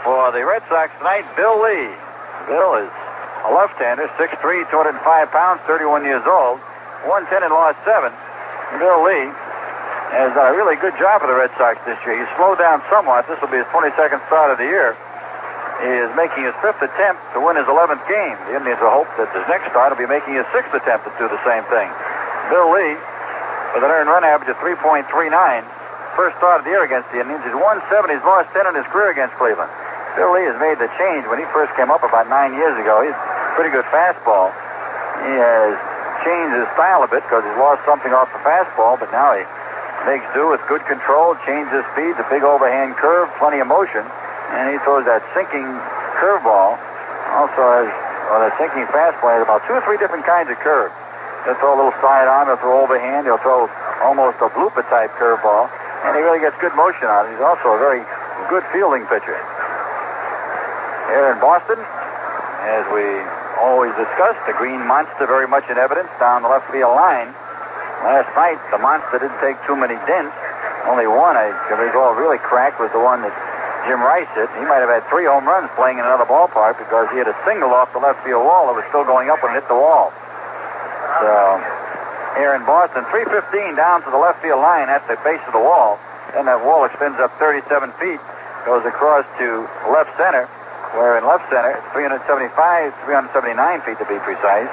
for the Red Sox tonight, Bill Lee. Bill is a left-hander, 6'3", 205 pounds, 31 years old. 110 and lost 7. Bill Lee has done a really good job for the Red Sox this year. He's slowed down somewhat. This will be his 22nd start of the year. He is making his 5th attempt to win his 11th game. The Indians will hope that his next start will be making his 6th attempt to do the same thing. Bill Lee, with an earned run average of 3.39, first start of the year against the Indians. He's won 7. He's lost 10 in his career against Cleveland. Bill Lee has made the change when he first came up about 9 years ago. He's a pretty good fastball. He has changed his style a bit because he's lost something off the fastball, but now he makes do with good control, changes his speed, a big overhand curve, plenty of motion, and he throws that sinking curveball. Also has, that sinking fastball has about 2 or 3 different kinds of curves. He'll throw a little sidearm, he'll throw overhand, he'll throw almost a blooper type curveball, and he really gets good motion out of it. He's also a very good fielding pitcher. Here in Boston, as we always discussed, the Green Monster very much in evidence down the left field line. Last night, the Monster didn't take too many dents. Only one, I can recall, really cracked was the one that Jim Rice hit. He might have had 3 home runs playing in another ballpark because he had a single off the left field wall that was still going up when it hit the wall. So, here in Boston, 315 down to the left field line at the base of the wall. Then that wall extends up 37 feet, goes across to left center, where in left center, it's 379 feet to be precise.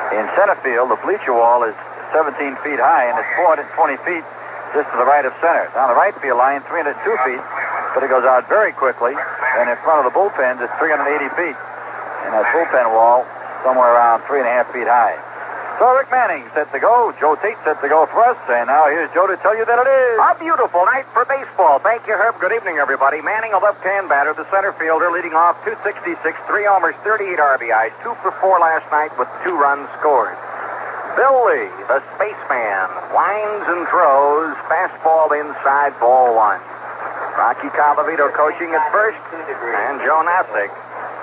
In center field, the bleacher wall is 17 feet high, and it's 420 feet just to the right of center. Down the right field line, 302 feet, but it goes out very quickly. And in front of the bullpens, it's 380 feet. And that bullpen wall, somewhere around 3.5 feet high. So Rick Manning set to go. Joe Tate set to go for us. And now here's Joe to tell you that it is a beautiful night for baseball. Thank you, Herb. Good evening, everybody. Manning, a left-hand batter, the center fielder, leading off 266, 3 homers, 38 RBIs, 2 for 4 last night with 2 runs scored. Bill Lee, the spaceman, winds and throws, fastball inside, ball 1. Rocky Calavito coaching at first, and Joe Nasick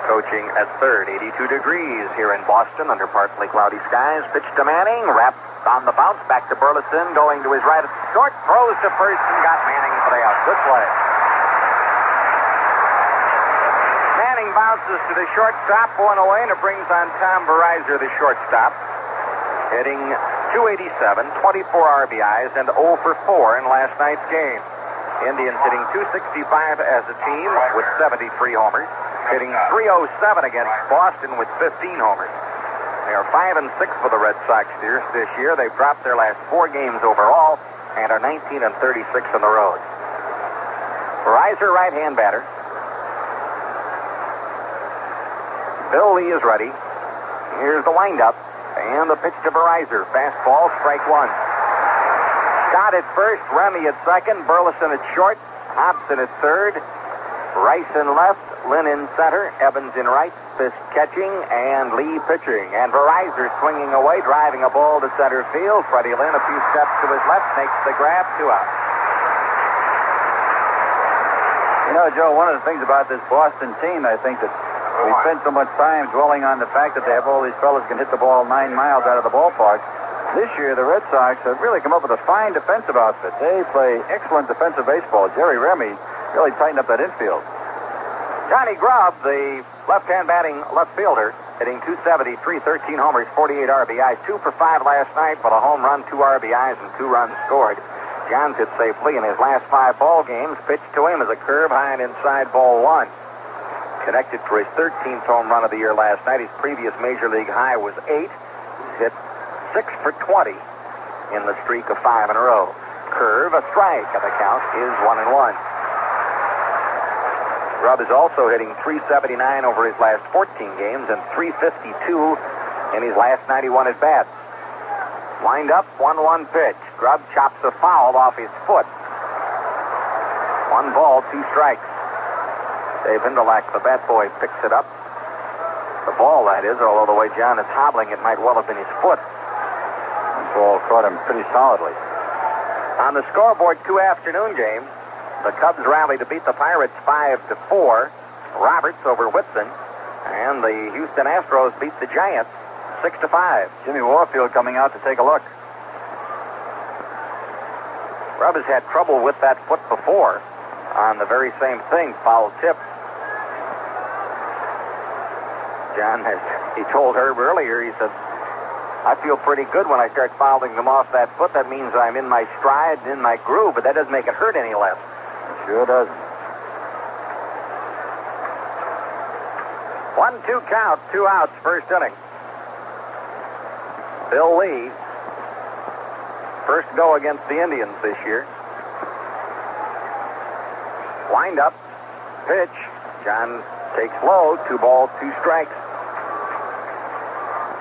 coaching at third. 82 degrees here in Boston under partly cloudy skies. Pitch to Manning, wrapped on the bounce, back to Burleson, going to his right at short, throws to first and got Manning for the out. Good play. Manning bounces to the shortstop, 1 away, and it brings on Tom Veryzer, the shortstop, hitting .287, 24 RBIs, and 0 for 4 in last night's game. Indians hitting .265 as a team with 73 homers. Hitting .307 against Boston with 15 homers. They are 5-6 for the Red Sox this year. They've dropped their last 4 games overall and are 19-36 on the road. Veryzer, right-hand batter. Bill Lee is ready. Here's the windup and the pitch to Veryzer. Fastball, strike 1. Scott at first, Remy at second, Burleson at short, Hobson at third, Rice in left, Lynn in center, Evans in right, Fisk catching, and Lee pitching. And Veryzer swinging away, driving a ball to center field. Freddie Lynn a few steps to his left, makes the grab, 2 out. You know, Joe, one of the things about this Boston team, I think that we spend so much time dwelling on the fact that they have all these fellas who can hit the ball 9 miles out of the ballpark. This year, the Red Sox have really come up with a fine defensive outfit. They play excellent defensive baseball. Jerry Remy really tightened up that infield. Johnny Grubb, the left-hand batting left fielder, hitting .273, 13 homers, 48 RBIs, 2 for 5 last night with a home run, 2 RBIs, and 2 runs scored. Johns hit safely in his last 5 ball games. Pitched to him as a curve high and inside, ball 1. Connected for his 13th home run of the year last night. His previous major league high was 8. Hit 6 for 20 in the streak of 5 in a row. Curve, a strike, and the count is 1-1. Grubb is also hitting .379 over his last 14 games and .352 in his last 91 at-bats. Wind up, 1-1 pitch. Grubb chops a foul off his foot. 1 ball, 2 strikes. Dave Hindelack, the bat boy, picks it up. The ball, that is, although the way John is hobbling, it might well have been his foot. The ball caught him pretty solidly. On the scoreboard, 2 afternoon games. The Cubs rally to beat the Pirates 5-4. Roberts over Whitson. And the Houston Astros beat the Giants 6-5. Jimmy Warfield coming out to take a look. Grubb has had trouble with that foot before on the very same thing, foul tip. John, as he told Herb earlier, he said, I feel pretty good when I start fouling them off that foot. That means I'm in my stride, in my groove, but that doesn't make it hurt any less. Sure doesn't. 1-2 count, 2 outs, first inning. Bill Lee, first go against the Indians this year. Wind up, pitch. John takes low, 2 balls, 2 strikes.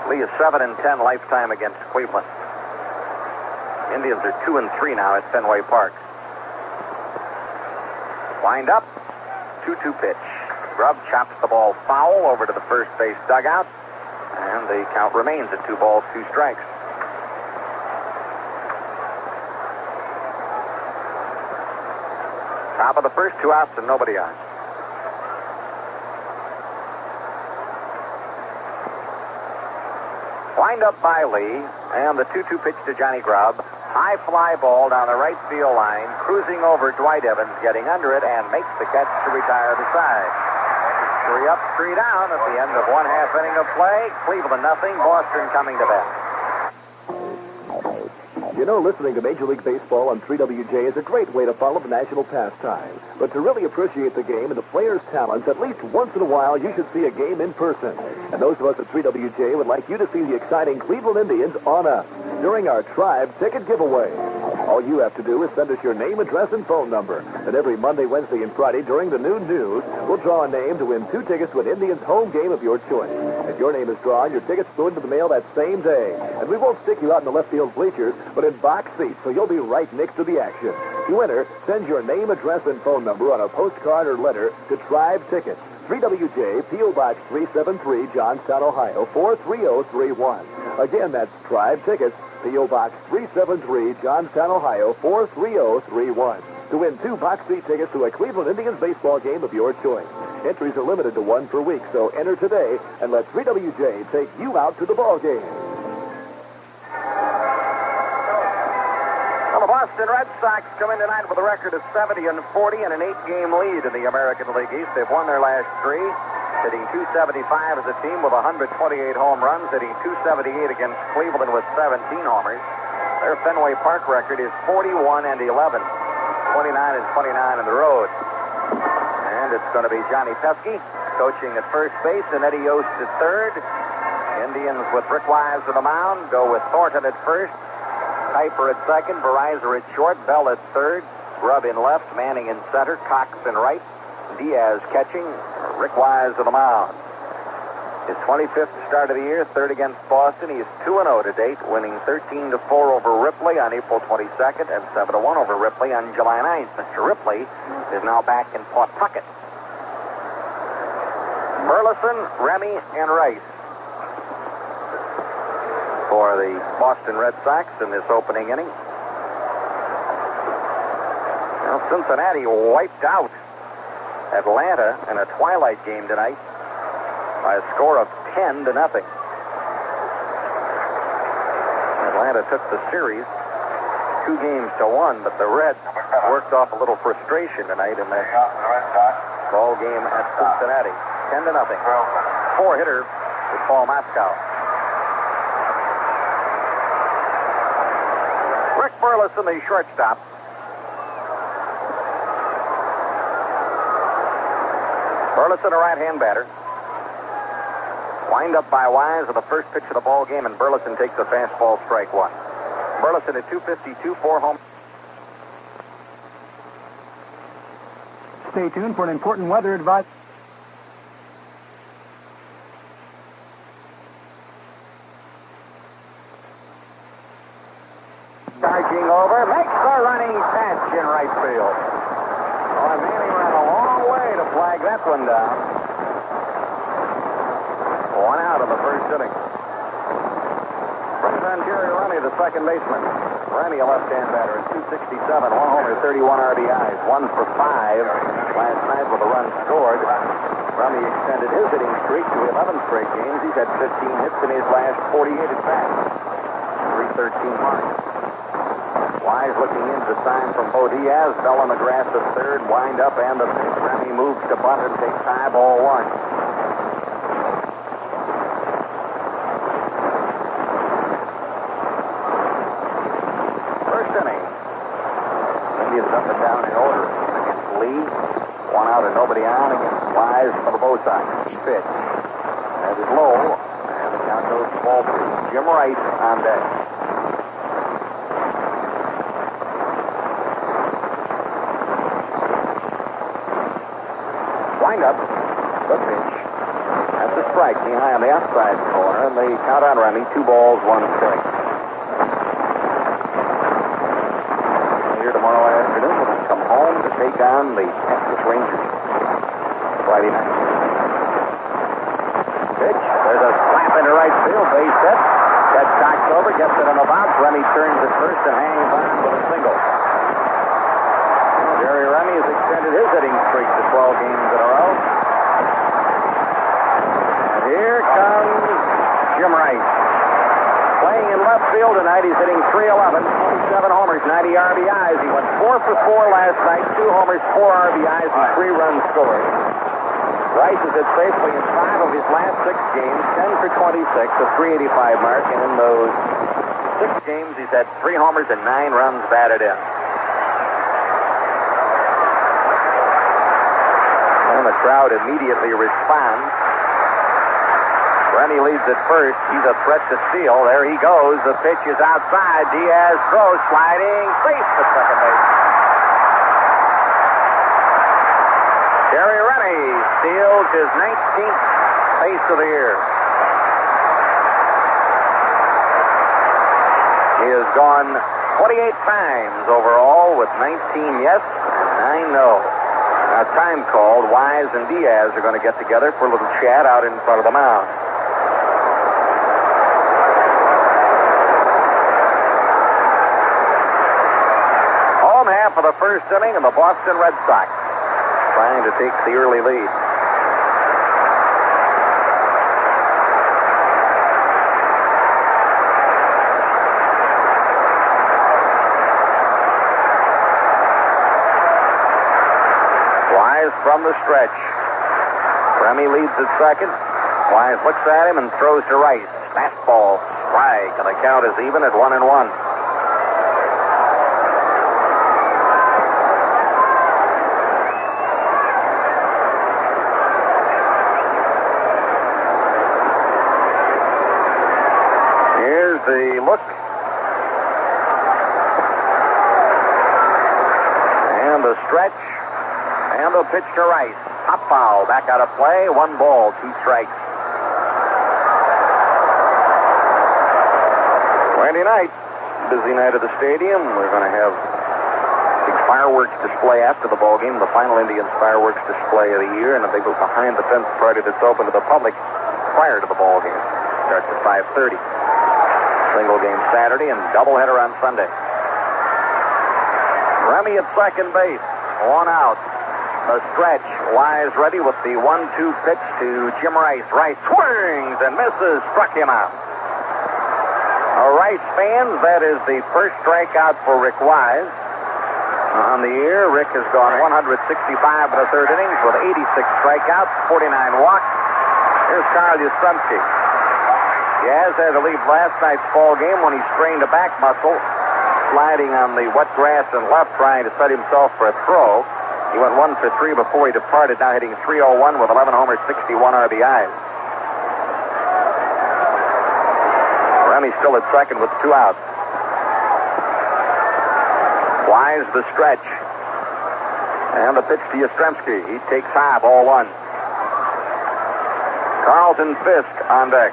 Lee is 7-10 lifetime against Cleveland. Indians are 2-3 now at Fenway Park. Wind up, 2-2 pitch. Grubb chops the ball foul over to the first base dugout, and the count remains at 2 balls, 2 strikes. Top of the first, 2 outs and nobody on. Wind up by Lee, and the 2-2 pitch to Johnny Grubb. High fly ball down the right field line, cruising over Dwight Evans, getting under it, and makes the catch to retire the side. 3 up, 3 down at the end of 1/2 inning of play. Cleveland nothing, Boston coming to bat. You know, listening to Major League Baseball on 3WJ is a great way to follow the national pastime. But to really appreciate the game and the players' talents, at least once in a while, you should see a game in person. And those of us at 3WJ would like you to see the exciting Cleveland Indians on us during our Tribe Ticket Giveaway. All you have to do is send us your name, address, and phone number. And every Monday, Wednesday, and Friday during the noon news, we'll draw a name to win 2 tickets to an Indians home game of your choice. If your name is drawn, your tickets go into the mail that same day. And we won't stick you out in the left field bleachers, but in box seats, so you'll be right next to the action. To enter, send your name, address, and phone number on a postcard or letter to Tribe Tickets, 3WJ, P.O. Box 373, Johnstown, Ohio, 43031. Again, that's Tribe Tickets, P.O. Box 373, Johnstown, Ohio, 43031. To win 2 box seat tickets to a Cleveland Indians baseball game of your choice. Entries are limited to 1 per week, so enter today and let 3WJ take you out to the ball game. Well, the Boston Red Sox come in tonight with a record of 70-40 and an 8-game lead in the American League East. They've won their last 3, hitting .275 as a team with 128 home runs, hitting .278 against Cleveland with 17 homers. Their Fenway Park record is 41-11, 29-29 on the road. And it's going to be Johnny Pesky coaching at first base and Eddie Yost at third. Indians with Rick Wise on the mound go with Thornton at first, Kuiper at second, Veryzer at short, Bell at third, Grubb in left, Manning in center, Cox in right, Diaz catching, Rick Wise on the mound. His 25th start of the year, third against Boston. He is 2-0 to date, winning 13-4 over Ripley on April 22nd and 7-1 over Ripley on July 9th. Mr. Ripley is now back in Pawtucket. Burleson, Remy, and Rice for the Boston Red Sox in this opening inning. Well, Cincinnati wiped out Atlanta in a twilight game tonight by a score of 10-0. Atlanta took the series 2-1, but the Reds worked off a little frustration tonight in that ball game at Cincinnati. 10-0. 4-hitter with Paul Moskow. Rick Burleson, the shortstop. Burleson, a right-hand batter. Wind up by Wise on the first pitch of the ball game, and Burleson takes the fastball, strike 1. Burleson at .252, 4 home. Stay tuned for an important weather advice. Charging over, makes the running catch in right field. Oh, and Manning ran a long way to flag that one down. 1 out of the first inning. Brings on Jerry Remy, the second baseman. Remy, a left-hand batter, at .267, 1 homer, 31 RBIs, 1 for 5 last night with a run scored. Remy extended his hitting streak to 11 straight games. He's had 15 hits in his last 48 at-bats. 313 mark. Wise looking in to sign from Bo Diaz. Bell on the grass at third. Wind up and the pitch. Remy moves to bunt and takes high ball 1. activity on against Wise for the Bo Sox. Pitch. That is low, and the count goes to ball 3. Jim Rice on deck. Wind up. The pitch. That's a strike behind the outside corner, and they count on Remy. 2 balls, 1 strike. Here tomorrow afternoon, we'll come home to take on the Texas Rangers. Friday night. Pitch. There's a slap into right field. Base hit. Ted Cox over, gets it on the bounce. Remy turns at first and hangs on with a single. Jerry Remy has extended his hitting streak to 12 games in a row. And here comes Jim Rice. Playing in left field tonight, he's hitting .311, 27 homers, 90 RBIs. He went 4 for 4 last night, 2 homers, 4 RBIs, and 3 runs scored. Rice has hit safely in 5 of his last 6 games, 10 for 26, a .385 mark, and in those 6 games, he's had 3 homers and 9 runs batted in. And the crowd immediately responds. Remy leads at first. He's a threat to steal. There he goes. The pitch is outside. Diaz throws, sliding, safe at second base. Jerry Remy steals his 19th base of the year. He has gone 28 times overall with 19 yes and 9 no. Now, time called. Wise and Diaz are going to get together for a little chat out in front of the mound. Home half of the first inning, and the Boston Red Sox trying to take the early lead. From the stretch. Remy leads at second. Wise looks at him and throws to Rice. Fastball, strike, and the count is even at 1-1. Here's the look. And the stretch. And the pitch to Rice. Pop foul. Back out of play. 1 ball, 2 strikes. Wednesday night. Busy night at the stadium. We're going to have a big fireworks display after the ball game. The final Indians fireworks display of the year. And a big behind-the-fence party that's open to the public prior to the ball game. Starts at 5:30. Single game Saturday and doubleheader on Sunday. Remy at second base. 1 out. The stretch. Wise ready with the 1-2 pitch to Jim Rice. Rice swings and misses. Struck him out. Rice fans, that is the first strikeout for Rick Wise. On the year, Rick has gone 165 in the third innings with 86 strikeouts, 49 walks. Here's Carl Yastrzemski. Yaz had to leave last night's ball game when he strained a back muscle, sliding on the wet grass and left, trying to set himself for a throw. He went 1 for 3 before he departed, now hitting .301 with 11 homers, 61 RBIs. Remy still at second with 2 outs. Wise the stretch. And the pitch to Yastrzemski. He takes high, ball 1. Carlton Fisk on deck.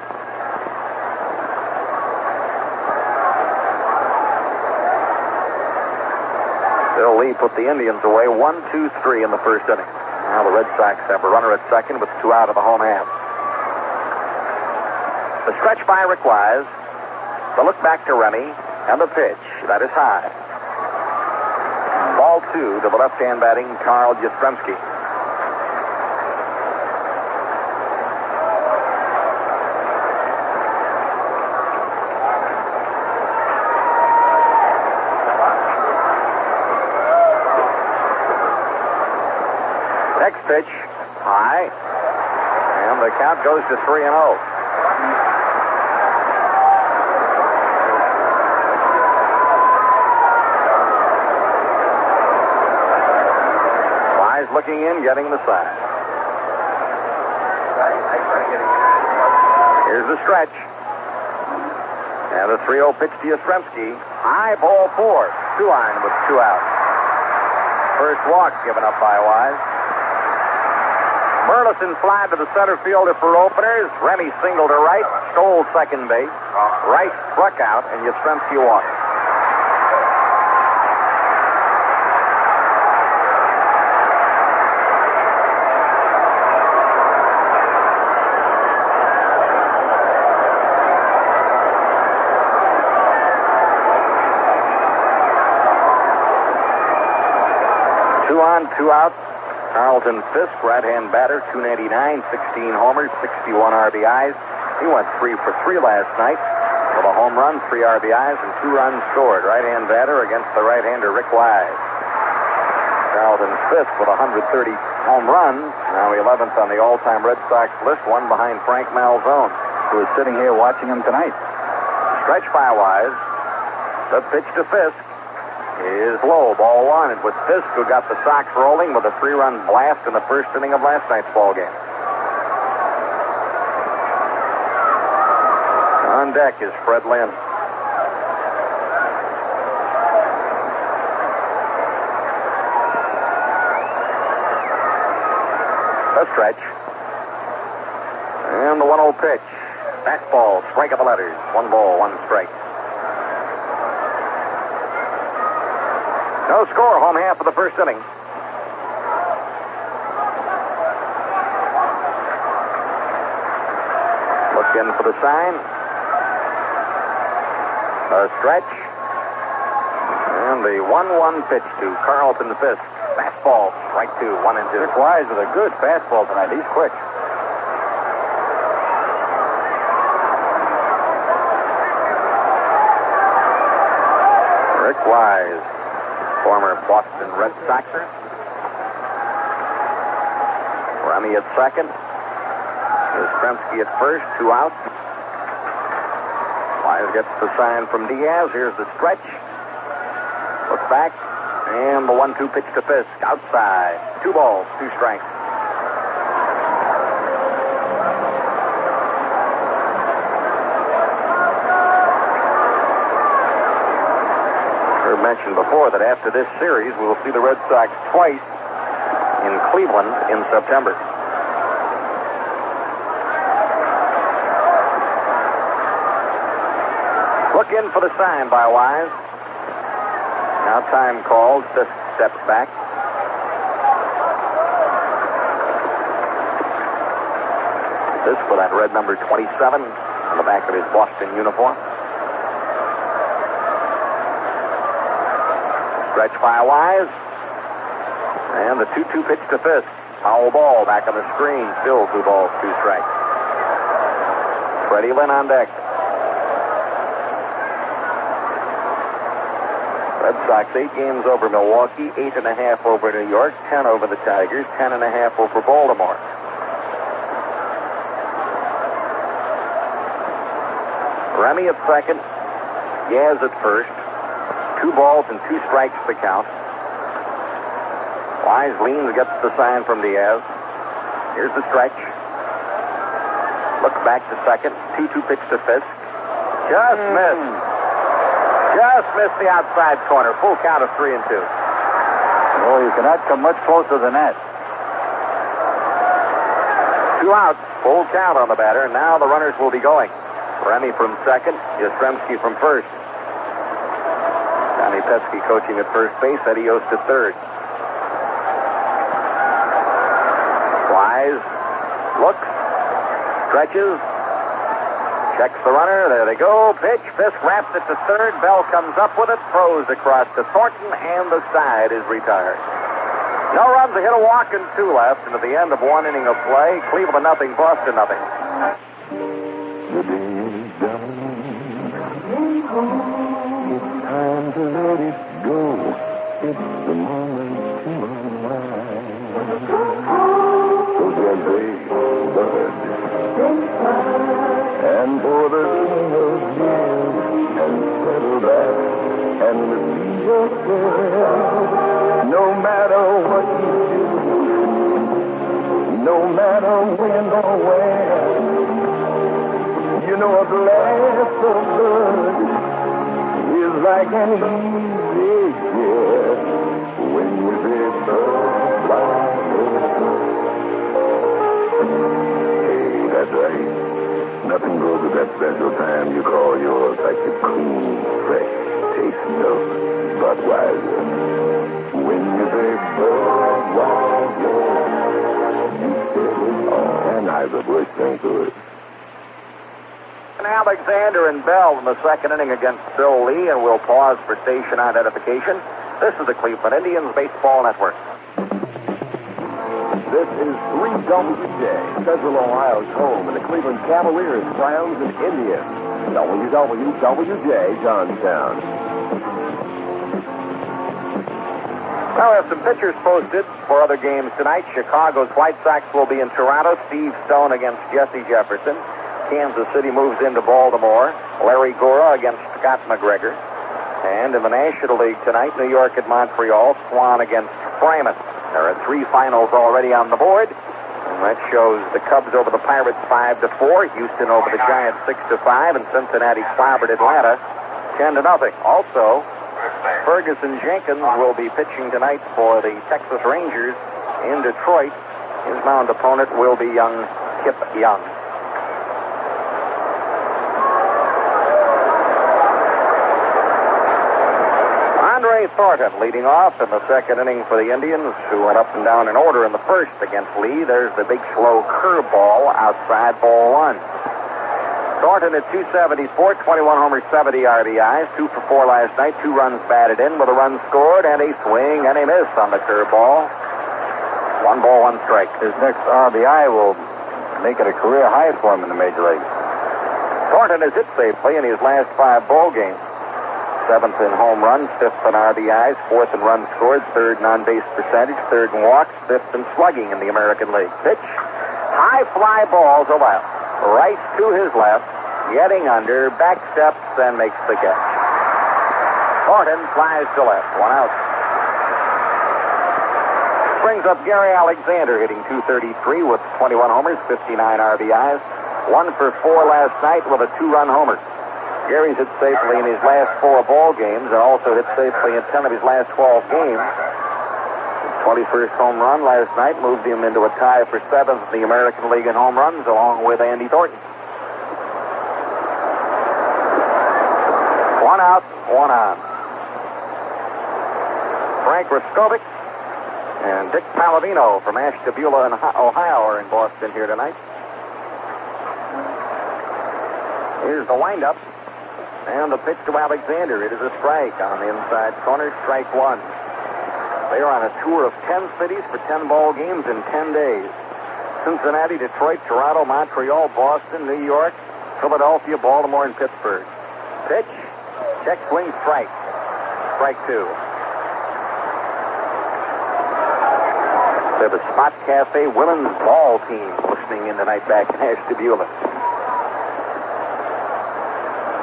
Bill Lee put the Indians away 1-2-3 in the first inning. Now the Red Sox have a runner at second with 2 out of the home half. The stretch by Rick Wise. The look back to Remy. And the pitch. That is high. Ball 2 to the left-hand batting Carl Yastrzemski. Next pitch, high, and the count goes to 3-0. Wise looking in, getting the sign. Here's the stretch. And the 3-0 pitch to Yastrzemski. High, ball 4. 2-on with 2 out. First walk given up by Wise. Burleson fly to the center fielder for openers. Remy singled to right, stole second base. Rice struck out, and Yastrzemski walked. Two on, 2 out. Carlton Fisk, right-hand batter, .299, 16 homers, 61 RBIs. He went 3 for 3 last night with a home run, 3 RBIs, and 2 runs scored. Right-hand batter against the right-hander Rick Wise. Carlton Fisk with 130 home runs, now 11th on the all-time Red Sox list, one behind Frank Malzone, who is sitting here watching him tonight. Stretch by Wise. The pitch to Fisk is low, ball 1. It was Fisk who got the Sox rolling with a 3-run blast in the first inning of last night's ball game. On deck is Fred Lynn. A stretch. And the 1-0 pitch. Fastball, strike of the letters. 1 ball, 1 strike. No score, home half of the first inning. Look in for the sign. A stretch. And the 1-1 pitch to Carlton Fisk. Fastball, strike 2, 1-2. Rick Wise with a good fastball tonight. He's quick. Rick Wise, former Boston Red Soxer. Remy at second. Yastrzemski at first, 2 outs. Wise gets the sign from Diaz. Here's the stretch. Look back. And the 1-2 pitch to Fisk. Outside. 2 balls, 2 strikes. Mentioned before that after this series, we will see the Red Sox twice in Cleveland in September. Look in for the sign by Wise. Now time called. Fisk steps back. Fisk with that red number 27 on the back of his Boston uniform. Stretch by Wise. And the 2-2 pitch to Fisk. Foul ball back on the screen. Still 2 balls, 2 strikes. Freddie Lynn on deck. Red Sox 8 games over Milwaukee, 8.5 over New York, 10 over the Tigers, 10.5 over Baltimore. Remy at second. Yaz at first. 2 balls and 2 strikes to count. Wise leans, gets the sign from Diaz. Here's the stretch. Look back to second. 2-2 pitch to Fisk. Just missed. Just missed the outside corner. Full count of 3-2. Oh, you cannot come much closer than that. 2 outs. Full count on the batter. Now the runners will be going. Remy from second. Yastrzemski from first. Johnny Pesky coaching at first base. Eddie Yost at third. Wise looks, stretches, checks the runner. There they go. Pitch. Fisk wraps it to third. Bell comes up with it, throws across to Thornton, and the side is retired. No runs, a hit, a walk, and 2 left. And at the end of 1 inning of play, Cleveland nothing, Boston nothing. The day is done. It's time to let it go. It's the moment to unwind. So just wait, bud. And for the king of years, and settle back and be yourself. No matter what you do, matter when or where. You know a glass of blood is like an easy year when you say Hey, that's right. Nothing goes with that special time you call yours like the clean, fresh taste of Budweiser. When you say Budweiser, you say and Anheuser-Busch St. Louis. Alexander and Bell in the second inning against Bill Lee, and we'll pause for station identification. This is the Cleveland Indians Baseball Network. This is 3WJ, Central Ohio's home, and the Cleveland Cavaliers, Browns, and Indians. WWJ, Johnstown. Now, we have some pitchers posted for other games tonight. Chicago's White Sox will be in Toronto. Steve Stone against Jesse Jefferson. Kansas City moves into Baltimore. Larry Gora against Scott McGregor. And in the National League tonight, New York at Montreal. Swan against Fryman. There are 3 finals already on the board. And that shows the Cubs over the Pirates 5-4. Houston over the Giants 6-5. And Cincinnati clobbered Atlanta 10-0. Also, Ferguson Jenkins will be pitching tonight for the Texas Rangers in Detroit. His mound opponent will be young Kip Young. Andre Thornton leading off in the second inning for the Indians, who went up and down in order in the first against Lee. There's the big slow curveball outside, ball 1. Thornton at 274, 21 homers, 70 RBIs, 2 for 4 last night, 2 runs batted in with a run scored, and a swing and a miss on the curveball. 1 ball, 1 strike. His next RBI will make it a career high for him in the major leagues. Thornton has hit safely in his last 5 ball games. 7th in home runs, 5th in RBIs, 4th in runs scored, 3rd in on-base percentage, 3rd in walks, 5th in slugging in the American League. Pitch, high fly ball to left, right to his left, getting under, back steps, and makes the catch. Thornton flies to left, 1 out. Brings up Gary Alexander, hitting .233 with 21 homers, 59 RBIs, 1 for 4 last night with a 2-run homer. Gary's hit safely in his last 4 ball games and also hit safely in 10 of his last 12 games. His 21st home run last night moved him into a tie for 7th in the American League in home runs, along with Andy Thornton. 1 out, 1 on. Frank Raskovic and Dick Palladino from Ashtabula in Ohio are in Boston here tonight. Here's the windup. And the pitch to Alexander. It is a strike on the inside corner, strike 1. They are on a tour of 10 cities for 10 ball games in 10 days. Cincinnati, Detroit, Toronto, Montreal, Boston, New York, Philadelphia, Baltimore, and Pittsburgh. Pitch, check swing, strike. Strike 2. They're the Spot Cafe Women's Ball team listening in tonight back in Ashtabula.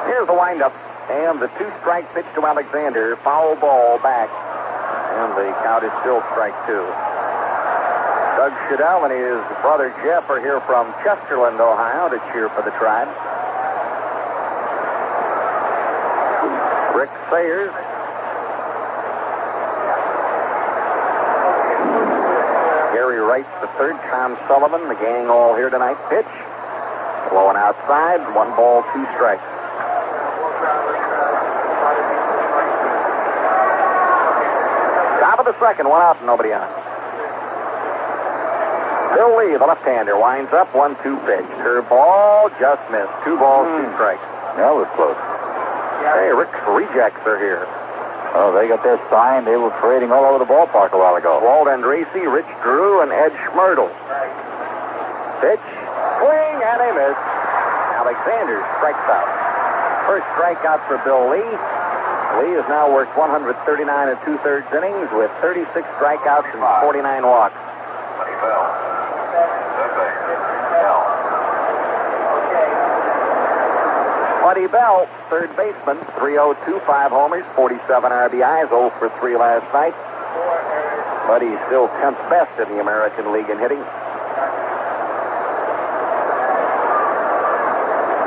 Here's the windup, and the 2-strike pitch to Alexander. Foul ball back, and the count is still strike 2. Doug Shadell and his brother Jeff are here from Chesterland, Ohio, to cheer for the Tribe. Rick Sayers. Gary Wright the third. Tom Sullivan, the gang all here tonight. Pitch, blowing outside. 1 ball, 2 strikes. Top of the second, 1 out and nobody on. Bill Lee, the left-hander, winds up, 1-2 pitch. Curveball, just missed. 2 balls, 2 strikes. That was close. Hey, Rick's Rejects are here. Oh, they got their sign. They were parading all over the ballpark a while ago. Walt Andresi, Rich Drew, and Ed Schmertle. Pitch, swing, and a miss. Alexander strikes out. First strikeout for Bill Lee. Lee has now worked 139 2/3 innings with 36 strikeouts and 49 walks. Buddy Bell, third baseman, 302, 5 homers, 47 RBIs, 0 for 3 last night. Buddy's still 10th best in the American League in hitting.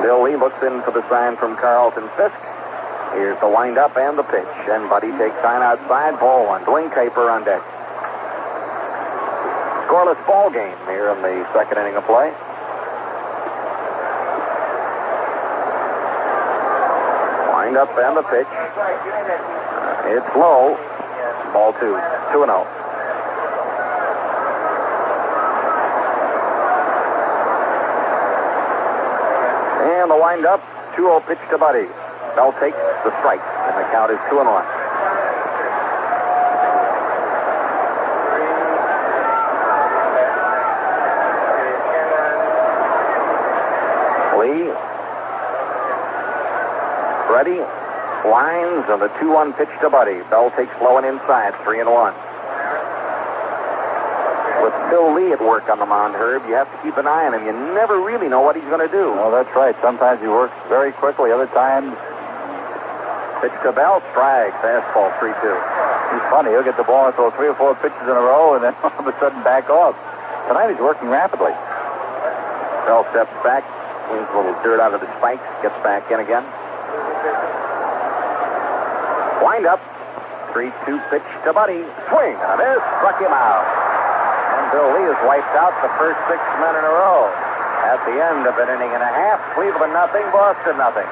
Bill Lee looks in for the sign from Carlton Fisk. Here's the windup and the pitch. And Buddy takes sign outside. Ball one. Duane Kuiper on deck. Scoreless ball game here in the second inning of play. Windup and the pitch. It's low. Ball 2. 2-0. And the windup. 2-0 pitch to Buddy. Bell takes the strike, and the count is 2-1. Lee. Freddie lines, and the 2-1 pitch to Buddy. Bell takes low and inside, 3-1. With Bill Lee at work on the mound, Herb, you have to keep an eye on him. You never really know what he's going to do. Well, that's right. Sometimes he works very quickly. Other times, pitch to Bell, strike, fastball, 3-2. he's funny. He'll get the ball and throw 3 or 4 pitches in a row, and then all of a sudden back off. Tonight he's working rapidly. Bell steps back, cleans a little dirt out of the spikes, gets back in again. Wind up, 3-2 pitch to Buddy. Swing and a miss, struck him out. And Bill Lee has wiped out the first 6 men in a row. At the end of an inning and a half, Cleveland nothing, Boston nothing.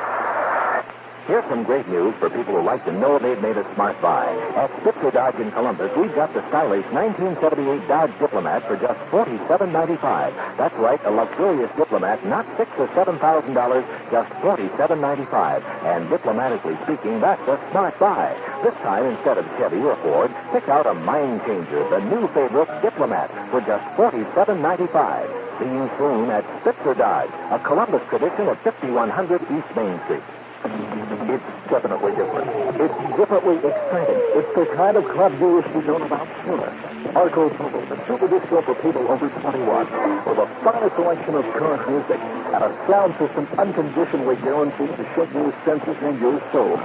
Here's some great news for people who like to know they've made a smart buy. At Spitzer Dodge in Columbus, we've got the stylish 1978 Dodge Diplomat for just $47.95. That's right, a luxurious Diplomat, not $6,000 or $7,000, just $47.95. And diplomatically speaking, that's a smart buy. This time, instead of Chevy or Ford, pick out a mind changer, the new favorite Diplomat, for just $47.95. See you soon at Spitzer Dodge, a Columbus tradition at 5100 East Main Street. It's definitely different. It's differently exciting. It's the kind of club you wish you'd known about sooner. Marco Polo, the super disco for people over 21, with a finest selection of current music and a sound system unconditionally guaranteed to shake your senses and your soul.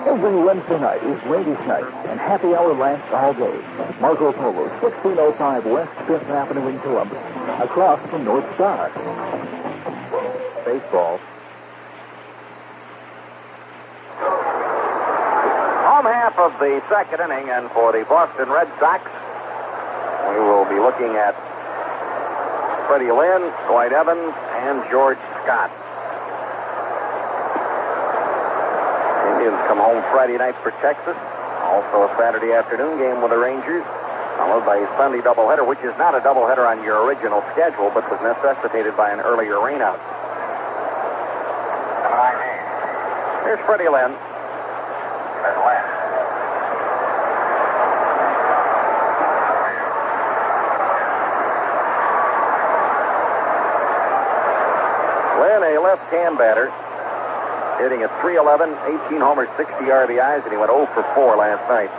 Every Wednesday night is ladies' night, and happy hour lasts all day. Marco Polo, 1605 West 5th Avenue in Columbus, across from North Star. Baseball. Half of the second inning, and for the Boston Red Sox, we will be looking at Freddie Lynn, Dwight Evans, and George Scott. Indians come home Friday night for Texas. Also a Saturday afternoon game with the Rangers, followed by a Sunday doubleheader, which is not a doubleheader on your original schedule, but was necessitated by an earlier rainout. Here's Freddie Lynn. Lynn, a left-hand batter, hitting at .311, 18 homers, 60 RBIs, and he went 0 for 4 last night.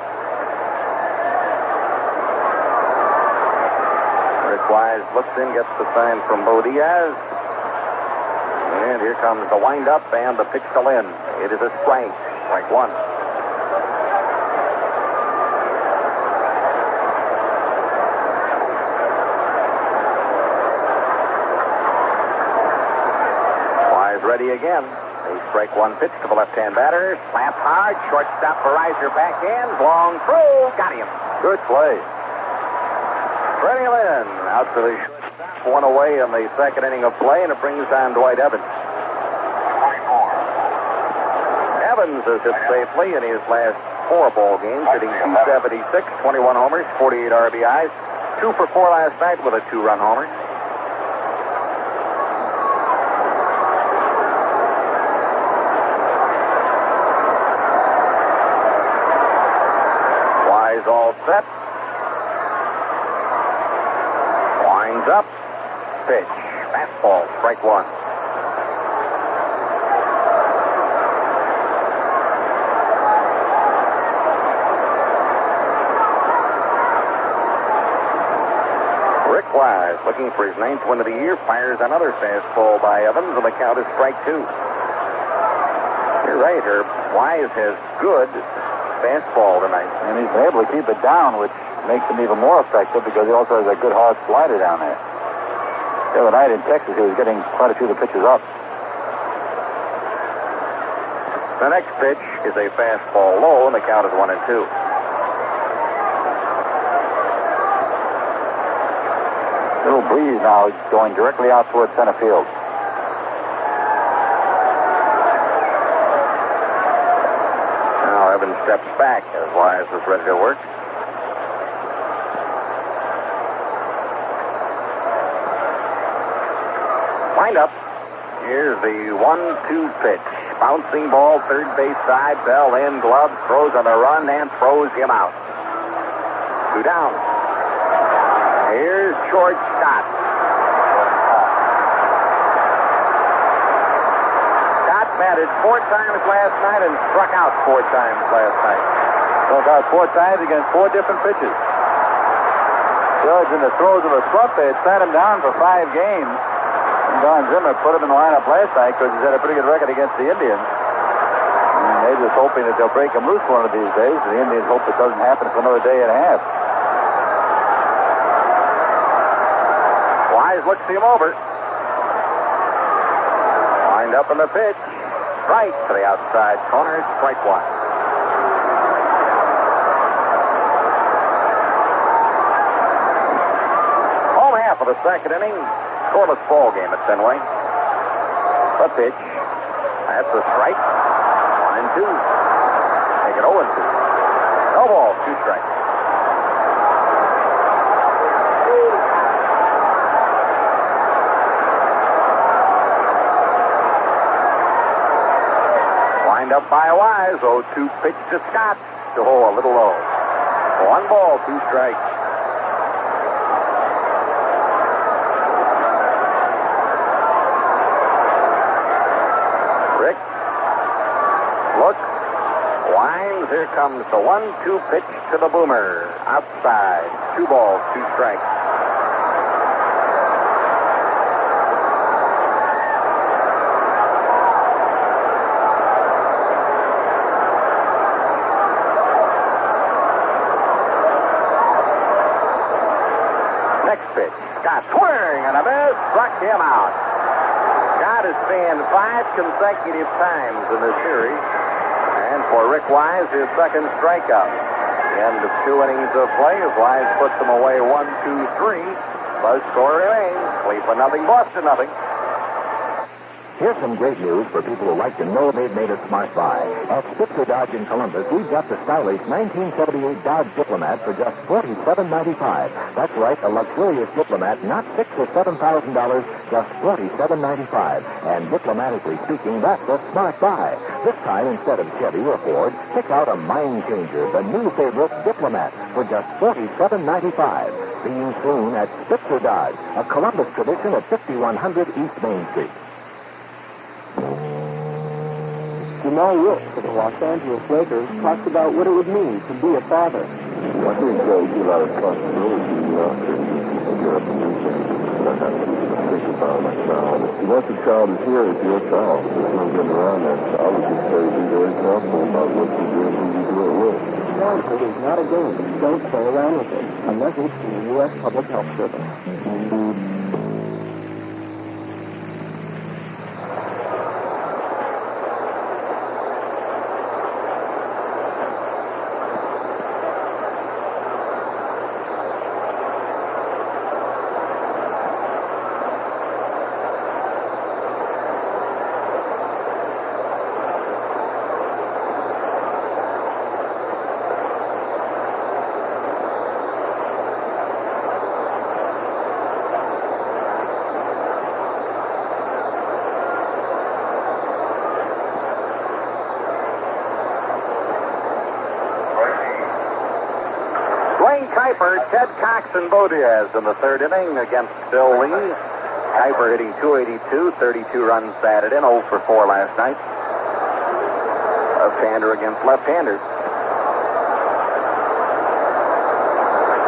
Rick Wise looks in, gets the sign from Bo Diaz. And here comes the wind-up and the pitch to Lynn. It is a strike. Strike 1. Wise ready again. A strike 1 pitch to the left-hand batter. Slap hard. Shortstop Veryzer backhands. Long throw. Got him. Good play. Freddie Lynn out to the shortstop. 1 away in the second inning of play, and it brings on Dwight Evans. Evans has hit safely in his last 4 ball games, hitting .276, 21 homers, 48 RBIs, 2 for 4 last night with a 2-run homer. Wise all set. Winds up. Pitch. Fastball. Strike 1. Rick Wise, looking for his 9th win of the year, fires another fastball by Evans, and the count is strike 2. You're right, Herb. Wise has good fastball tonight. And he's been able to keep it down, which makes him even more effective because he also has a good hard slider down there. The other night in Texas, he was getting quite a few of the pitches up. The next pitch is a fastball low, and the count is 1-2. Little breeze now going directly out towards center field. Now Evans steps back as Wise is ready to work. Wind up. Here's the 1-2 pitch. Bouncing ball, third base side. Bell in, glove, throws on the run, and throws him out. 2 down. Here's George Scott. Scott batted 4 times last night and struck out 4 times last night. Struck out 4 times against 4 different pitches. Judge in the throes of a slump, they had sat him down for 5 games. Don Zimmer put him in the lineup last night because he's had a pretty good record against the Indians. And they're just hoping that they'll break him loose one of these days. The Indians hope it doesn't happen for another day and a half. Wise looks him over. Wind up in the pitch. Right to the outside corner. Strike 1. Home half of the second inning. Scoreless ball game at Fenway. The pitch. That's a strike. 1-2. Take it 0-2. No ball, 2 strikes. Wind up by Wise. 0-2 pitch to Scott. Oh, a little low. 1 ball, 2 strikes. Here comes the 1-2 pitch to the boomer. Outside. 2 balls, 2 strikes. Next pitch. Scott swing and a miss. Struck him out. Scott has fanned 5 consecutive times in this series. And for Rick Wise, his second strikeout. The end of 2 innings of play as Wise puts them away 1-2-3. Buzz score remains. Cleveland 0, Boston 0. Here's some great news for people who like to know they've made a smart buy. At Spitzer Dodge in Columbus, we've got the stylish 1978 Dodge Diplomat for just $47.95. That's right, a luxurious Diplomat, not $6,000 or $7,000, just $47.95. And diplomatically speaking, that's a smart buy. This time, instead of Chevy or Ford, pick out a mind changer, the new favorite Diplomat, for just $47.95. See you soon at Spitzer Dodge, a Columbus tradition at 5100 East Main Street. Jamal Wilkes of the Los Angeles Lakers talks about what it would mean to be a father. I think you a lot of responsibility, to get up and do things. I have to think about my child. Once the child is here, it's your child. There's no getting around that. I would just say be very careful about what you do and who you do it with. Childhood is not a game. Don't play around with it, unless it's from the U.S. Public Health Service. Duane Kuiper, Ted Cox, and Bo Diaz in the third inning against Bill Lee. Kuiper hitting .282, 32 runs batted in, 0 for 4 last night. Left-hander against left-handers.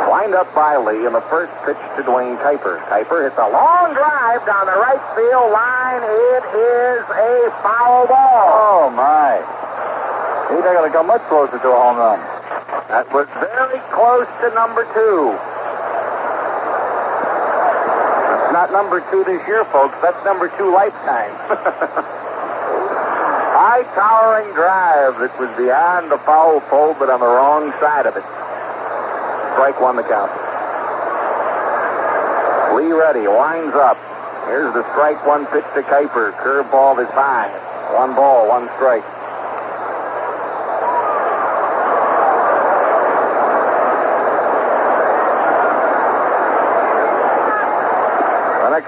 Wind up by Lee in the first pitch to Duane Kuiper. Kuiper hits a long drive down the right field line. It is a foul ball. Oh, my. He's not going to come much closer to a home run. That was very close to number 2. That's not number 2 this year, folks. That's number 2 lifetime. high towering drive that was beyond the foul pole, but on the wrong side of it. Strike one the count. Lee ready, winds up. Here's the strike one pitch to Kuiper. Curveball is high. 1 ball, 1 strike.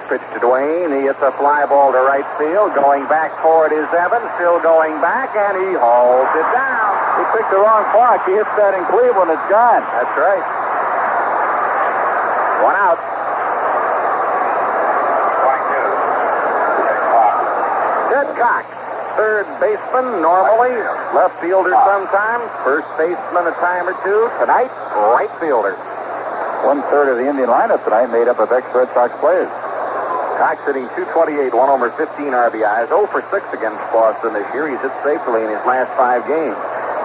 Pitch to Duane. He hits a fly ball to right field. Going back for it is Evans. Still going back, and he hauls it down. He picked the wrong park. He hits that in Cleveland. It's gone. That's right. 1 out. Ted Cox, third baseman normally, left fielder sometimes, first baseman a time or two. Tonight, right fielder. 1/3 of the Indian lineup tonight made up of ex-Red Sox players. Cox hitting .228, 1 homer, 15 RBIs, 0 for 6 against Boston this year. He's hit safely in his last 5 games.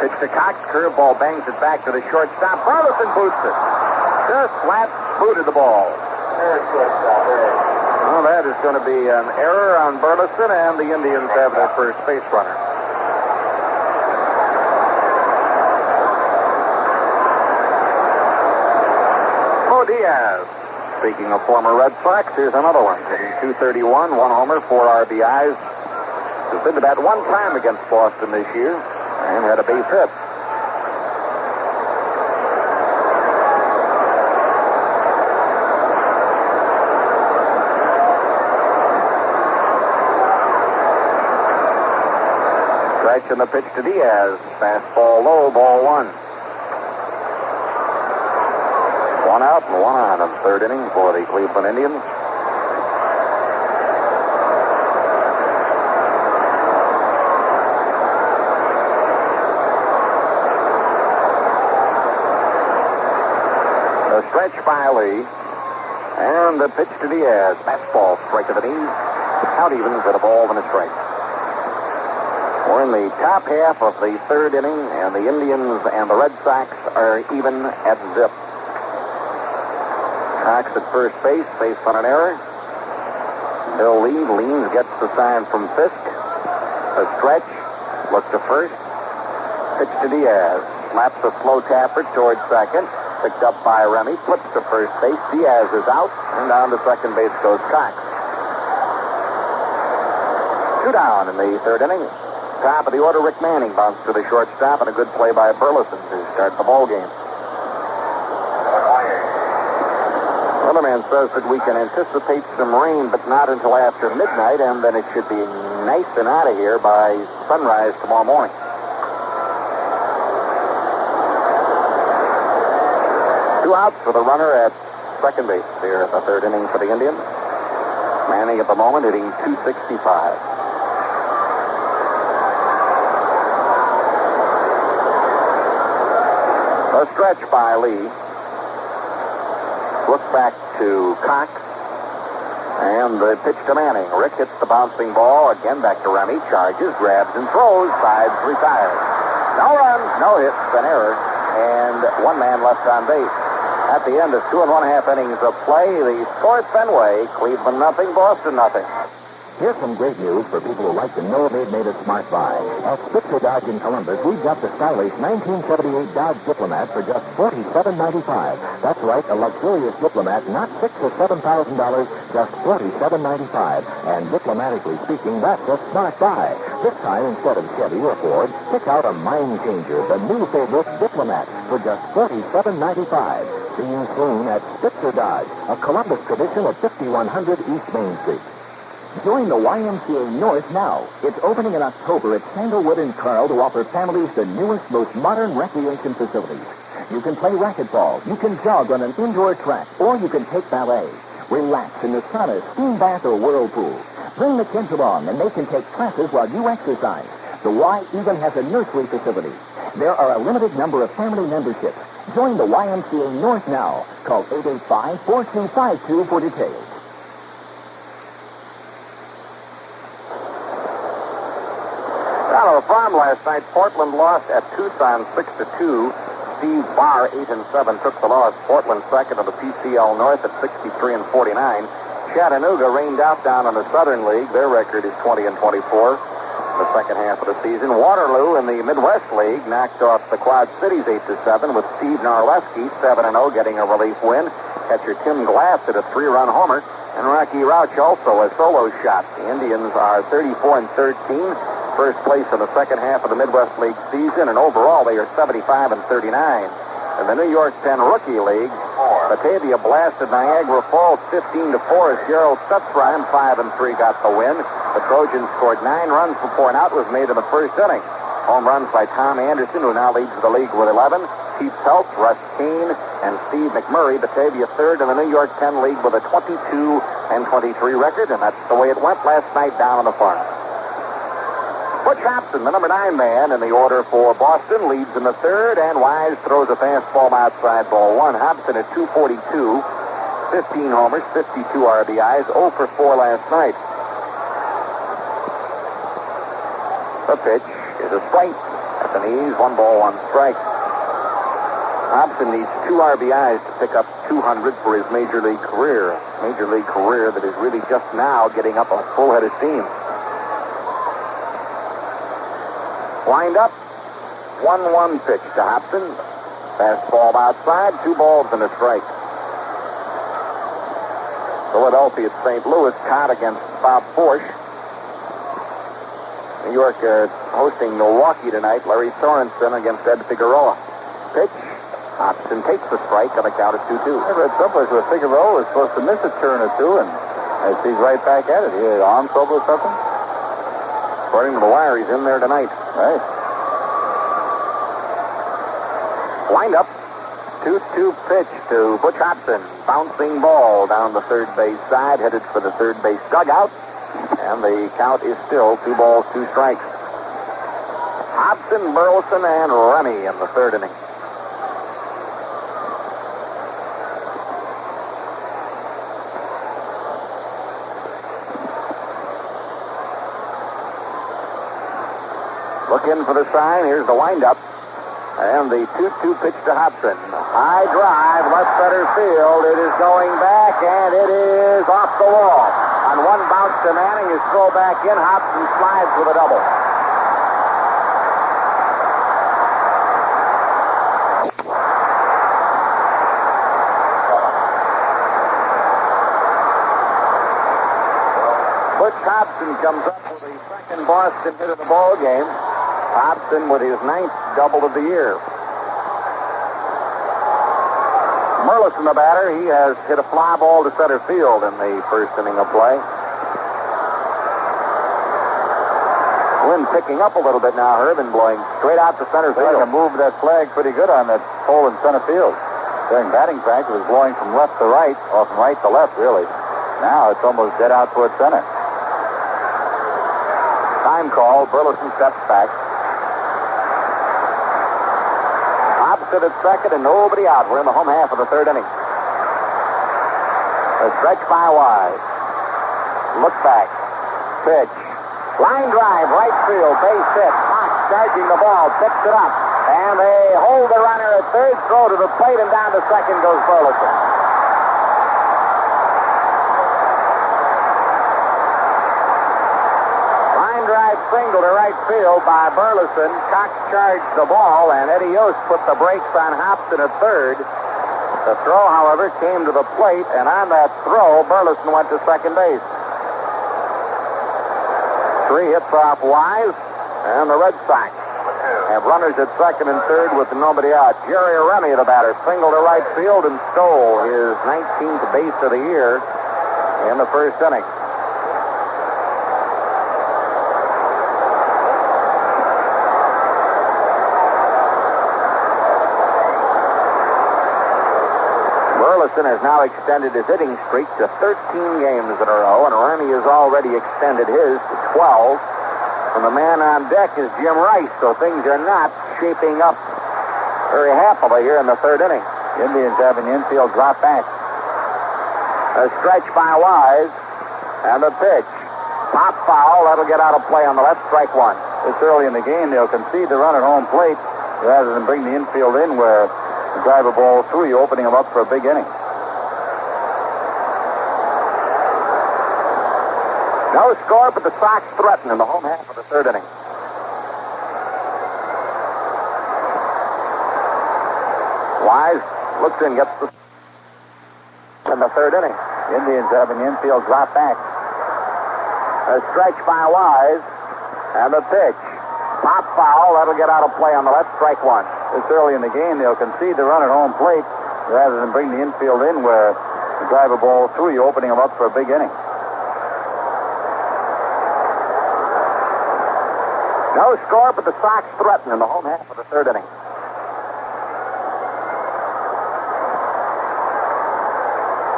Pitch to Cox, curveball bangs it back to the shortstop. Burleson boots it. Just flat booted the ball. Well, that is going to be an error on Burleson, and the Indians have their first base runner. Bo Diaz. Speaking of former Red Sox, here's another one. Hitting .231, 1 homer, 4 RBIs. He's been to bat 1 time against Boston this year and had a base hit. Strike and the pitch to Diaz. Fastball low, ball 1. 1 out and 1 on in the 3rd inning for the Cleveland Indians. The stretch by Lee. And the pitch to Diaz. Fastball, strike to the knees. Count evens at a ball and a strike. We're in the top half of the 3rd inning, and the Indians and the Red Sox are even at zip. Cox at first base, based on an error. Bill Lee leans, gets the sign from Fisk. A stretch, look to first. Pitch to Diaz. Slaps a slow tapper towards second. Picked up by Remy. Flips to first base. Diaz is out, and down to second base goes Cox. 2 down in the 3rd inning. Top of the order, Rick Manning bounced to the shortstop, and a good play by Burleson to start the ball game. Weatherman says that we can anticipate some rain, but not until after midnight, and then it should be nice and out of here by sunrise tomorrow morning. Two outs for the runner at second base here at the 3rd inning for the Indians. Manning at the moment hitting .265. A stretch by Lee. Look back to Cox. And the pitch to Manning. Rick hits the bouncing ball. Again back to Remy. Charges, grabs, and throws. Sides, retires. No runs, no hits, an error. And 1 man left on base. At the end of 2 1/2 innings of play, the score at Fenway, Cleveland nothing, Boston nothing. Here's some great news for people who like to know they've made a smart buy. At Spitzer Dodge in Columbus, we've got the stylish 1978 Dodge Diplomat for just $47.95. That's right, a luxurious Diplomat, not $6,000 or $7,000, just $47.95. And diplomatically speaking, that's a smart buy. This time, instead of Chevy or Ford, pick out a mind changer, the new favorite Diplomat, for just $47.95. See you soon at Spitzer Dodge, a Columbus tradition at 5100 East Main Street. Join the YMCA North now. It's opening in October at Sandalwood and Carl to offer families the newest, most modern recreation facilities. You can play racquetball, you can jog on an indoor track, or you can take ballet. Relax in the sauna, steam bath, or whirlpool. Bring the kids along, and they can take classes while you exercise. The Y even has a nursery facility. There are a limited number of family memberships. Join the YMCA North now. Call 885-4252 for details. Out of the farm last night, Portland lost at Tucson 6-2. Steve Barr, 8-7, took the loss. Portland second of the PCL North at 63-49. Chattanooga rained out down in the Southern League. Their record is 20-24. in the second half of the season. Waterloo in the Midwest League knocked off the Quad Cities 8-7 with Steve Narleski 7-0 getting a relief win. Catcher Tim Glass hit a 3-run homer, and Rocky Rauch also a solo shot. The Indians are 34-13, first place in the second half of the Midwest League season, and overall they are 75-39. In the New York Penn Rookie League, Batavia blasted Niagara Falls 15-4 as Gerald Stutzrheim 5-3 got the win. The Trojans scored 9 runs before an out was made in the first inning. Home runs by Tom Anderson, who now leads the league with 11. Keith Peltz, Russ Kane, and Steve McMurray. Batavia third in the New York Penn League with a 22-23 record, and that's the way it went last night down on the farm. Butch Hobson, the number 9 man in the order for Boston, leads in the third, and Wise throws a fastball outside ball 1. Hobson at 242, 15 homers, 52 RBIs, 0 for 4 last night. The pitch is a strike at the knees, 1 ball, 1 strike. Hobson needs 2 RBIs to pick up 200 for his major league career. Major league career that is really just now getting up a full head of steam. Wind up, 1-1 pitch to Hobson. Fastball outside, 2 balls and a strike. Philadelphia at St. Louis, caught against Bob Forsch. New York hosting Milwaukee tonight. Larry Sorensen against Ed Figueroa. Pitch, Hobson takes the strike on the count of 2-2. I read someplace where Figueroa was supposed to miss a turn or two, and as he's right back at it, he had arm trouble or something. According to the wire, he's in there tonight. Right. Wind up. 2-2 pitch to Butch Hobson. Bouncing ball down the third base side, headed for the third base dugout. And the count is still 2 balls, 2 strikes. Hobson, Burleson, and Remy in the third inning. Look in for the sign. Here's the windup. And the 2-2 pitch to Hobson. High drive, left center field. It is going back, and it is off the wall. On one bounce to Manning, his throw back in. Hobson slides with a double. Butch Hobson comes up with the second Boston hit of the ball game. Hobson with his 9th double of the year. Burleson, the batter, he has hit a fly ball to center field in the first inning of play. Wind picking up a little bit now, Herb, and blowing straight out to center field. They moved that flag pretty good on that pole in center field. During batting practice, it was blowing from left to right, or from right to left, really. Now it's almost dead out towards center. Time call. Burleson steps back. Hobson at second and nobody out. We're in the home half of the third inning. A stretch by Wise. Look back. Pitch. Line drive, right field, base hit. Cox charging the ball, picks it up. And they hold the runner at third, throw to the plate, and down to second goes Burleson. Line drive single to right field by Burleson. Cox charged the ball, and Eddie Yost put the brakes on Hobson at third. The throw, however, came to the plate, and on that throw, Burleson went to second base. 3 hits off Wise, and the Red Sox have runners at second and third with nobody out. Jerry Remy, the batter, singled to right field and stole his 19th base of the year in the first inning. Burleson has now extended his hitting streak to 13 games in a row, and Remy has already extended his to 12. And the man on deck is Jim Rice, so things are not shaping up very happily here in the third inning. Indians having the infield drop back. A stretch by Wise, and a pitch. Pop foul, that'll get out of play on the left, strike 1. This early in the game, they'll concede the run at home plate rather than bring the infield in where the drive a ball through you, opening them up for a big inning. No score, but the Sox threaten in the home half of the third inning. Wise looks in, gets the in the third inning. Indians having the infield drop back. A stretch by Wise, and the pitch. Pop foul, that'll get out of play on the left, strike one. This early in the game, they'll concede the run at home plate rather than bring the infield in where you drive a ball through, you're opening them up for a big inning. No score, but the Sox threaten in the home half of the third inning.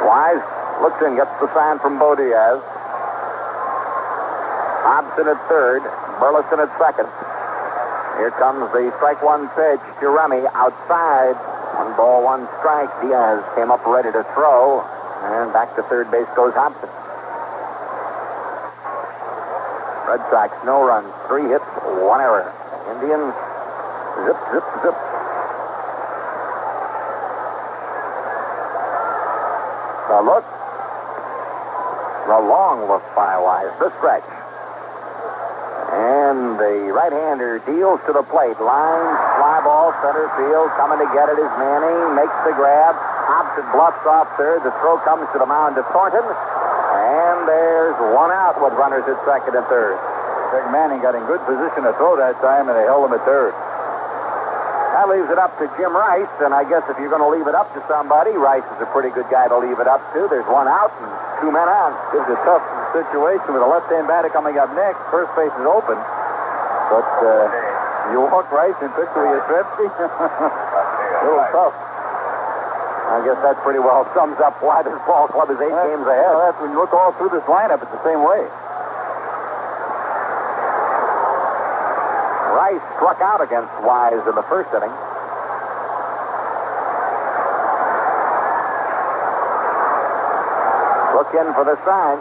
Wise looks in, gets the sign from Bo Diaz. Hobson at third, Burleson at second. Here comes the strike one pitch to Remy outside. 1 ball, 1 strike. Diaz came up ready to throw, and back to third base goes Hobson. Red Sox, no runs, 3 hits, 1 error. Indians, zip, zip, zip. The look. The long look by Wise. The stretch. And the right-hander deals to the plate. Lines, fly ball, center field. Coming to get it is Manning. Makes the grab. Hobson bluffs off third. The throw comes to the mound to Thornton. And there's 1 out with runners at second and third. Greg Manning got in good position to throw that time, and they held him at third. That leaves it up to Jim Rice, and I guess if you're going to leave it up to somebody, Rice is a pretty good guy to leave it up to. There's 1 out and 2 men on. It's a tough situation with a left-hand batter coming up next. First base is open, but you walk Rice and pitch to Yastrzemski. A little tough. I guess that pretty well sums up why this ball club is 8 games ahead. Well, that's when you look all through this lineup, it's the same way. Rice struck out against Wise in the first inning. Look in for the sign.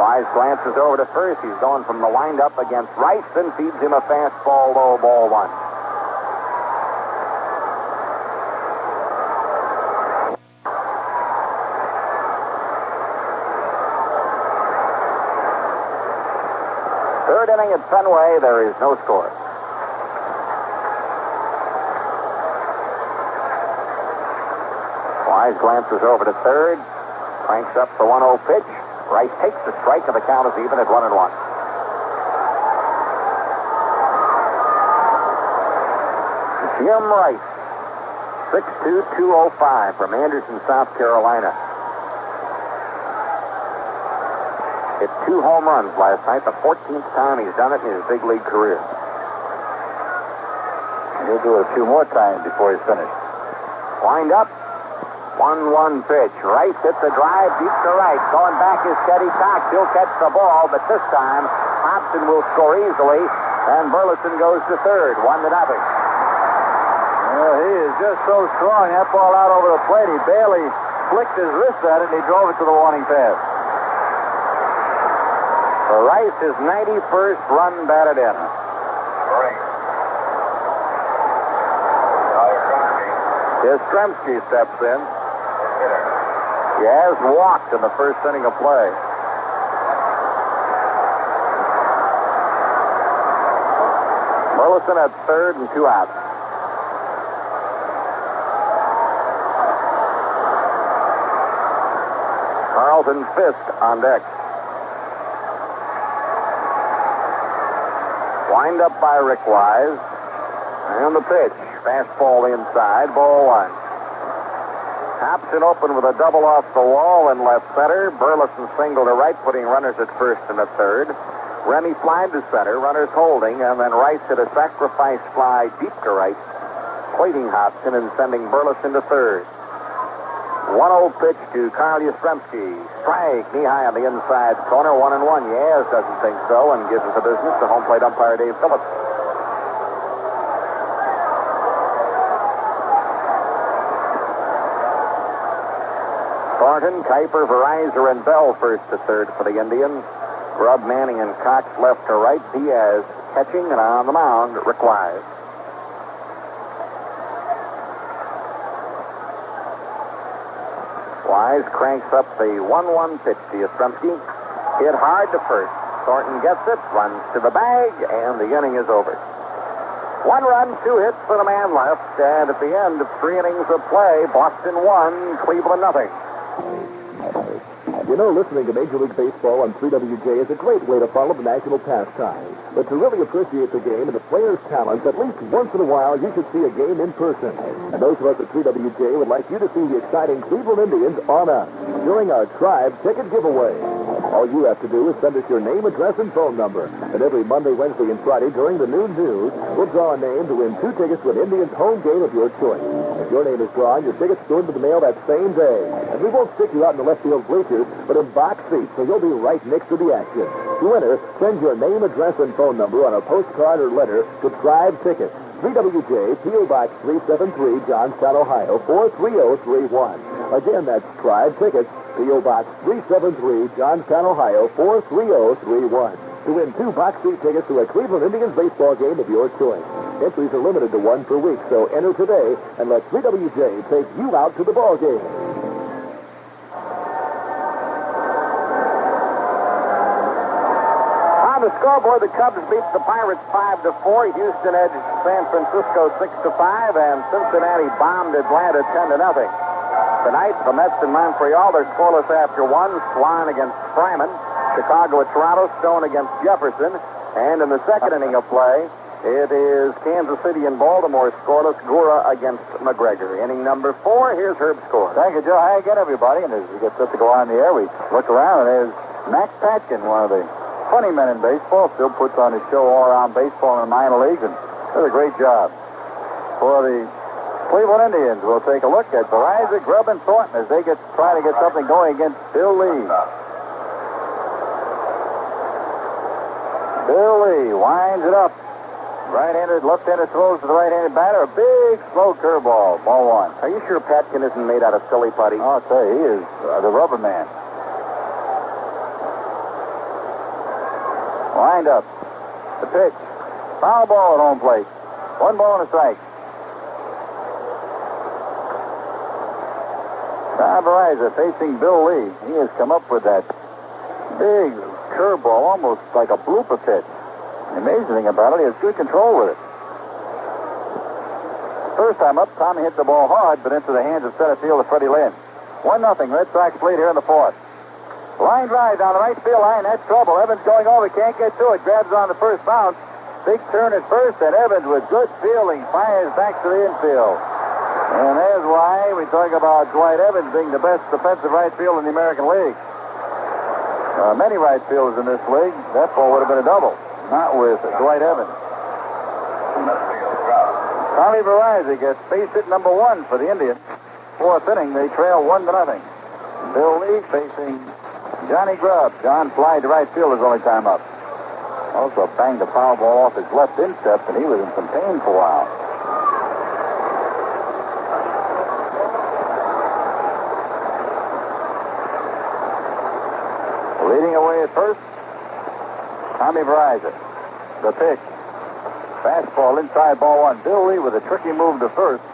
Wise glances over to first. He's going from the windup against Rice, then feeds him a fastball, low, ball 1. Third inning at Fenway, there is no score. Wise glances over to third, cranks up the 1-0 pitch. Rice takes the strike, and the count is even at 1-1. Jim Rice, 6'2", 205 from Anderson, South Carolina. Hit 2 home runs last night, the 14th time he's done it in his big league career. He'll do it a few more times before he's finished. Wind up, 1-1 pitch. Rice hits a drive deep to right. Going back is Teddy Cox. He'll catch the ball, but this time Hobson will score easily, and Burleson goes to third, 1-0. Well, he is just so strong. That ball out over the plate, he barely flicked his wrist at it, and he drove it to the warning path. For Rice, his 91st run batted in. Yastrzemski steps in. He has walked in the first inning of play. Burleson at third and 2 outs. Carlton Fisk on deck. Wind up by Rick Wise. And the pitch. Fastball inside. Ball 1. Hobson open with a double off the wall in left center. Burleson single to right, putting runners at first and at third. Remy flied to center, runners holding, and then Rice hit a sacrifice fly deep to right, plating Hobson and sending Burleson to third. 1-0 pitch to Carl Yastrzemski. Strike, knee-high on the inside corner, 1-1. Yaz doesn't think so and gives it the business to home plate umpire Dave Phillips. Thornton, Kuiper, Veryzer, and Bell first to third for the Indians. Grubb, Manning, and Cox left to right. Diaz catching, and on the mound, Rick Wise. Wise cranks up the 1-1 pitch to Yastrzemski. Hit hard to first. Thornton gets it, runs to the bag, and the inning is over. 1 run, 2 hits for the man left, and at the end of 3 innings of play, Boston 1, Cleveland nothing. You know, listening to Major League Baseball on 3WJ is a great way to follow the national pastime. But to really appreciate the game and the players' talents, at least once in a while, you should see a game in person. And those of us at 3WJ would like you to see the exciting Cleveland Indians on us during our Tribe Ticket Giveaway. All you have to do is send us your name, address, and phone number. And every Monday, Wednesday, and Friday during the noon news, we'll draw a name to win 2 tickets to an Indians home game of your choice. If your name is drawn, your tickets go into the mail that same day. And we won't stick you out in the left field bleachers, but in box seats, so you'll be right next to the action. To enter, send your name, address, and phone number on a postcard or letter to Tribe Tickets, 3WJ, P.O. Box 373, Johnstown, Ohio, 43031. Again, that's Tribe Tickets, P.O. Box 373, Johnstown, Ohio, 43031. To win 2 box seat tickets to a Cleveland Indians baseball game of your choice. Entries are limited to 1 per week, so enter today and let 3WJ take you out to the ball game. On the scoreboard, the Cubs beat the Pirates 5-4. Houston edged San Francisco 6-5, and Cincinnati bombed Atlanta 10-0. Tonight, the Mets in Montreal, they're scoreless after 1. Swan against Fryman. Chicago at Toronto. Stone against Jefferson. And in the second inning of play, it is Kansas City and Baltimore scoreless. Gura against McGregor. Inning number 4. Here's Herb's score. Thank you, Joe. Hi again, everybody. And as we get set to go on the air, we look around, and there's Max Patkin, one of the funny men in baseball. Still puts on his show all around baseball in the minor leagues, and does a great job. For the Cleveland Indians, we'll take a look at Veryzer, Grubb, and Thornton as they try to get something going against Bill Lee. Bill Lee winds it up. Right-handed, left-handed throws to the right-handed batter. A big, slow curveball. Ball 1. Are you sure Patkin isn't made out of silly putty? Oh, I'll tell you, he is the rubber man. Wind up. The pitch. Foul ball at home plate. 1 ball and a strike. Tom Veryzer facing Bill Lee. He has come up with that big curveball, almost like a blooper pitch. The amazing thing about it, he has good control with it. First time up, Tommy hit the ball hard, but into the hands of center fielder Freddie Lynn. 1-0, Red Sox lead here in the 4th. Line drive down the right field line, that's trouble. Evans going over, can't get to it. Grabs on the first bounce. Big turn at first, and Evans with good fielding fires back to the infield. And there's why we talk about Dwight Evans being the best defensive right field in the American League. Many right fielders in this league, that ball would have been a double. Not with Dwight Evans. Tommy Veryzer gets base hit number 1 for the Indians. 4th inning, they trail 1-0. Bill Lee facing Johnny Grubb. John flied to right field his only time up. Also banged a foul ball off his left instep, and he was in some pain for a while. Leading away at first, Tommy Veryzer. The pitch. Fastball inside, ball 1. Bill Lee with a tricky move to first,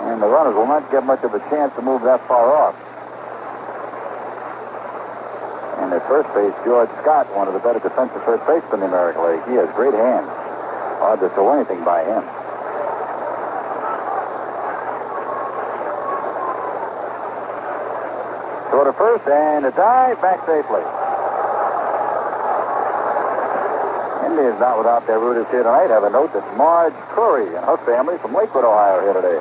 and the runners will not get much of a chance to move that far off. And at first base, George Scott, one of the better defensive first basemen in the American League. He has great hands. Hard to throw anything by him. Throw to first, and a dive back safely. Indians not without their rooters here tonight. Have a note that Marge Curry and her family from Lakewood, Ohio, are here today.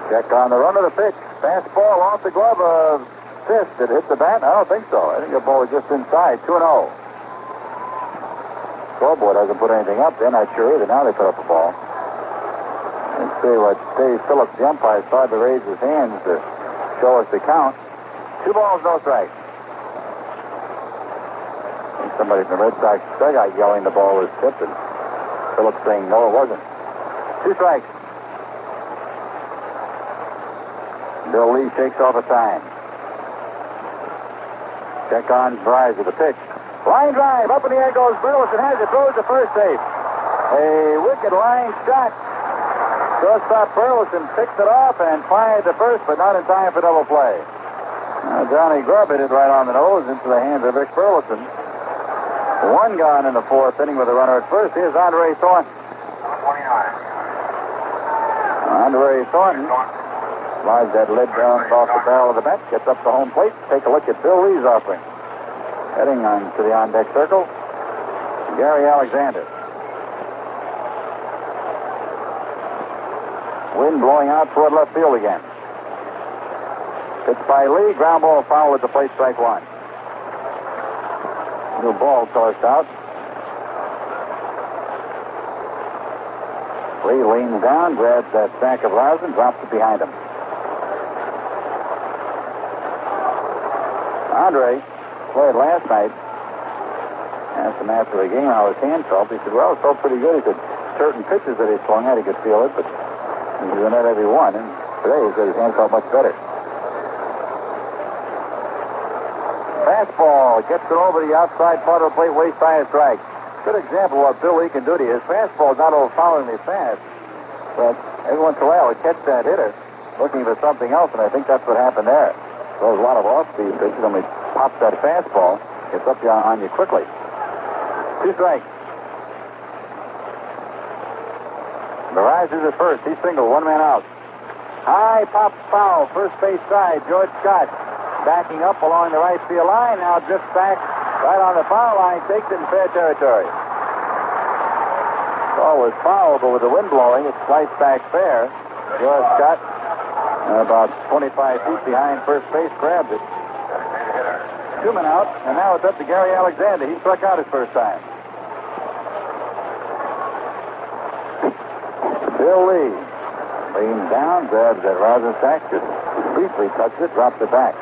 Check on the run of the pitch. Fastball off the glove of Fisk. Did it hit the bat? I don't think so. I think the ball was just inside. 2-0. Scoreboard hasn't put anything up. They're not sure either. Now they put up a ball. Let's see what Dave Phillips, the umpire, started to raise his hands to show us the count. 2 balls, no strikes. And somebody from the Red Sox dugout yelling the ball was tipped, and Phillips saying no, it wasn't. 2 strikes. Bill Lee shakes off a sign. Check on Veryzer, the pitch. Line drive, up in the air goes Burleson, has it, throws to first base. A wicked line shot. Shortstop Burleson picked it off and fired the first, but not in time for double play. Johnny Grubb hit it right on the nose into the hands of Rick Burleson. One gone in the fourth inning with a runner at first. Here's Andre Thornton. 29. Andre Thornton slides that lid down off the barrel of the bench, gets up to home plate. Take a look at Bill Lee's offering. Heading on to the on-deck circle, Gary Alexander. Wind blowing out toward left field again. Pitch by Lee, ground ball foul at the plate, strike one. New ball tossed out. Lee leans down, grabs that sack of rosin, drops it behind him. Andre played last night. Asked him after the game how his hand felt. He said, well, it felt pretty good. He said, certain pitches that he swung at, he could feel it, but he was not every one. And today he said his hand felt much better. Fastball gets it over the outside part of the plate, waist high a strike. Good example of what Bill Lee can do to you. His fastball is not overpoweringly fast, but every once in a while he catch that hitter looking for something else, and I think that's what happened there. Throws a lot of off-speed pitches, and when he pops that fastball, gets up on you quickly. 2 strikes. Veryzer at first. He's single, 1 man out. High pop foul, first base side. George Scott backing up along the right field line. Now drifts back right on the foul line. Takes it in fair territory. Ball was foul, but with the wind blowing, it sliced back fair. George Scott, about 25 feet behind first base, grabs it. 2 men out, and now it's up to Gary Alexander. He struck out his first time. Bill Lee leans down, grabs that rosin sack, just briefly touches it, drops it back.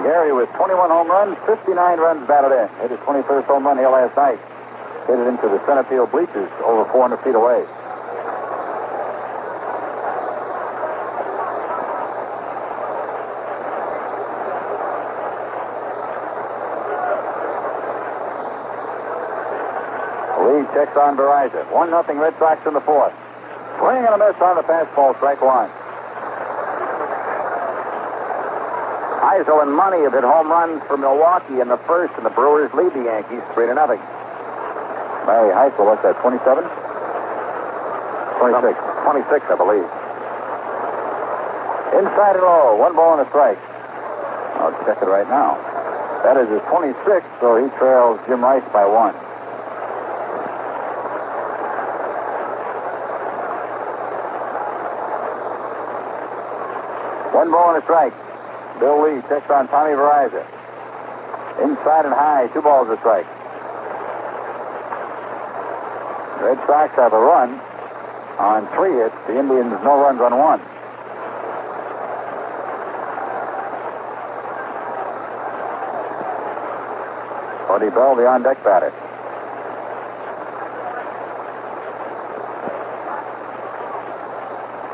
Gary with 21 home runs, 59 runs batted in. Hit his 21st home run here last night. Hit it into the center field bleachers over 400 feet away. Lee checks on Veryzer. 1-0 Red Sox in the fourth. Swing and a miss on the fastball, strike one. Heisel and Money have hit home runs for Milwaukee in the first, and the Brewers lead the Yankees 3-0. Larry Heisel, what's that, 27? 26. 26, I believe. Inside and low, 1 ball and a strike. I'll check it right now. That is his 26th, so he trails Jim Rice by 1. One ball and a strike. Bill Lee checks on Tommy Veryzer. Inside and high, 2 balls a strike. Red Sox have a run on 3 hits. The Indians no runs on 1. Buddy Bell, the on-deck batter.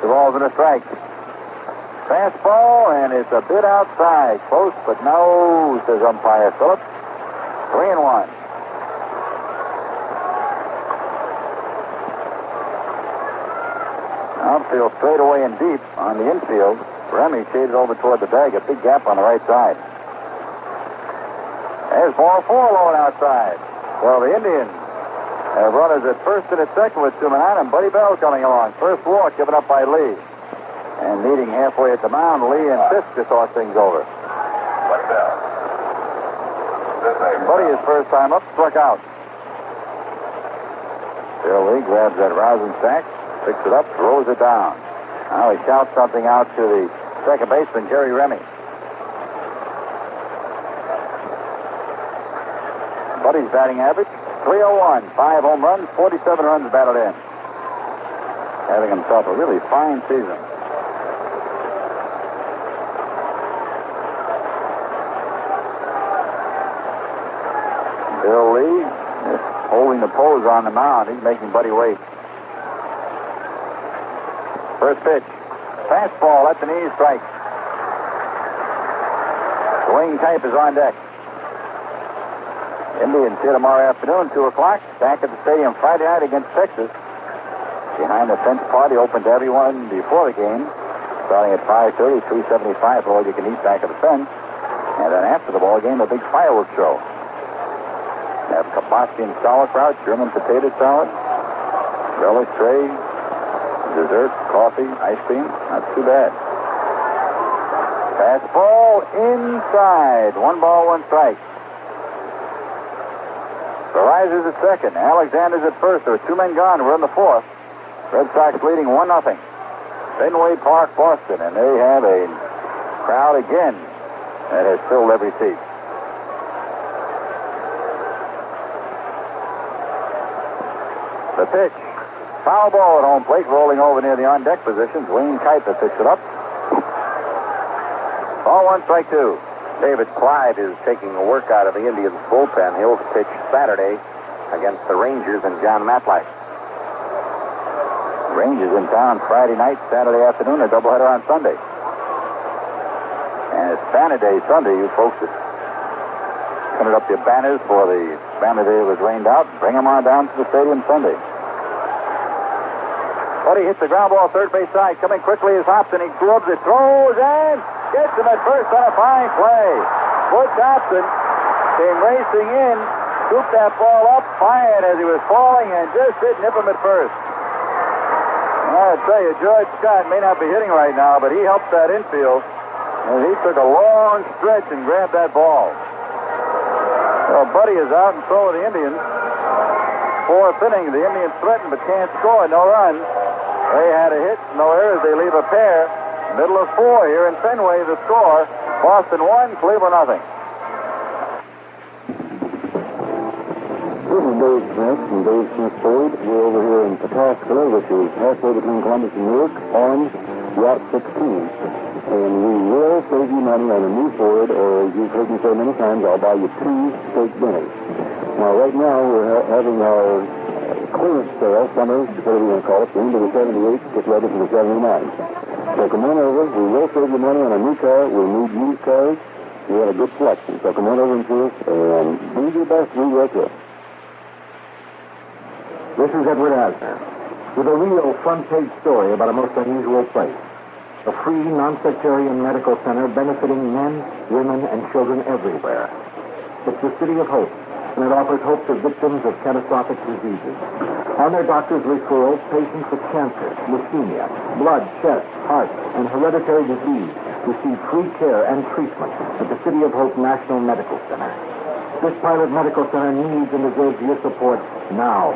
Two balls and a strike. Fastball, and it's a bit outside. Close, but no, says umpire Phillips. 3-1. Outfield straight away and deep on the infield. Remy shaded over toward the bag. A big gap on the right side. There's ball 4 low and outside. Well, the Indians have runners at first and at second with 2 men on, and Buddy Bell coming along. First walk given up by Lee. And meeting halfway at the mound, Lee and Fisk to toss things over. Buddy, his first time up, struck out. Bill Lee grabs that rosin sack, picks it up, throws it down. Now he shouts something out to the second baseman, Jerry Remy. Buddy's batting average, .301, 5 home runs, 47 runs batted in. Having himself a really fine season. Bill Lee is holding the pose on the mound. He's making Buddy wait. First pitch. Fastball at the knee, strike. Duane Kuiper is on deck. Indians here tomorrow afternoon, 2 o'clock. Back at the stadium Friday night against Texas. Behind the fence party open to everyone before the game. Starting at 5:30, $3.75 for all you can eat back at the fence. And then after the ball game, a big fireworks show. They have kielbasa and sauerkraut, German potato salad, relish tray, dessert, coffee, ice cream. Not too bad. Fastball inside. 1 ball, 1 strike. Veryzer's at second. Alexander's at first. There were 2 men gone. We're in the 4th. Red Sox leading 1-0. Fenway Park, Boston, and they have a crowd again that has filled every seat. The pitch. Foul ball at home plate, rolling over near the on-deck position. Duane Kuiper picks it up. Ball 1, strike 2. David Clyde is taking a work out of the Indians bullpen. He'll pitch Saturday against the Rangers and John Matlack. Rangers in town Friday night, Saturday afternoon, a doubleheader on Sunday. And it's Banner Day Sunday, you folks that printed up your banners for the Banner Day was rained out. Bring them on down to the stadium Sunday. Buddy hits the ground ball third base side. Coming quickly is Hobson. He gloves it, throws, and gets him at first on a fine play. Butch Hobson came racing in, scooped that ball up, fired as he was falling, and just didn't nip him at first. I'll tell you, George Scott may not be hitting right now, but he helped that infield, and he took a long stretch and grabbed that ball. Well, Buddy is out, and so are the Indians. 4th inning, the Indians threaten but can't score, no runs. They had a hit, no errors. They leave a pair. Middle of 4 here in Fenway, the score. Boston 1, Cleveland nothing. This is Dave Smith from Dave Smith Ford. We're over here in Petoskala, which is halfway between Columbus and Newark, on Route 16. And we will save you money on a new Ford, or as you've heard me say many times, I'll buy you 2 steak dinners. Now, right now, we're having our clearance sale, summer, whatever you want to call it, the end of the 78, get ready for the 79. So come on over. We will save you money on a new car. We'll need used cars. We have a good selection. So come on over and see us, and do your best. We will too. This is Edward Asner with a real front-page story about a most unusual place. A free, non-sectarian medical center benefiting men, women, and children everywhere. It's the City of Hope, and it offers hope to victims of catastrophic diseases. On their doctor's referrals, patients with cancer, leukemia, blood, chest, heart, and hereditary disease receive free care and treatment at the City of Hope National Medical Center. This private medical center needs and deserves your support now.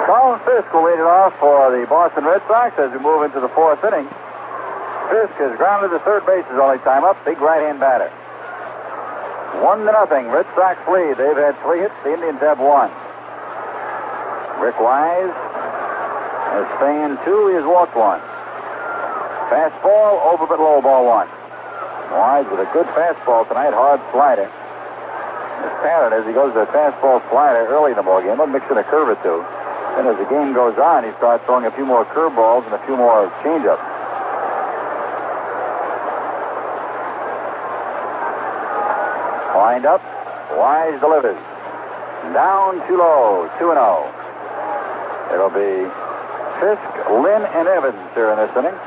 Carlton Fisk will lead it off for the Boston Red Sox as we move into the 4th inning. Fisk has grounded the third base his only time up. Big right-hand batter. 1-0. Red Sox lead. They've had 3 hits. The Indians have 1. Rick Wise has fanned 2. He has walked 1. Fastball over but low, ball 1. Wise with a good fastball tonight. Hard slider. This Parrott, as he goes to a fastball slider early in the ball game, he'll mix in a curve or 2. And as the game goes on, he starts throwing a few more curveballs and a few more changeups. Wind up. Wise delivers. Down too low. 2-0. It'll be Fisk, Lynn, and Evans here in this inning.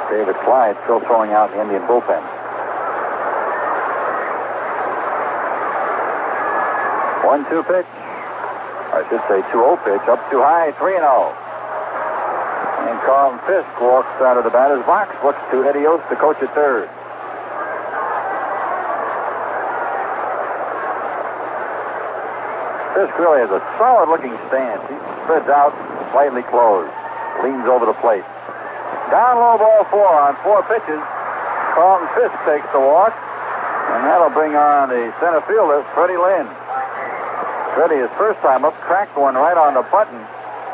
David Clyde still throwing out the Indian bullpen. 1-2 pitch. I should say 2-0 pitch. Up too high. 3-0. And Carlton Fisk walks out of the batter's box. Looks to Eddie Yost, the coach at third. Fisk really has a solid-looking stance. He spreads out, slightly closed, leans over the plate. Down low, ball 4 on 4 pitches. Carlton Fisk takes the walk, and that'll bring on the center fielder, Fred Lynn. Freddie, his first time up, cracked one right on the button.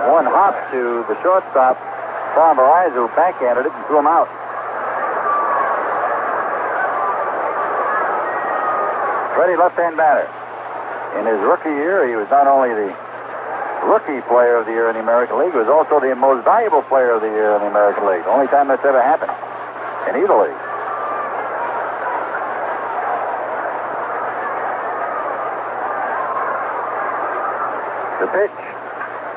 One hop to the shortstop, Tom Veryzer, who backhanded it and threw him out. Freddie, left-hand batter. In his rookie year, he was not only the Rookie Player of the Year in the American League, he was also the Most Valuable Player of the Year in the American League. The only time that's ever happened in either league. The pitch.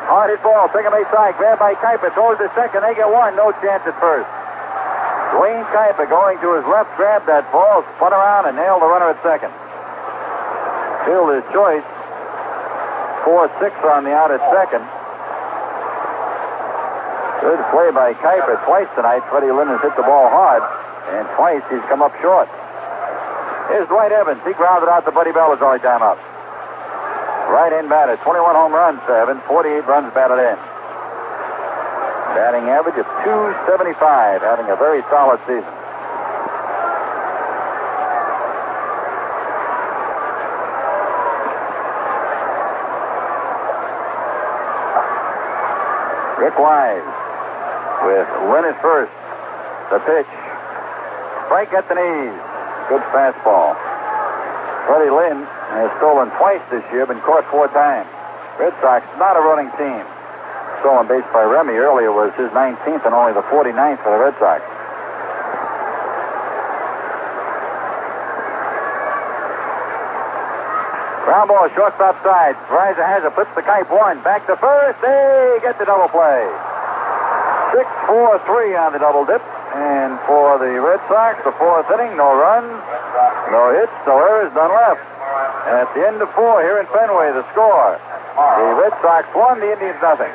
Hard hit ball. Second base side. Grabbed by Kuiper. Throws to second. They get one. No chance at first. Duane Kuiper going to his left. Grabbed that ball. Spun around and nailed the runner at second. Fielder's choice. 4-6 on the out at second. Good play by Kuiper twice tonight. Freddie Lynn has hit the ball hard. And twice he's come up short. Here's Dwight Evans. He grounded out to Buddy Bell his only time up. Right-hand batter, 21 home runs to Evans, 48 runs batted in. Batting average of .275, having a very solid season. Rick Wise with Lynn at first. The pitch. Strike at the knees. Good fastball. Freddie Lynn has stolen twice this year, been caught 4 times. Red Sox, not a running team. Stolen base by Remy earlier was his 19th and only the 49th for the Red Sox. Ground ball, shortstop side. Veryzer has it, puts the kite one. Back to first. They get the double play. 6-4-3 on the double dip. And for the Red Sox, the 4th inning, no runs, no hits, no errors, none left. And at the end of 4 here in Fenway, the score. The Red Sox won, the Indians nothing.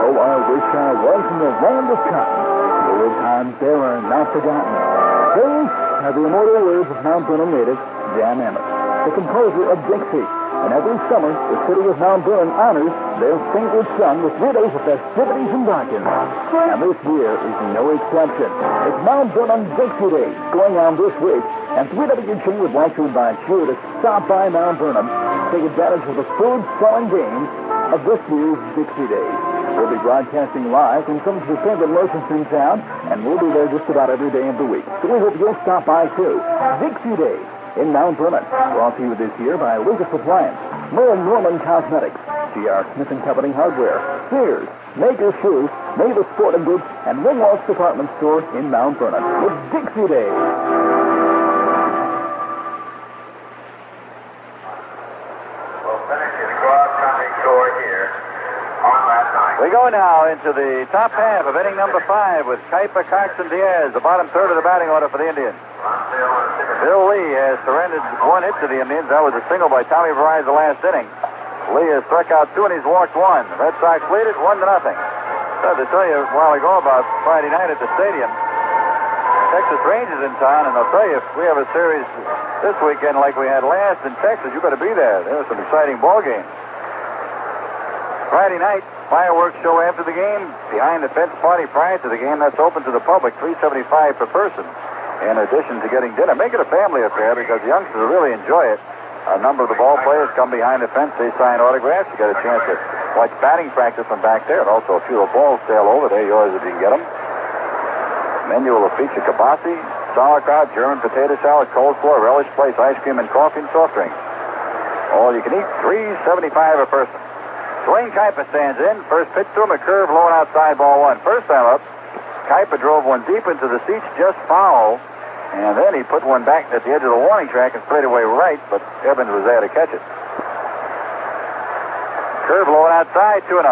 Oh, I wish I was in the land of cotton. The old times there are not forgotten. These are the immortal words of Mount Vernon native Jan Emmett, the composer of Dixie. And every summer, the city of Mount Vernon honors their favorite son with 3 days of festivities and bargains. And this year is no exception. It's Mount Vernon Dixie Day going on this week. And 3WG would like to invite you to stop by Mount Vernon, take advantage of the food, fun, and games of this year's Dixie Day. We'll be broadcasting live from some of the favorite merchants in town, and we'll be there just about every day of the week. So we hope you'll stop by, too. Dixie Day in Mount Vernon. Brought to you this year by Lucas Appliance, Merlin Norman Cosmetics, G.R. Smith & Company Hardware, Sears, Maker Shoes, Mavis Sporting Goods, and Ringwalks Department Store in Mount Vernon. It's Dixie Day. We'll finish his cross-country score here on last night. We go now into the top half of inning number 5 with Kuiper, Cox, and Diaz, the bottom third of the batting order for the Indians. Bill Lee has surrendered 1 hit to the Indians. That was a single by Tommy Veryzer last inning. Lee has struck out 2 and he's walked 1. The Red Sox lead it 1-0. So to tell you a while ago about Friday night at the stadium, Texas Rangers in town, and I'll tell you, if we have a series this weekend like we had last in Texas, you better be there. There were some exciting ball games. Friday night, fireworks show after the game, behind the fence party prior to the game. That's open to the public, $3.75 per person. In addition to getting dinner, make it a family affair because the youngsters will really enjoy it. A number of the ball players come behind the fence. They sign autographs. You get a chance to watch batting practice from back there. And also a few of the balls sail over. They're yours if you can get them. Menu will feature kibasi, sauerkraut, German potato salad, coleslaw, relish place, ice cream, and coffee and soft drinks. All you can eat, $3.75 a person. Duane Kuiper stands in. First pitch to him, a curve low and outside, ball 1. First time up, Kuiper drove one deep into the seats, just foul. And then he put one back at the edge of the warning track and straight away right, but Evans was there to catch it. Curve low and outside, 2-0.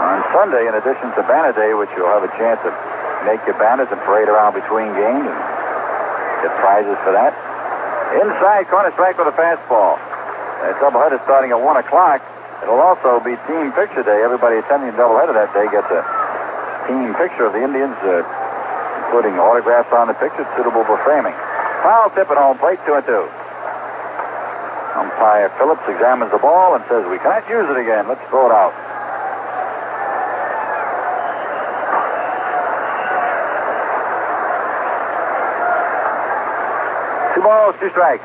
On Sunday, in addition to Banner Day, which you'll have a chance to make your banners and parade around between games and get prizes for that. Inside, corner strike with a fastball. A doubleheader starting at 1 o'clock. It'll also be team picture day. Everybody attending the doubleheader that day gets a team picture of the Indians, including autographs on the picture, suitable for framing. Foul tip at home plate, 2-2. Umpire Phillips examines the ball and says, we can't use it again. Let's throw it out. Two balls, two strikes.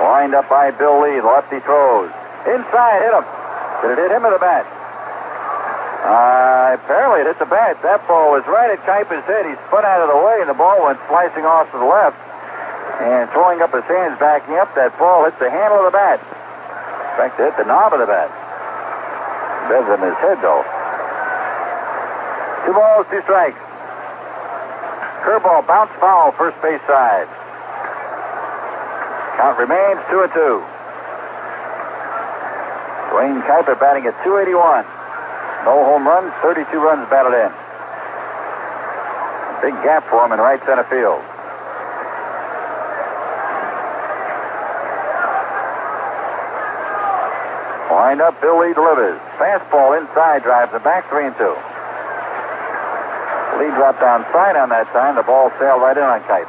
Wind up by Bill Lee. The lefty throws. Inside, hit him. Did it hit him or the bat? Apparently it hit the bat. That ball was right at Kuiper's head. He spun out of the way, and the ball went slicing off to the left. And throwing up his hands, backing up, that ball hit the handle of the bat. In fact, it hit the knob of the bat. Better than his head, though. Two balls, two strikes. Curveball, bounce foul, first base side. Count remains 2-2. Duane Kuiper batting at .281. No home runs, 32 runs batted in. Big gap for him in right center field. Wind up, Bill Lee delivers. Fastball inside, drives it back, 3-2. Lee dropped downside on that time. The ball sailed right in on Kuiper.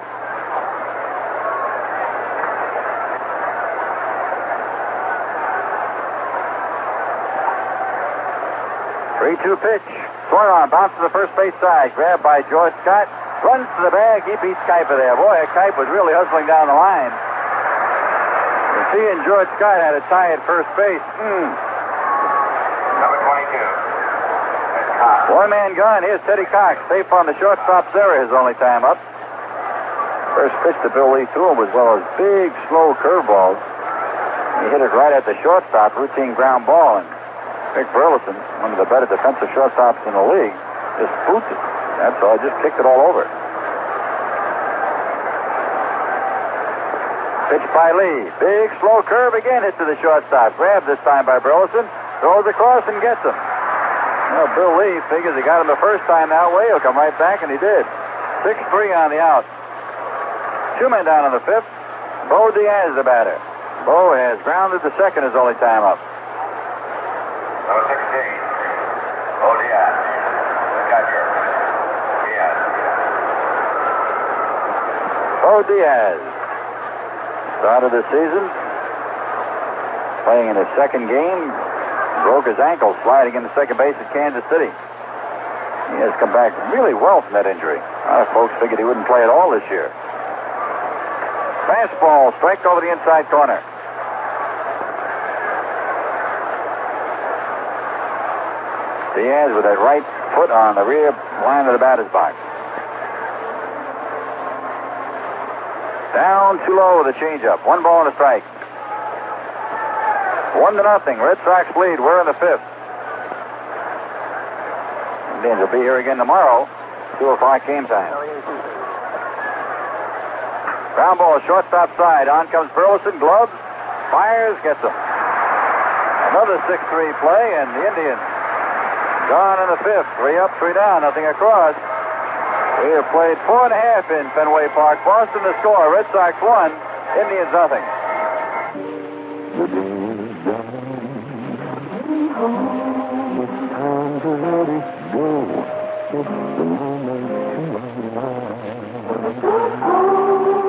3-2 pitch. Swung on, bounce to the first base side. Grabbed by George Scott. Runs to the bag. He beats Kuiper there. Boy, Kuiper was really hustling down the line. And he and George Scott had a tie at first base. Number 22. One-man gun. Here's Teddy Cox. Safe on the shortstop's error, his only time up. First pitch to Bill Lee threw him as well as big, slow curveballs. He hit it right at the shortstop, routine ground ball. And Rick Burleson, one of the better defensive shortstops in the league, just boots it. That's all. Just kicked it all over. Pitch by Lee. Big, slow curve again, hit to the shortstop. Grabbed this time by Burleson. Throws across and gets him. Well, Bill Lee figures he got him the first time that way. He'll come right back, and he did. 6-3 on the out. Two men down in the fifth. Bo Diaz the batter. Bo has grounded to second his only time up. Number 16. Bo Diaz. The catcher. Diaz. Bo Diaz. Started the season playing in his second game. Broke his ankle sliding into second base at Kansas City. He has come back really well from that injury. A lot of folks figured he wouldn't play at all this year. Fastball, strike over the inside corner. Diaz with that right foot on the rear line of the batter's box. Down too low with a changeup. 1 ball and a strike. 1-0. Red Sox lead. We're in the fifth. Indians will be here again tomorrow. 2 o'clock game time. Ground ball, shortstop side. On comes Burleson. Gloves. Fires. Gets him. Another 6-3 play, and the Indians gone in the fifth. 3 up, 3 down. Nothing across. We have played 4.5 in Fenway Park. Boston the score. Red Sox 1. Indians nothing. Time to let it go. It's the moment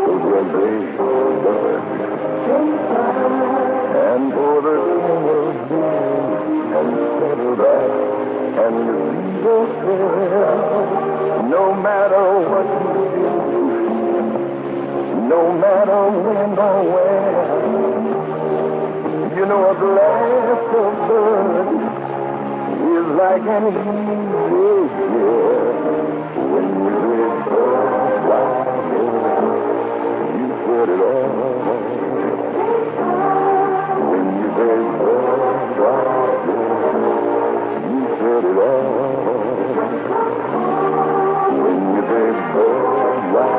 to when they bird and for the summer and settle back and leave yourself. No matter what you do, no matter when or where, you know a glass of blood is like an easy when you live you said it all. When you live you said it all. When you live you said it all.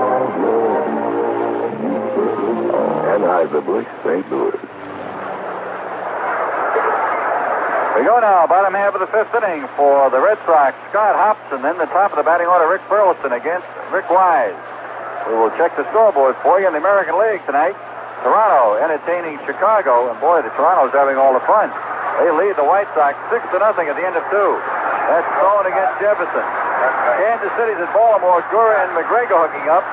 Anheuser-Busch, St. Louis. We go now, bottom half of the fifth inning for the Red Sox. Scott Hobson, then the top of the batting order, Rick Burleson against Rick Wise. We will check the scoreboard for you in the American League tonight. Toronto entertaining Chicago, and boy, the Toronto's having all the fun. They lead the White Sox 6-0 at the end of 2. That's Stone against Jefferson. Kansas City's at Baltimore. Gura and McGregor hooking up.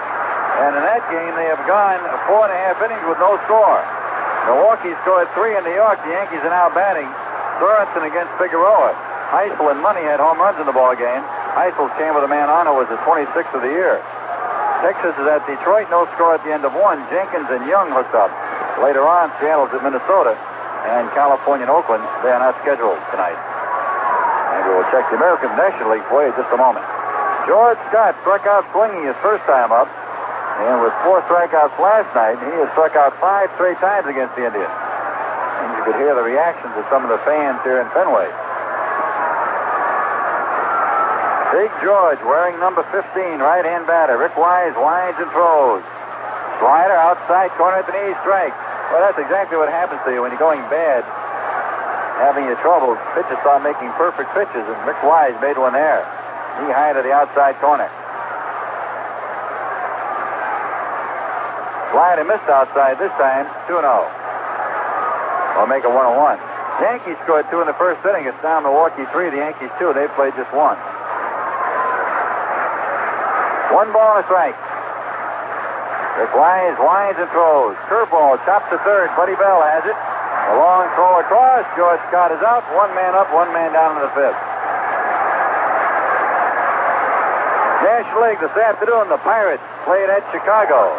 And in that game, they have gone 4.5 innings with no score. Milwaukee scored 3 in New York. The Yankees are now batting. Sorensen against Figueroa. Heisel and Money had home runs in the ball game. Heisel's came with a man on, was the 26th of the year. Texas is at Detroit. No score at the end of 1. Jenkins and Young hooked up. Later on, Seattle's at Minnesota. And California and Oakland, they are not scheduled tonight. And we will check the American National League for you in just a moment. George Scott struck out swinging his first time up. And with 4 strikeouts last night, he has struck out 5 straight times against the Indians. And you could hear the reactions of some of the fans here in Fenway. Big George wearing number 15, right-hand batter. Rick Wise winds and throws. Slider outside corner at the knee, strike. Well, that's exactly what happens to you when you're going bad, having your troubles. Pitchers start making perfect pitches, and Rick Wise made one there. Knee high to the outside corner. Slider missed outside this time, 2-0. We'll make it 1-1. Yankees scored 2 in the first inning. It's now Milwaukee 3, the Yankees 2. They played just 1. 1 ball and a strike. Rick Wise winds and throws. Curveball chops to third. Buddy Bell has it. A long throw across. George Scott is out. 1 man up, 1 man down in the 5th. National League this afternoon, the Pirates played at Chicago.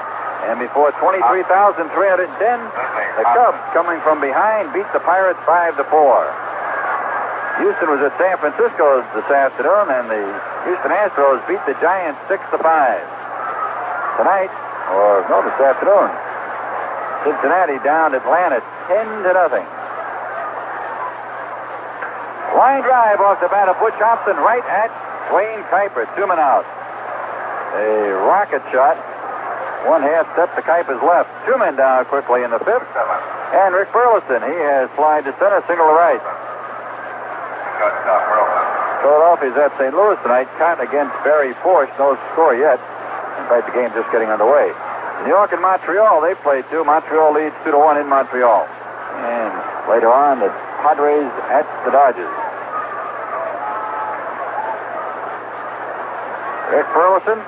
And before 23,310, the Cubs, coming from behind, beat the Pirates 5-4. Houston was at San Francisco this afternoon, and the Houston Astros beat the Giants 6-5. Tonight, this afternoon, Cincinnati down Atlanta 10-0. Line drive off the bat of Butch Hobson right at Duane Kuiper. 2 men out. A rocket shot. 1 half step to Kuiper's left. 2 men down quickly in the 5th. And Rick Burleson, he has flied to center, single to right. Philadelphia's at St. Louis tonight. Cotton against Barry Force. No score yet. In fact, the game's just getting underway. New York and Montreal, they played 2. Montreal leads 2-1 in Montreal. And later on, the Padres at the Dodgers. Rick Burleson,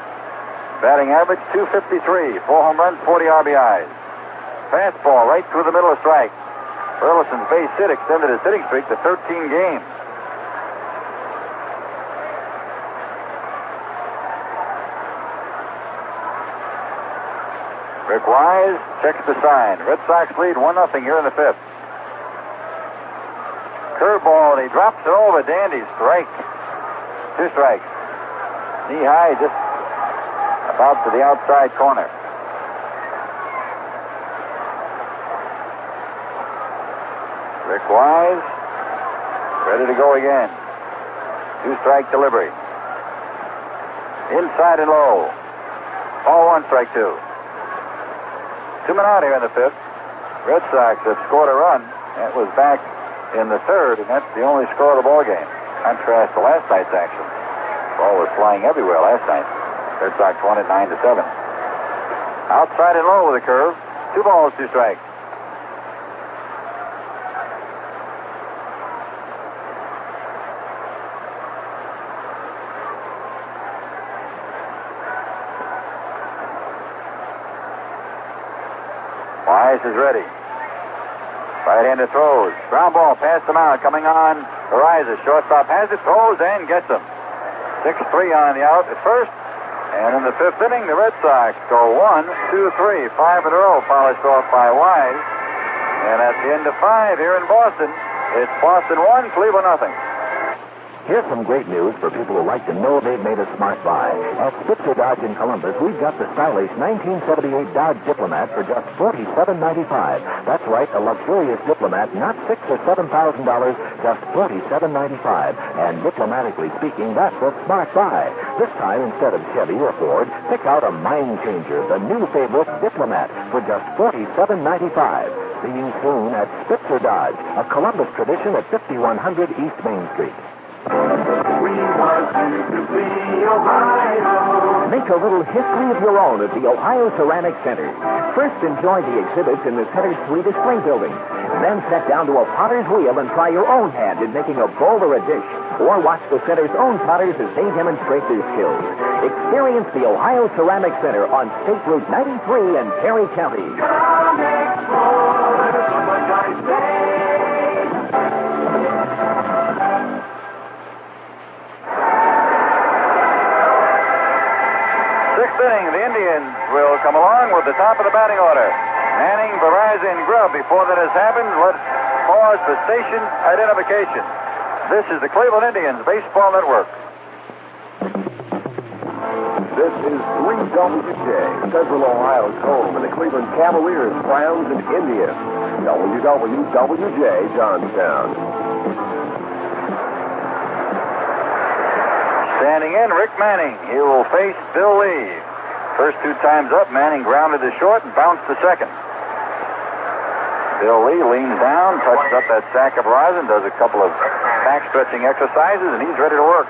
batting average 253, 4 home runs, 40 RBIs. Fastball right through the middle of strike. Burleson's base hit extended his hitting streak to 13 games. Rick Wise checks the sign. Red Sox lead 1-0 here in the 5th. Curveball, and he drops it over. Dandy strike. 2 strikes. Knee high, just about to the outside corner. Rick Wise ready to go again. 2-strike delivery. Inside and low. Ball 1, strike 2. 2 men out here in the 5th. Red Sox have scored a run. That was back in the 3rd, and that's the only score of the ball game. Contrast to last night's action. Ball was flying everywhere last night. Red Sox won it 9-7. Outside and low with a curve. 2 balls, 2 strikes. Wise is ready. Right-handed throws. Ground ball past the mound. Coming on. Veryzer. Shortstop has it. Throws and gets him. 6-3 on the out at first. And in the 5th inning, the Red Sox go 1, 2, 3. 5 in a row polished off by Wise. And at the end of 5 here in Boston, it's Boston 1, Cleveland 0. Here's some great news for people who like to know they've made a smart buy. At Spitzer Dodge in Columbus, we've got the stylish 1978 Dodge Diplomat for just $47.95. That's right, a luxurious Diplomat, not $6,000 or $7,000, just $47.95. And diplomatically speaking, that's a smart buy. This time, instead of Chevy or Ford, pick out a mind changer, the new favorite Diplomat, for just $47.95. See you soon at Spitzer Dodge, a Columbus tradition at 5100 East Main Street. We was meant to be Ohio. Make a little history of your own at the Ohio Ceramic Center. First, enjoy the exhibits in the center's 3 display buildings. Then set down to a potter's wheel and try your own hand in making a bowl or a dish. Or watch the center's own potters as they demonstrate their skills. Experience the Ohio Ceramic Center on State Route 93 in Perry County. Come explore, what I say. Sixth inning, the Indians will come along with the top of the batting order. Manning, Veryzer, and Grubb. Before that has happened, let's pause for station identification. This is the Cleveland Indians Baseball Network. This is 3WJ, Central Ohio's home, and the Cleveland Cavaliers, Browns, and Indians. WWJ, Johnstown. Standing in, Rick Manning. He will face Bill Lee. First 2 times up, Manning grounded to short and bounced to second. Bill Lee leans down, touches up that sack of rosin, does a couple of back-stretching exercises, and he's ready to work.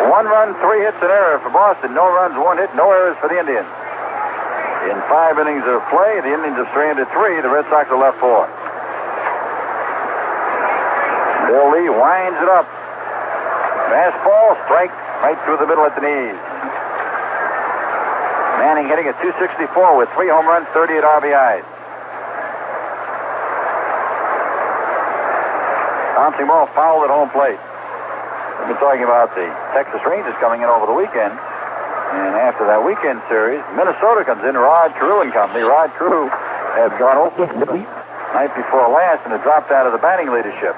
1 run, 3 hits, an error for Boston. No runs, 1 hit, no errors for the Indians. In 5 innings of play, the Indians have stranded 3. The Red Sox have left 4. Bill Lee winds it up. Fastball, strike right through the middle at the knees. Manning hitting at .264 with 3 home runs, 38 RBIs. Bouncing ball fouled at home plate. We've been talking about the Texas Rangers coming in over the weekend. And after that weekend series, Minnesota comes in, Rod Carew and company. Rod Carew has gone over night before last and had dropped out of the batting leadership.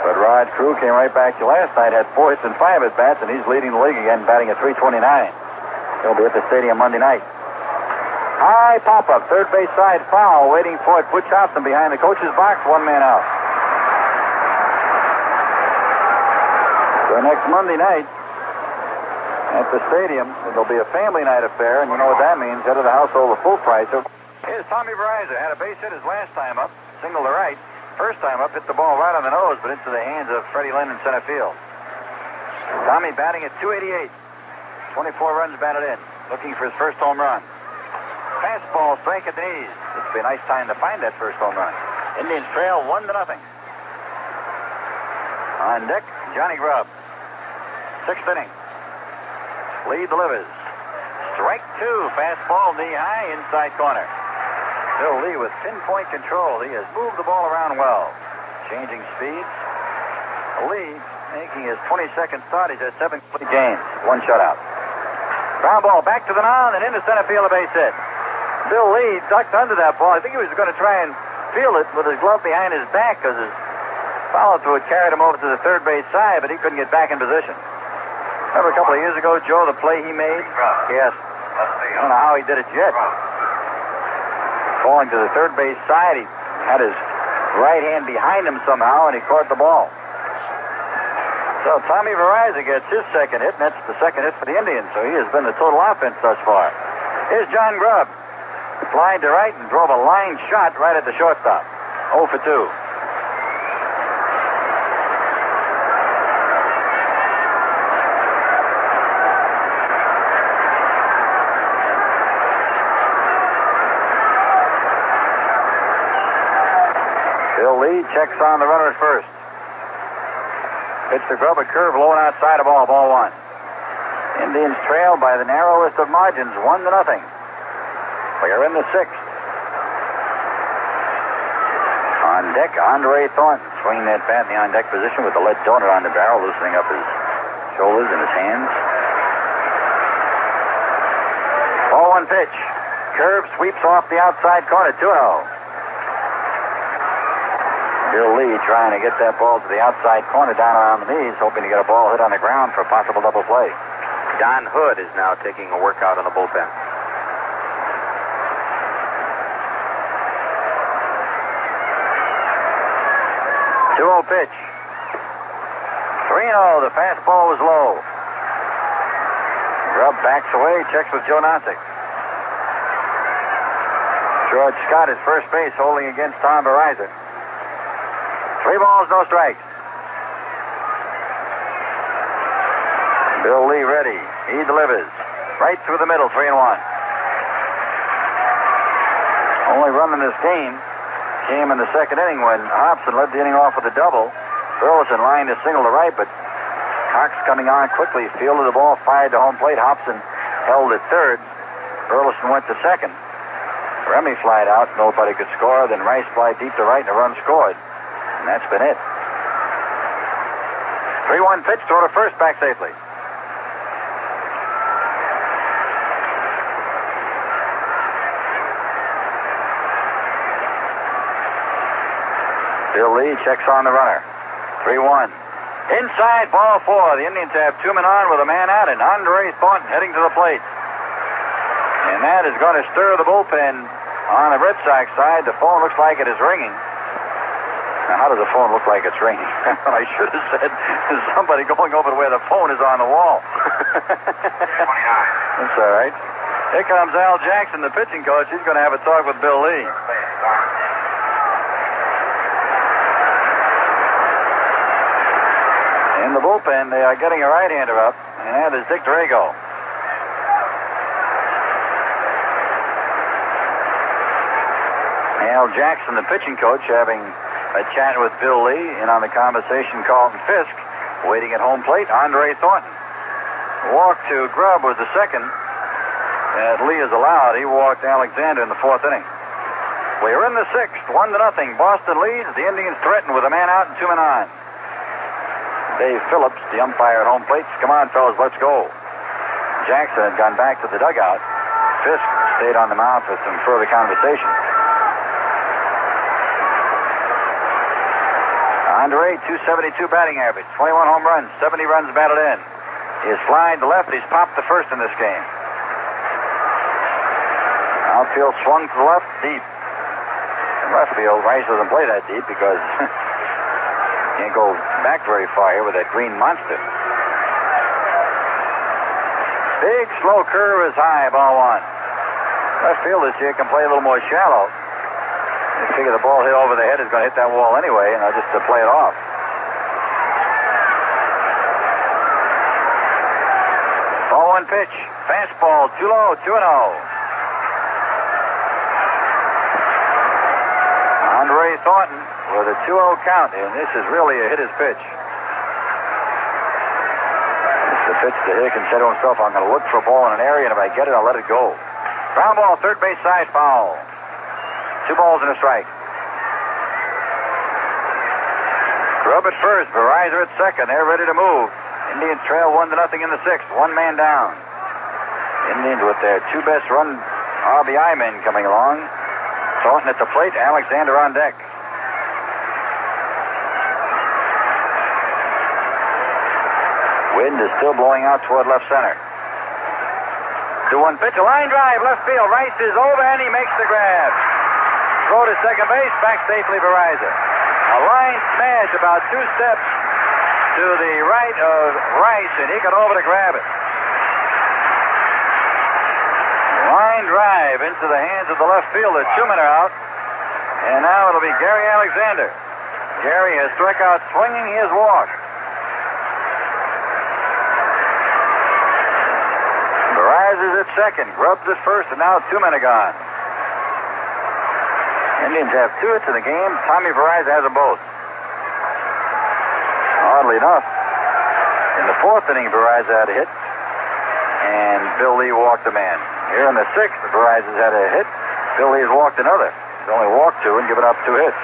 But Rod Carew came right back to last night, had 4 hits and 5 at-bats, and he's leading the league again, batting at .329. He'll be at the stadium Monday night. High pop-up, third base side foul, waiting for it. Butch Hobson behind the coach's box, 1 man out. So next Monday night at the stadium, it'll be a family night affair, and you know what that means. Head of the household, a full price. Here's Tommy Veryzer, had a base hit his last time up, single to right. First time up, hit the ball right on the nose, but into the hands of Fred Lynn in center field. Tommy batting at .288. 24 runs batted in, looking for his first home run. Fastball, strike at the knees. This would be a nice time to find that first home run. Indians trail 1-0. On deck, Johnny Grubb. 6th inning. Lee delivers. Strike 2, fastball knee high, inside corner. Bill Lee with pinpoint control. He has moved the ball around well. Changing speeds. Lee making his 22nd start. He's had 7 complete games. 1 shutout. Ground ball back to the mound and into center field, a base hit. Bill Lee ducked under that ball. I think he was going to try and field it with his glove behind his back because his follow-through had carried him over to the third base side, but he couldn't get back in position. Remember a couple of years ago, Joe, the play he made? Yes. I don't know how he did it yet. Falling to the third base side, he had his right hand behind him somehow, and he caught the ball. So Tommy Veryzer gets his 2nd hit, and that's the 2nd hit for the Indians, so he has been the total offense thus far. Here's John Grubb. Flying to right and drove a line shot right at the shortstop. 0 for 2. Bill Lee checks on the runner at first. Pitch to Grubb, a curve low and outside of ball 1. Indians trail by the narrowest of margins, 1-0. We are in the 6th. On deck, Andre Thornton swinging that bat in the on-deck position with the lead donut on the barrel, loosening up his shoulders and his hands. Ball 1 pitch. Curve sweeps off the outside corner, 2-0. Bill Lee trying to get that ball to the outside corner down around the knees, hoping to get a ball hit on the ground for a possible double play. Don Hood is now taking a workout in the bullpen. 2-0 pitch. 3-0. The fastball was low. Grubb backs away, checks with Joe Nosick. George Scott is first base, holding against Tom Veryzer. 3 balls, no strikes. Bill Lee ready. He delivers. Right through the middle, 3-1. Only run in this game came in the second inning when Hobson led the inning off with a double. Burleson lined a single to right, but Cox coming on quickly, fielded the ball, fired to home plate. Hobson held at third. Burleson went to second. Remy flied out, nobody could score. Then Rice flied deep to right, and a run scored. And that's been it. 3-1 pitch, throw to first, back safely. Bill Lee checks on the runner. 3-1. Inside, ball 4. The Indians have 2 men on with a man out, and Andre Thornton heading to the plate. And that is going to stir the bullpen on the Red Sox side. The phone looks like it is ringing. Now, how does the phone look like it's ringing? I should have said there's somebody going over to where the phone is on the wall. That's all right. Here comes Al Jackson, the pitching coach. He's going to have a talk with Bill Lee. In the bullpen, they are getting a right-hander up, and that is Dick Drago. Al Jackson, the pitching coach, having a chat with Bill Lee, and on the conversation, Carlton Fisk, waiting at home plate, Andre Thornton. Walk to Grubb was the second, as Lee is allowed. He walked Alexander in the 4th inning. We are in the 6th, 1-0. Boston leads. The Indians threaten with a man out and 2 men on. Dave Phillips, the umpire at home plate. Come on, fellas, let's go. Jackson had gone back to the dugout. Fisk stayed on the mound for some further conversation. Andre, 272 batting average, 21 home runs, 70 runs batted in. He is flying to left. He's popped the first in this game. Outfield swung to the left, deep. In left field, Rice doesn't play that deep because can't go back very far here with that green monster. Big, slow curve is high, ball 1. Left field this year can play a little more shallow. They figure the ball hit over the head is going to hit that wall anyway, and I'll just play it off. Ball 1 pitch. Fastball, too low, 2-0. Andre Thornton with a 2-0 count, and this is really a hitter's pitch. It's the pitch that hitter can say to himself, I'm going to look for a ball in an area, and if I get it, I'll let it go. Ground ball, third base side, foul. 2 balls and a strike. Grubb at first, Veryzer at second. They're ready to move. Indians trail 1-0 in the 6th. 1 man down. Indians with their 2 best run RBI men coming along. Thornton at the plate, Alexander on deck. Wind is still blowing out toward left center. 2-1 pitch, a line drive, left field. Rice is over, and he makes the grab. Throw to second base, back safely Veryzer. A line smash about 2 steps to the right of Rice, and he got over to grab it. Line drive into the hands of the left fielder. 2 men are out, and now it'll be Gary Alexander. Gary has struck out swinging, he has walked. Veryzer's at second, Grubb's at first, and now 2 men are gone. Indians have 2 hits in the game. Tommy Veryzer has them both. Oddly enough, in the 4th inning, Veryzer had a hit, and Bill Lee walked a man. Here in the 6th, Veryzer's had a hit. Bill Lee has walked another. He's only walked 2 and given up 2 hits.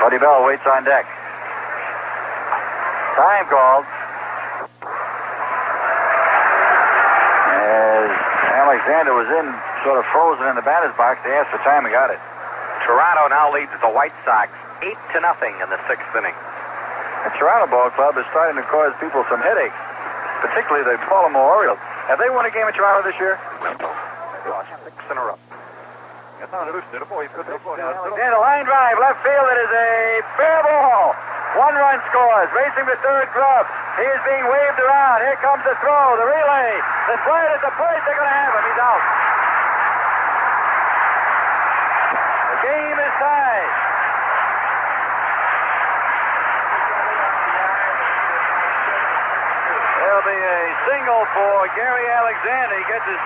Buddy Bell waits on deck. Time called. As Alexander was in, sort of frozen in the batter's box, they asked for time and got it. Toronto now leads the White Sox 8-0 in the 6th inning. The Toronto Ball Club is starting to cause people some headaches, particularly the Baltimore Orioles. Have they won a game in Toronto this year? They lost 6 in a row. Alexander, line drive, left field. It is a fair ball. 1 run scores. Racing to third, Grubb. He is being waved around. Here comes the throw, the relay. The slide at the plate. They're going to have him. He's out. The game is tied. There'll be a single for Gary Alexander. He gets his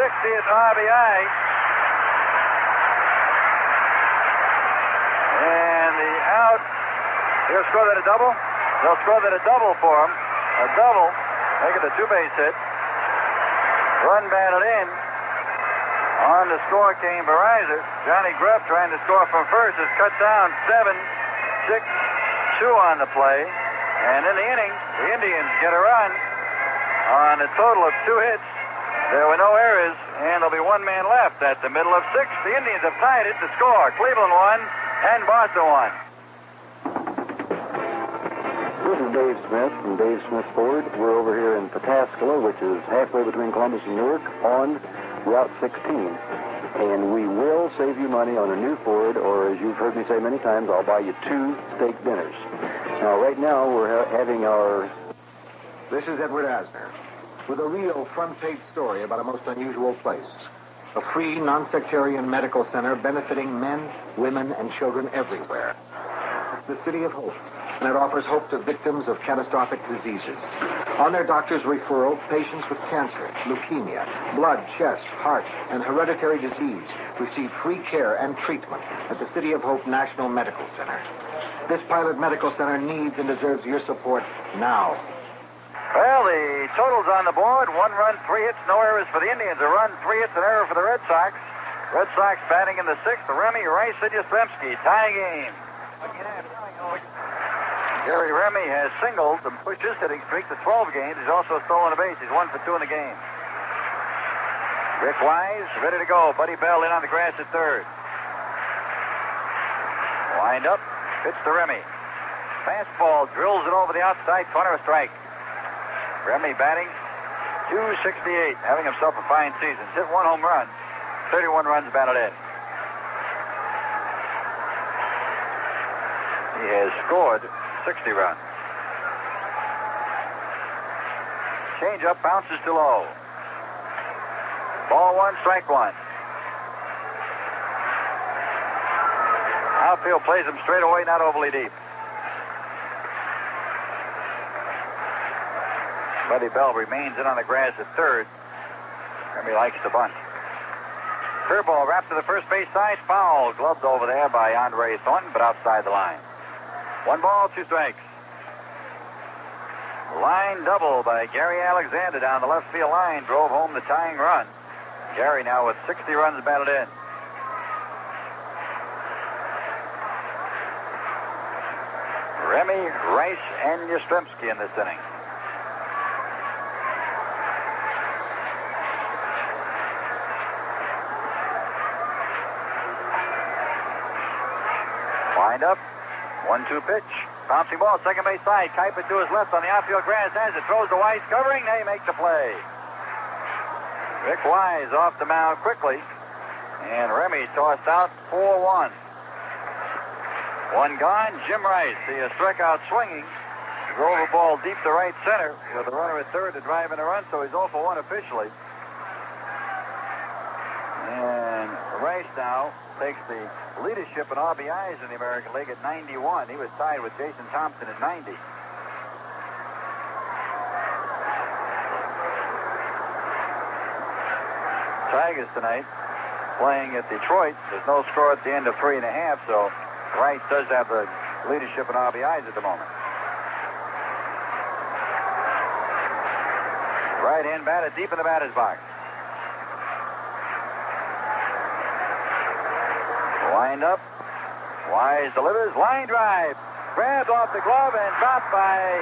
60th RBI. And the out. He'll score that a double. They'll score that a double for him. A double. Make it a two-base hit. Run batted in. On the score came Veryzer. Johnny Grubb trying to score from first is cut down 7-6-2 on the play. And in the inning, the Indians get a run on a total of 2 hits. There were no errors, and there'll be 1 man left at the middle of 6. The Indians have tied it to score. Cleveland won, and Boston won. This is Dave Smith from Dave Smith Ford. We're over here in Pataskala, which is halfway between Columbus and Newark, on Route 16. And we will save you money on a new Ford, or as you've heard me say many times, I'll buy you 2 steak dinners. Now, right now, we're having our... This is Edward Asner with a real front-page story about a most unusual place. A free, non-sectarian medical center benefiting men, women, and children everywhere. The City of Hope. And it offers hope to victims of catastrophic diseases. On their doctor's referral, patients with cancer, leukemia, blood, chest, heart, and hereditary disease receive free care and treatment at the City of Hope National Medical Center. This pilot medical center needs and deserves your support now. Well, the total's on the board. 1 run, 3 hits, no errors for the Indians. A run, 3 hits, an error for the Red Sox. Red Sox batting in the 6th. Remy, Rice, Yastrzemski tie game. Jerry Remy has singled and pushed his hitting streak to 12 games. He's also stolen a base. He's 1 for 2 in the game. Rick Wise ready to go. Buddy Bell in on the grass at third. Wind up. Pitch to Remy. Fastball drills it over the outside corner, a strike. Remy batting .268, having himself a fine season. Hit 1 home run, 31 runs batted in. He has scored 60 runs. Change-up bounces to low. Ball 1, strike 1. Outfield plays him straight away, not overly deep. Buddy Bell remains in on the grass at third. Remy likes to bunt. Curveball wrapped to the first base side, foul. Gloved over there by Andre Thornton, but outside the line. 1 ball, 2 strikes. Line double by Gary Alexander down the left field line. Drove home the tying run. Gary now with 60 runs batted in. Remy, Rice, and Yastrzemski in this inning. Wind up. 1-2 pitch. Bouncing ball, second base side. Kuiper to his left on the outfield grass. Has it. Throws to Wise covering. They make the play. Rick Wise off the mound quickly. And Remy tossed out 4-1. 1 gone. Jim Rice, he struck out swinging. Drove a ball deep to right center with a runner at third to drive in a run, so he's 0 for 1 officially. And Rice now takes the leadership in RBIs in the American League at 91. He was tied with Jason Thompson at 90. Tigers tonight playing at Detroit. There's no score at the end of 3.5, so Rice does have the leadership in RBIs at the moment. Right hand batter deep in the batter's box. Wind up. Wise delivers. Line drive. Grabbed off the glove and dropped by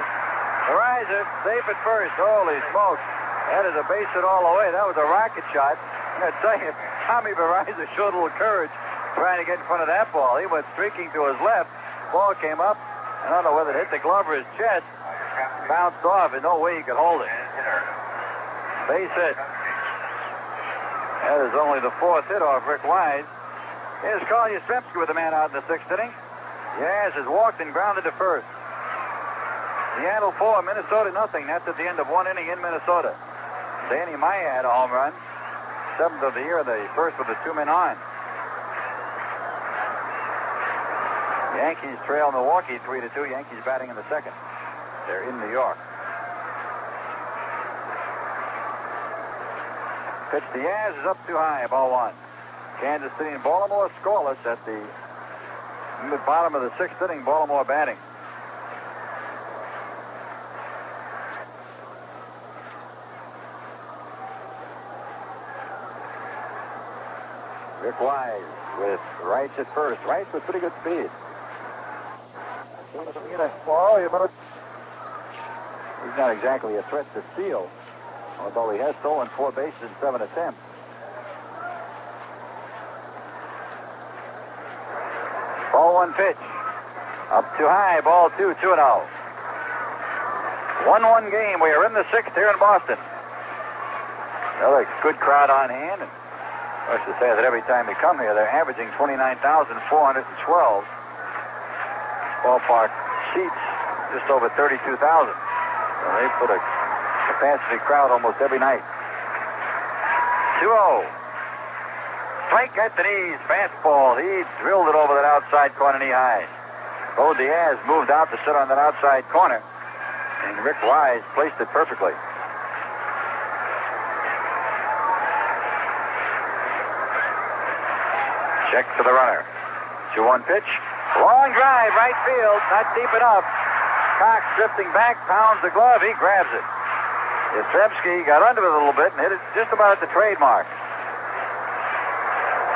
Veryzer. Safe at first. Holy smokes. That is a base hit all the way. That was a rocket shot. I'm going to tell you, Tommy Veryzer showed a little courage trying to get in front of that ball. He went streaking to his left. Ball came up. I don't know whether it hit the glove or his chest. Bounced off. There's no way he could hold it. Base hit. That is only the 4th hit off Rick Wise. Here's Carl Yastrzemski with a man out in the 6th inning. Yes, has walked and grounded to first. Seattle 4, Minnesota nothing. That's at the end of 1 inning in Minnesota. Danny Maya had a home run. 7th of the year, the first with the 2 men on. Yankees trail Milwaukee 3-2. Yankees batting in the 2nd. They're in New York. Pitch to Yaz is up too high, ball one. Kansas City and Baltimore scoreless at the bottom of the sixth inning. Baltimore batting. Rick Wise with Rice at first. Rice with pretty good speed. He's not exactly a threat to steal, although he has stolen 4 bases in 7 attempts. Ball one pitch. Up too high, ball 2, 2-0. 1-1 game. We are in the 6th here in Boston. Another good crowd on hand. And I should say that every time they come here, they're averaging 29,412. Ballpark seats just over 32,000. So they put a capacity crowd almost every night. 2-0. Strike at the knees, fastball. He drilled it over that outside corner knee high. Bo Diaz moved out to sit on that outside corner, and Rick Wise placed it perfectly. Check to the runner. 2-1 pitch. Long drive, right field, not deep enough. Cox drifting back, pounds the glove, he grabs it. Yastrzemski got under it a little bit and hit it just about at the trademark.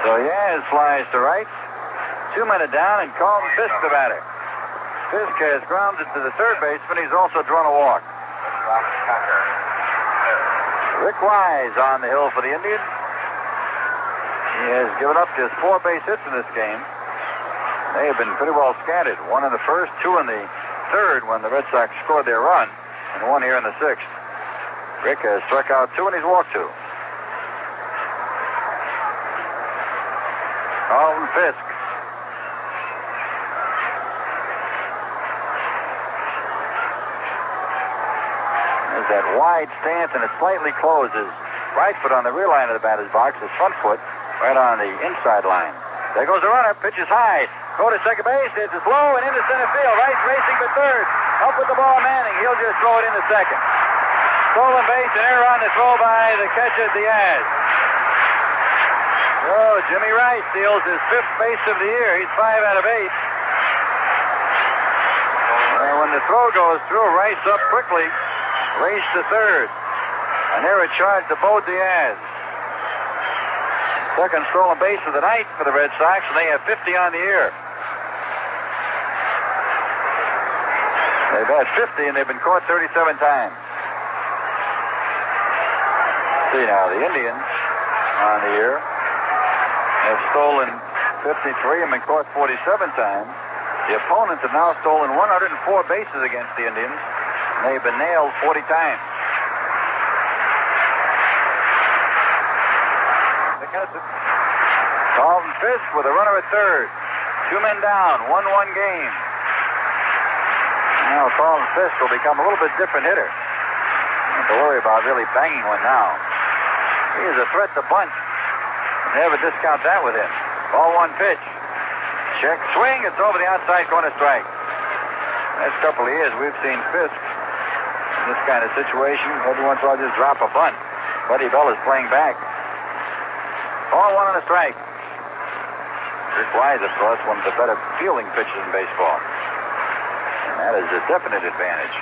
So Yaz flies to right. 2 men are down, and Carlton Fisk the batter. Fisk has grounded to the third baseman. He's also drawn a walk. Rick Wise on the hill for the Indians. He has given up just 4 base hits in this game. They have been pretty well scattered. 1 in the first, 2 in the third when the Red Sox scored their run, and 1 here in the 6th. Rick has struck out 2 and he's walked 2. Carlton Fisk. There's that wide stance, and it slightly closes. Right foot on the rear line of the batter's box, his front foot right on the inside line. There goes the runner, pitches high. Go to second base, it's low and into center field. Rice racing for third. Up with the ball, Manning. He'll just throw it into second. Stolen base, and error on the throw by the catcher, Diaz. Oh, Jimmy Rice steals his 5th base of the year. He's 5 out of 8. And when the throw goes through, Rice up quickly. Race to third. An error charge to Bo Diaz. Second stolen base of the night for the Red Sox, and they have 50 on the year. They've had 50, and they've been caught 37 times. See now, the Indians on the year have stolen 53 and been caught 47 times. The opponents have now stolen 104 bases against the Indians, and they've been nailed 40 times. Carlton Fisk with a runner at third. 2 men down, 1-1 game. Now Carlton Fisk will become a little bit different hitter. Don't have to worry about really banging one now. He is a threat to bunt. Never discount that with him. Ball 1 pitch. Check, swing, it's over the outside corner, strike. Last couple of years we've seen Fisk in this kind of situation. Every once in a while just drop a bunt. Buddy Bell is playing back. Ball 1 on a strike. Rick Wise, of course, one of the better fielding pitchers in baseball. And that is a definite advantage.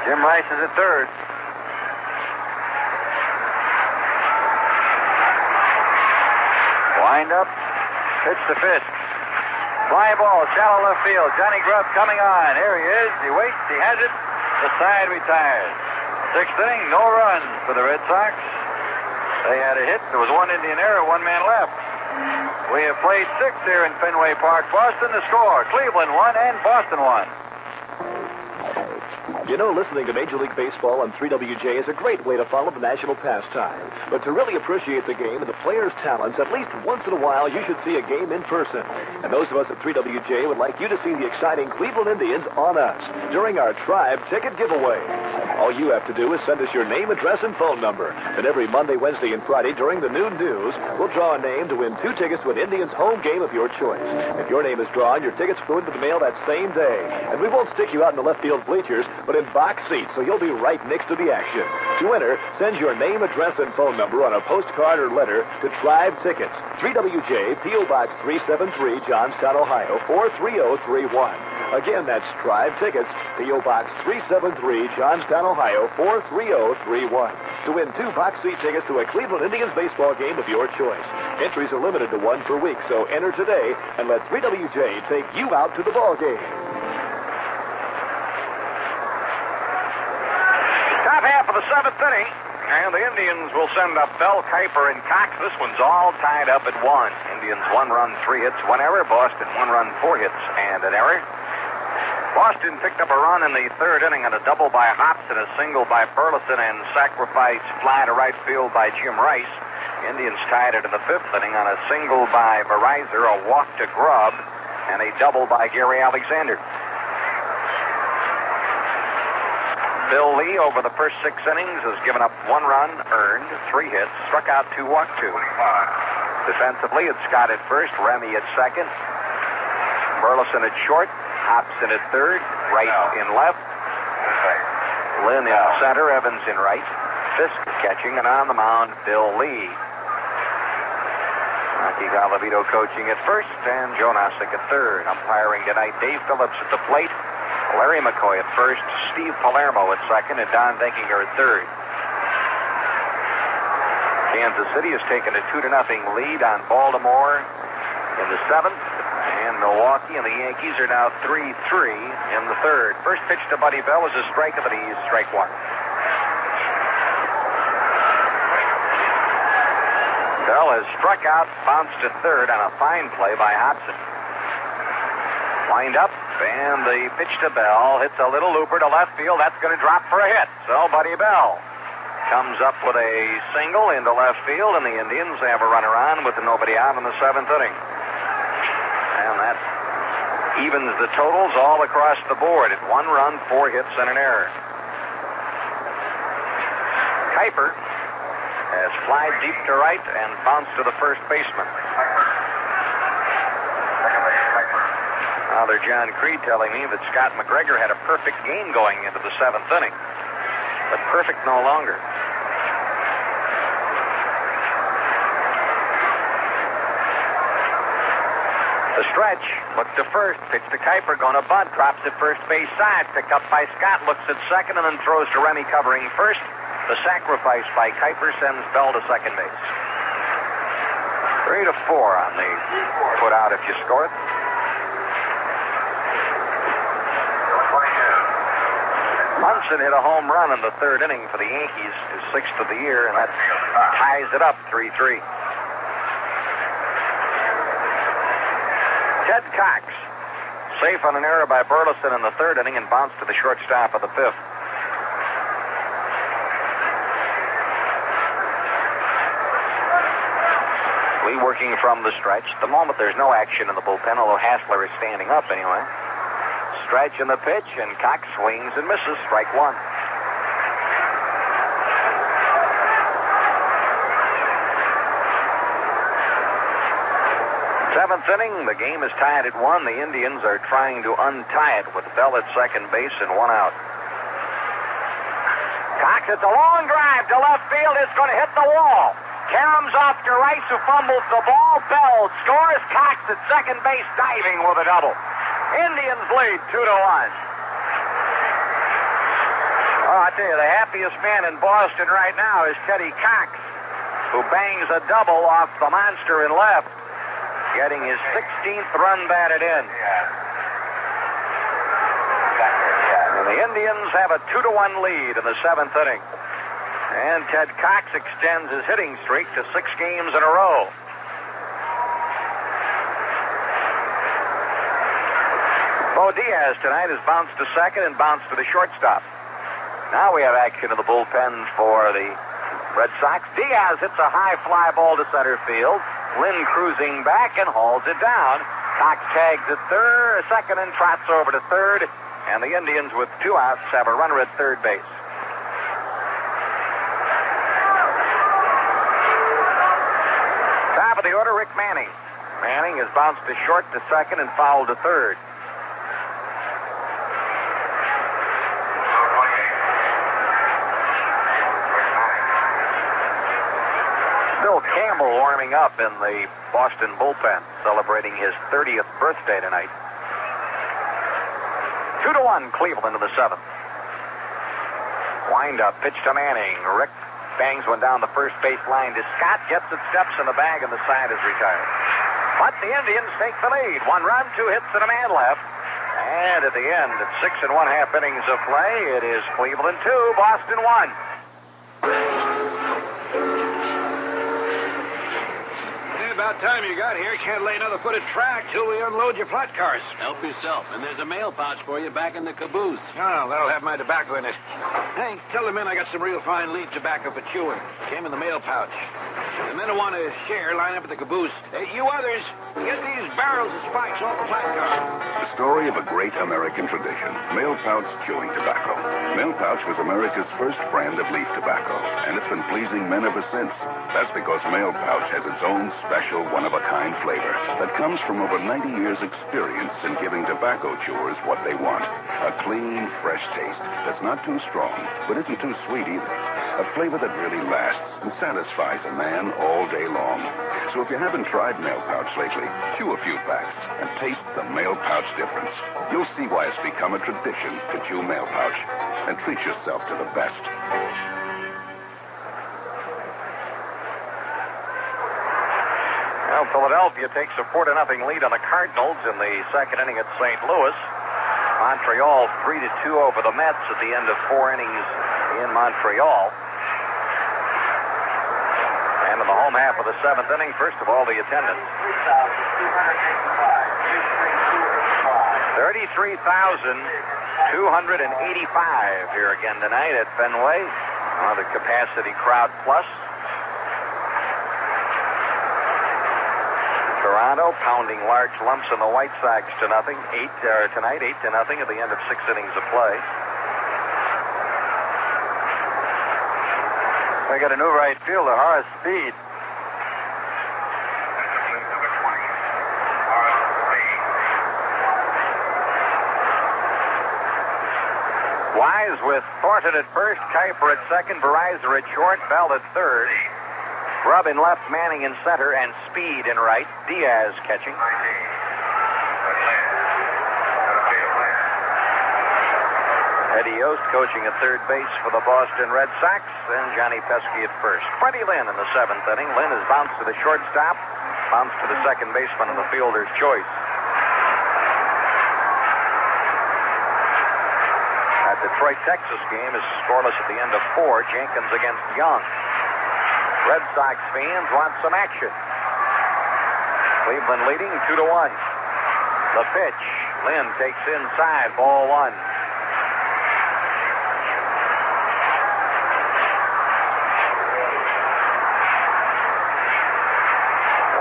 Jim Rice is at third. Wind up, pitch to Fisk. Fly ball, shallow left field. Johnny Grubb coming on. Here he is. He waits. He has it. The side retires. 6th inning, no runs for the Red Sox. They had a hit. There was 1 Indian error, 1 man left. We have played 6 here in Fenway Park. Boston the score. Cleveland 1 and Boston 1. You know, listening to Major League Baseball on 3WJ is a great way to follow the national pastime. But to really appreciate the game and the players' talents, at least once in a while, you should see a game in person. And those of us at 3WJ would like you to see the exciting Cleveland Indians on us during our Tribe Ticket Giveaway. All you have to do is send us your name, address, and phone number. And every Monday, Wednesday, and Friday during the noon news, we'll draw a name to win 2 tickets to an Indians home game of your choice. If your name is drawn, your tickets go into the mail that same day. And we won't stick you out in the left field bleachers, but in box seats, so you'll be right next to the action. To enter, send your name, address, and phone number on a postcard or letter to Tribe Tickets, 3WJ, P.O. Box 373, Johnstown, Ohio, 43031. Again, that's Tribe Tickets, P.O. Box 373, Johnstown, Ohio, 43031. To win 2 box seat tickets to a Cleveland Indians baseball game of your choice. Entries are limited to 1 per week, so enter today and let 3WJ take you out to the ball game. Top half of the 7th inning, and the Indians will send up Bell, Kuiper, and Cox. This one's all tied up at 1. Indians 1 run, 3 hits, 1 error. Boston 1 run, 4 hits, and an error. Boston picked up a run in the 3rd inning on a double by Hobson, a single by Burleson, and sacrifice fly to right field by Jim Rice. Indians tied it in the 5th inning on a single by Veryzer, a walk to Grubb, and a double by Gary Alexander. Bill Lee, over the first 6 innings, has given up 1 run, earned 3 hits, struck out 2, walked 2. Defensively, it's Scott at first, Remy at second, Burleson at short, Hobson at third, Wright in left, Lynn in center, Evans in right, Fisk catching, and on the mound, Bill Lee. Rocky Galavito coaching at first, and Joe Nosick at third. Umpiring tonight, Dave Phillips at the plate, Larry McCoy at first, Steve Palermo at second, and Don Denkinger at third. Kansas City has taken a 2-0 lead on Baltimore in the 7th. And Milwaukee and the Yankees are now 3-3 in the 3rd. First pitch to Buddy Bell is a strike of the knees, strike 1. Bell has struck out, bounced to 3rd on a fine play by Hobson. Wind up, and the pitch to Bell hits a little looper to left field. That's going to drop for a hit. So Buddy Bell comes up with a single into left field, and the Indians have a runner on with nobody out in the 7th inning. And that evens the totals all across the board at 1 run, 4 hits, and an error. Kuiper has flied deep to right and bounced to the first baseman. Father John Creed telling me that Scott McGregor had a perfect game going into the 7th inning, but perfect no longer. The stretch, look to first, pitch to Kuiper, going to bunt, drops at first base side, picked up by Scott, looks at second, and then throws to Remy covering first. The sacrifice by Kuiper sends Bell to second base. 3-4 on the put out if you score it. Munson hit a home run in the 3rd inning for the Yankees, his 6th of the year, and that ties it up 3-3. Ted Cox, safe on an error by Burleson in the 3rd inning and bounced to the shortstop of the 5th. Lee working from the stretch. At the moment, there's no action in the bullpen, although Hassler is standing up anyway. Stretch in the pitch, and Cox swings and misses. Strike 1. 7th inning, the game is tied at 1. The Indians are trying to untie it with Bell at second base and 1 out. Cox, it's a long drive to left field. It's going to hit the wall. Caroms off to Rice, who fumbles the ball. Bell scores. Cox at second base, diving with a double. Indians lead 2-1. Oh, I tell you, the happiest man in Boston right now is Teddy Cox, who bangs a double off the monster in left, getting his 16th run batted in. And the Indians have a 2-1 lead in the 7th inning. And Ted Cox extends his hitting streak to 6 games in a row. Bo Diaz tonight has bounced to second and bounced to the shortstop. Now we have action in the bullpen for the Red Sox. Diaz hits a high fly ball to center field. Lynn cruising back and hauls it down. Cox tags at second and trots over to third. And the Indians, with 2 outs, have a runner at third base. Top of the order, Rick Manning. Manning has bounced to short to second and fouled to third. warming up in the Boston bullpen, celebrating his 30th birthday tonight. 2-1 Cleveland in the 7th. Wind up, pitch to Manning. Rick bangs one down the first base line to Scott. Gets it, steps in the bag, and the side is retired. But the Indians take the lead. 1 run, 2 hits, and a man left. And at the end, at 6 1/2 innings of play, it is Cleveland 2, Boston 1. About time you got here. Can't lay another foot of track till we unload your flat cars. Help yourself. And there's a mail pouch for you back in the caboose. Oh, that'll have my tobacco in it. Hank, tell the men I got some real fine leaf tobacco for chewing. Came in the mail pouch. The men who want to share line up at the caboose. Hey, you others, get these barrels of spikes off the flat car. The story of a great American tradition, mail pouch chewing tobacco. Mail pouch was America's first brand of leaf tobacco, and it's been pleasing men ever since. That's because mail pouch has its own special one-of-a-kind flavor that comes from over 90 years' experience in giving tobacco chewers what they want. A clean, fresh taste that's not too strong, but isn't too sweet either. A flavor that really lasts and satisfies a man all day long. So if you haven't tried mail pouch lately, chew a few packs and taste the mail pouch difference. You'll see why it's become a tradition to chew mail pouch. And treat yourself to the best. Well, Philadelphia takes a 4-0 lead on the Cardinals in the second inning at St. Louis. Montreal 3-2 over the Mets at the end of 4 innings in Montreal. And in the home half of the 7th inning, first of all, the attendance. 33,285 here again tonight at Fenway. Another capacity crowd plus. Toronto pounding large lumps on the White Sox to nothing. Tonight, 8-0 at the end of 6 innings of play. I got a new right fielder, Horace Speed. Wise with Thornton at first, Kuiper at second, Veryzer at short, Bell at third. Grubb in left, Manning in center, and Speed in right. Diaz catching. Eddie Yost coaching at third base for the Boston Red Sox, and Johnny Pesky at first. Freddie Lynn in the 7th inning. Lynn has bounced to the shortstop, bounced to the second baseman in the fielder's choice. That Detroit, Texas game is scoreless at the end of 4. Jenkins against Young. Red Sox fans want some action. Cleveland leading 2-1. The pitch. Lynn takes inside, ball 1.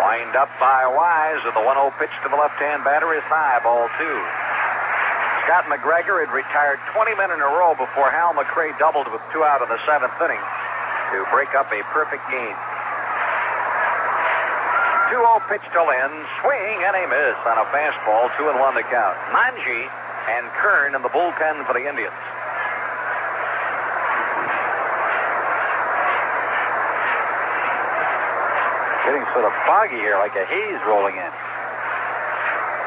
Wind up by Wise, and the 1-0 pitch to the left-hand batter is high, ball 2. Scott McGregor had retired 20 men in a row before Hal McRae doubled with 2 out in the 7th inning to break up a perfect game. 2-0 pitch to Lynn, swing and a miss on a fastball, 2-1 the count. Manji and Kern in the bullpen for the Indians. Getting sort of foggy here, like a haze rolling in.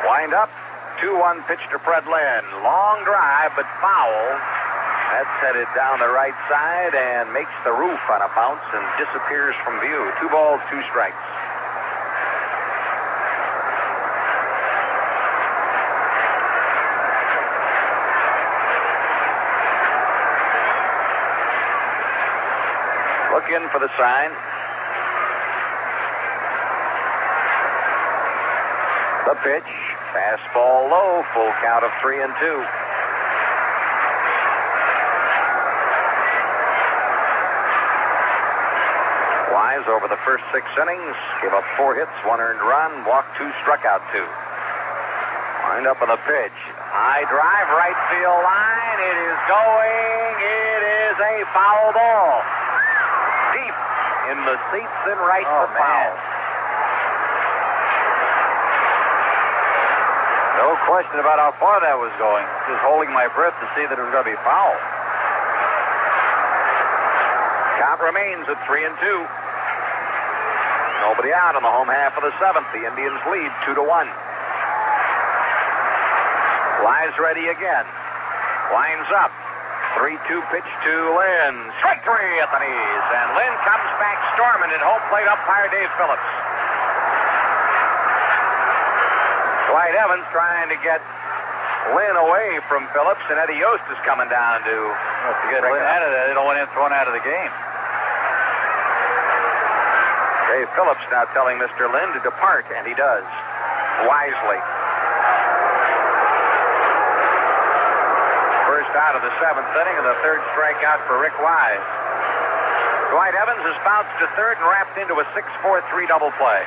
Wind up, 2-1 pitch to Fred Lynn. Long drive, but foul. That's headed down the right side and makes the roof on a bounce and disappears from view. 2 balls, 2 strikes. Look in for the sign. The pitch, fastball low, full count of 3-2. Wise over the first 6 innings, gave up 4 hits, 1 earned run, walked 2, struck out 2. Wind up on the pitch. High drive, right field line. It is going. It is a foul ball. Deep in the seats in right for foul. No question about how far that was going. Just holding my breath to see that it was going to be foul. Count remains at 3-2. Nobody out in the home half of the seventh. The Indians lead 2-1. Wise ready again. Winds up. 3-2 pitch to Lynn. Strike three at the knees. And Lynn comes back storming at home plate umpire Dave Phillips. Dwight Evans trying to get Lynn away from Phillips, and Eddie Yost is coming down to get Lynn out of that. They don't want him thrown out of the game. Dave Phillips now telling Mr. Lynn to depart, and he does, wisely. First out of the seventh inning, and the third strikeout for Rick Wise. Dwight Evans has bounced to third and wrapped into a 6-4-3 double play.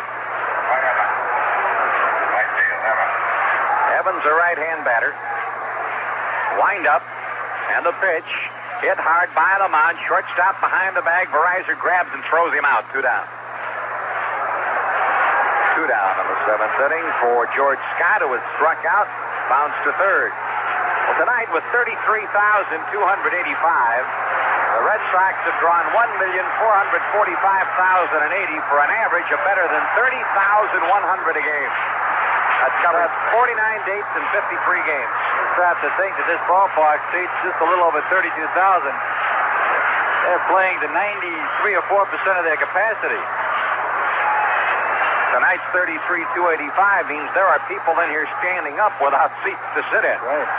Evans, a right-hand batter. Wind up, and the pitch. Hit hard by the mound. Shortstop behind the bag. Veryzer grabs and throws him out. 2 down. 2 down in the seventh inning for George Scott, who was struck out. Bounced to third. Well, tonight, with 33,285, the Red Sox have drawn 1,445,080 for an average of better than 30,100 a game. That's covered 49 dates and 53 games. You have to think that this ballpark seats just a little over 32,000. They're playing to 93 or 4% of their capacity. Tonight's 33,285 means there are people in here standing up without seats to sit in. Right.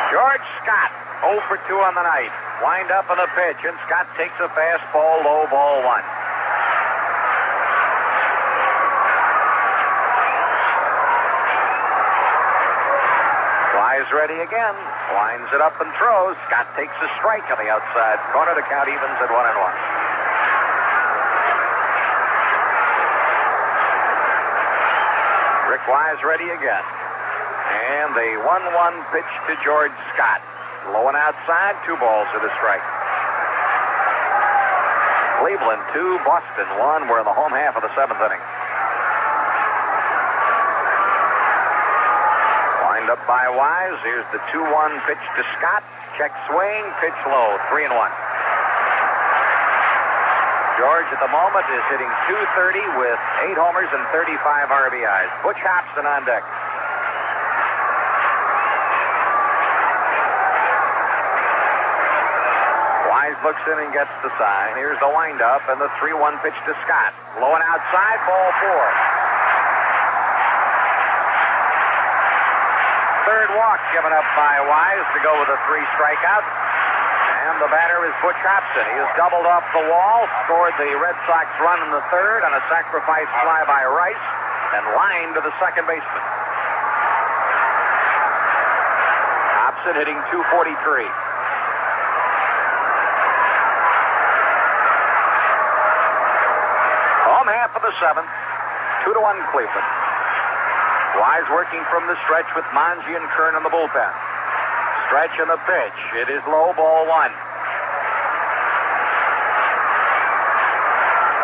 George Scott, 0 for 2 on the night. Wind up on the pitch, and Scott takes a fastball, low, ball 1. Wise ready again. Winds it up and throws. Scott takes a strike on the outside corner. The count evens at 1-1. Rick Wise ready again. And the 1-1 pitch to George Scott. Low and outside, 2 balls to the strike. Cleveland 2, Boston 1. We're in the home half of the seventh inning. Wind up by Wise. Here's the 2-1 pitch to Scott. Check swing, pitch low, 3-1. George at the moment is hitting .230 with 8 homers and 35 RBIs. Butch Hobson on deck. Wise looks in and gets the sign. Here's the windup and the 3-1 pitch to Scott. Low and outside, ball 4. Third walk given up by Wise to go with a 3 strikeout. And the batter is Butch Hobson. He has doubled off the wall, scored the Red Sox run in the third on a sacrifice fly by Rice, and lined to the second baseman. Hobson hitting .243. Home half of the seventh, 2-1 Cleveland. Wise working from the stretch with Manji and Kern in the bullpen. Stretch and the pitch. It is low, ball 1.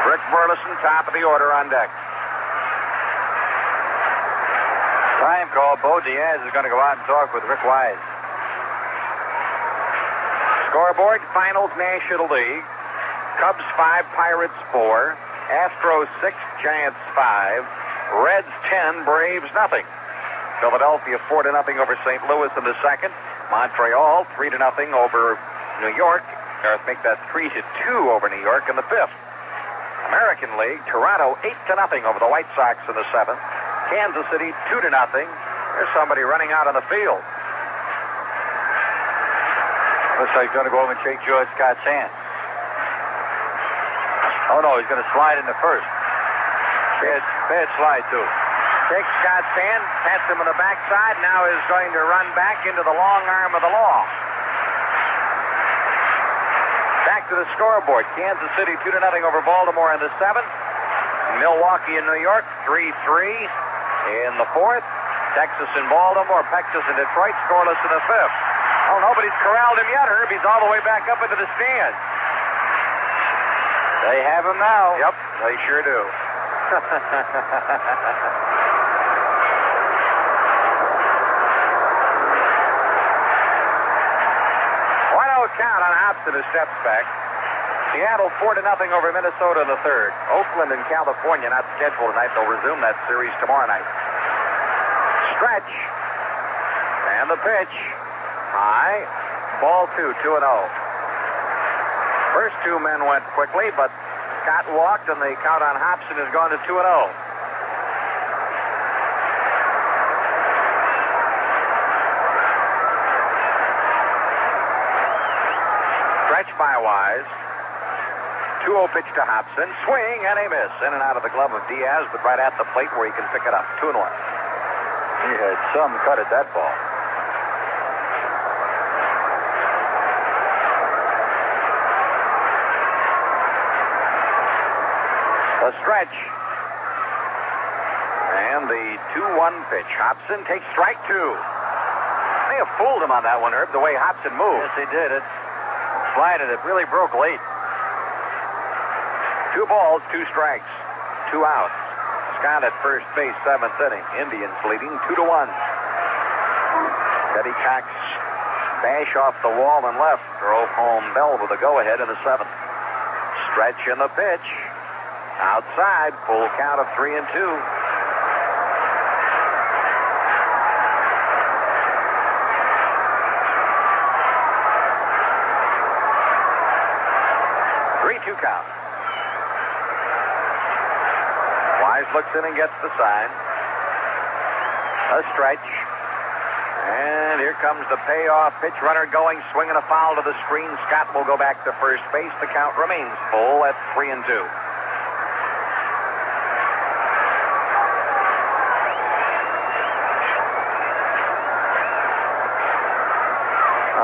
Rick Burleson, top of the order on deck. Time call. Bo Diaz is going to go out and talk with Rick Wise. Scoreboard, Finals National League. Cubs 5, Pirates 4. Astros 6, Giants 5. Reds 10, Braves nothing. Philadelphia 4-0 over St. Louis in the second. Montreal 3-0 over New York. Or make that 3-2 over New York in the fifth. American League, Toronto 8-0 over the White Sox in the seventh. Kansas City 2-0. There's somebody running out on the field. Looks like he's going to go over and shake George Scott's hand. Oh no, he's going to slide in the first. Bad slide, too. Takes Scott's hand, pats him on the backside, now is going to run back into the long arm of the law. Back to the scoreboard. Kansas City 2-0 over Baltimore in the seventh. Milwaukee and New York 3-3 in the fourth. Texas and Baltimore, Texas and Detroit scoreless in the fifth. Oh, nobody's corralled him yet, Herb. He's all the way back up into the stands. They have him now. Yep, they sure do. 1-0 count on Hobson, who steps back. Seattle 4-0 over Minnesota in the third. Oakland and California not scheduled tonight. They'll resume that series tomorrow night. Stretch. And the pitch. High. Ball 2, 2-0. First two men went quickly, but Scott walked, and the count on Hobson has gone to 2-0. Stretch by Wise. 2-0 pitch to Hobson. Swing and a miss. In and out of the glove of Diaz, but right at the plate where he can pick it up. 2-1. He had some cut at that ball. The stretch. And the 2-1 pitch. Hobson takes strike 2. May have fooled him on that one, Herb, the way Hobson moved. Yes, he did. It slided. It really broke late. 2 balls, 2 strikes, 2 outs. Scott at first base, 7th inning. Indians leading 2-1. Teddy Cox bash off the wall and left. Drove home Bell with a go-ahead in the 7th. Stretch in the pitch. Outside, full count of 3-2. Count. Wise looks in and gets the sign. A stretch. And here comes the payoff pitch. Runner going, swinging a foul to the screen. Scott will go back to first base. The count remains full at 3-2.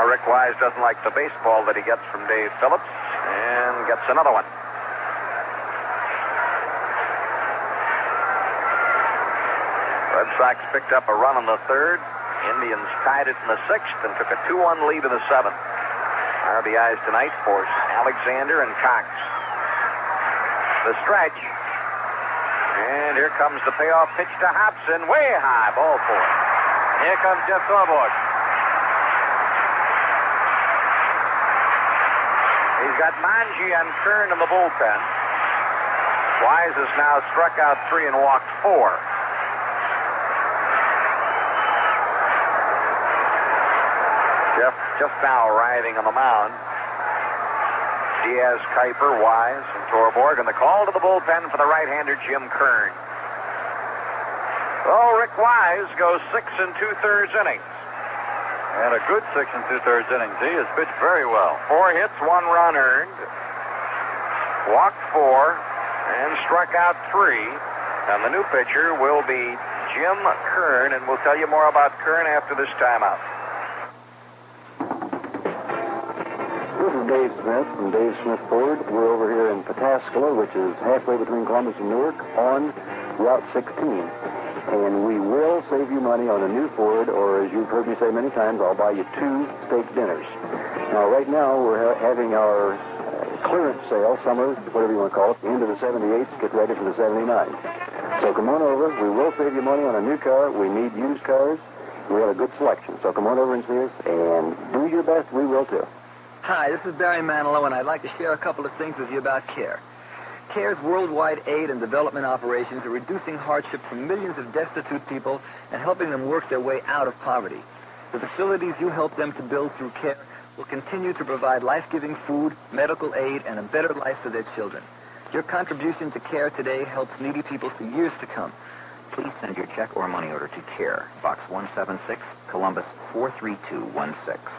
Rick Wise doesn't like the baseball that he gets from Dave Phillips. And gets another one. Red Sox picked up a run in the 3rd. Indians tied it in the 6th and took a 2-1 lead in the 7th. RBIs tonight for Alexander and Cox. The stretch. And here comes the payoff pitch to Hobson. Way high. Ball 4. Here comes Jeff Thorborg. He's got Manji and Kern in the bullpen. Wise has now struck out 3 and walked 4. Jeff just now arriving on the mound. Diaz, Kuiper, Wise, and Thorborg, and the call to the bullpen for the right-hander Jim Kern. Well, Rick Wise goes 6 2/3 innings. And a good 6 2/3 innings. He has pitched very well. 4 hits, 1 run earned. Walked 4 and struck out 3. And the new pitcher will be Jim Kern, and we'll tell you more about Kern after this timeout. This is Dave Smith from Dave Smith Ford. We're over here in Pataskala, which is halfway between Columbus and Newark, on Route 16. And we will save you money on a new Ford, or as you've heard me say many times, I'll buy you 2 steak dinners. Now, right now, we're having our clearance sale, summer, whatever you want to call it, into the 78s, get ready for the 79s. So come on over. We will save you money on a new car. We need used cars. We have a good selection. So come on over and see us, and do your best. We will, too. Hi, this is Barry Manilow, and I'd like to share a couple of things with you about CARE. CARE's worldwide aid and development operations are reducing hardship for millions of destitute people and helping them work their way out of poverty. The facilities you help them to build through CARE will continue to provide life-giving food, medical aid, and a better life for their children. Your contribution to CARE today helps needy people for years to come. Please send your check or money order to CARE, Box 176, Columbus 43216.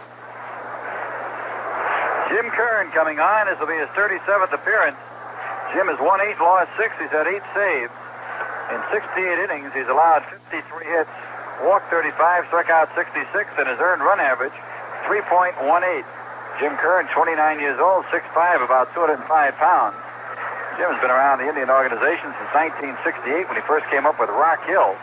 Jim Kern coming on. This will be his 37th appearance. Jim has won 8, lost 6. He's had 8 saves. In 68 innings, he's allowed 53 hits, walked 35, struck out 66, and his earned run average, 3.18. Jim Kern, 29 years old, 6'5", about 205 pounds. Jim has been around the Indian organization since 1968 when he first came up with Rock Hill.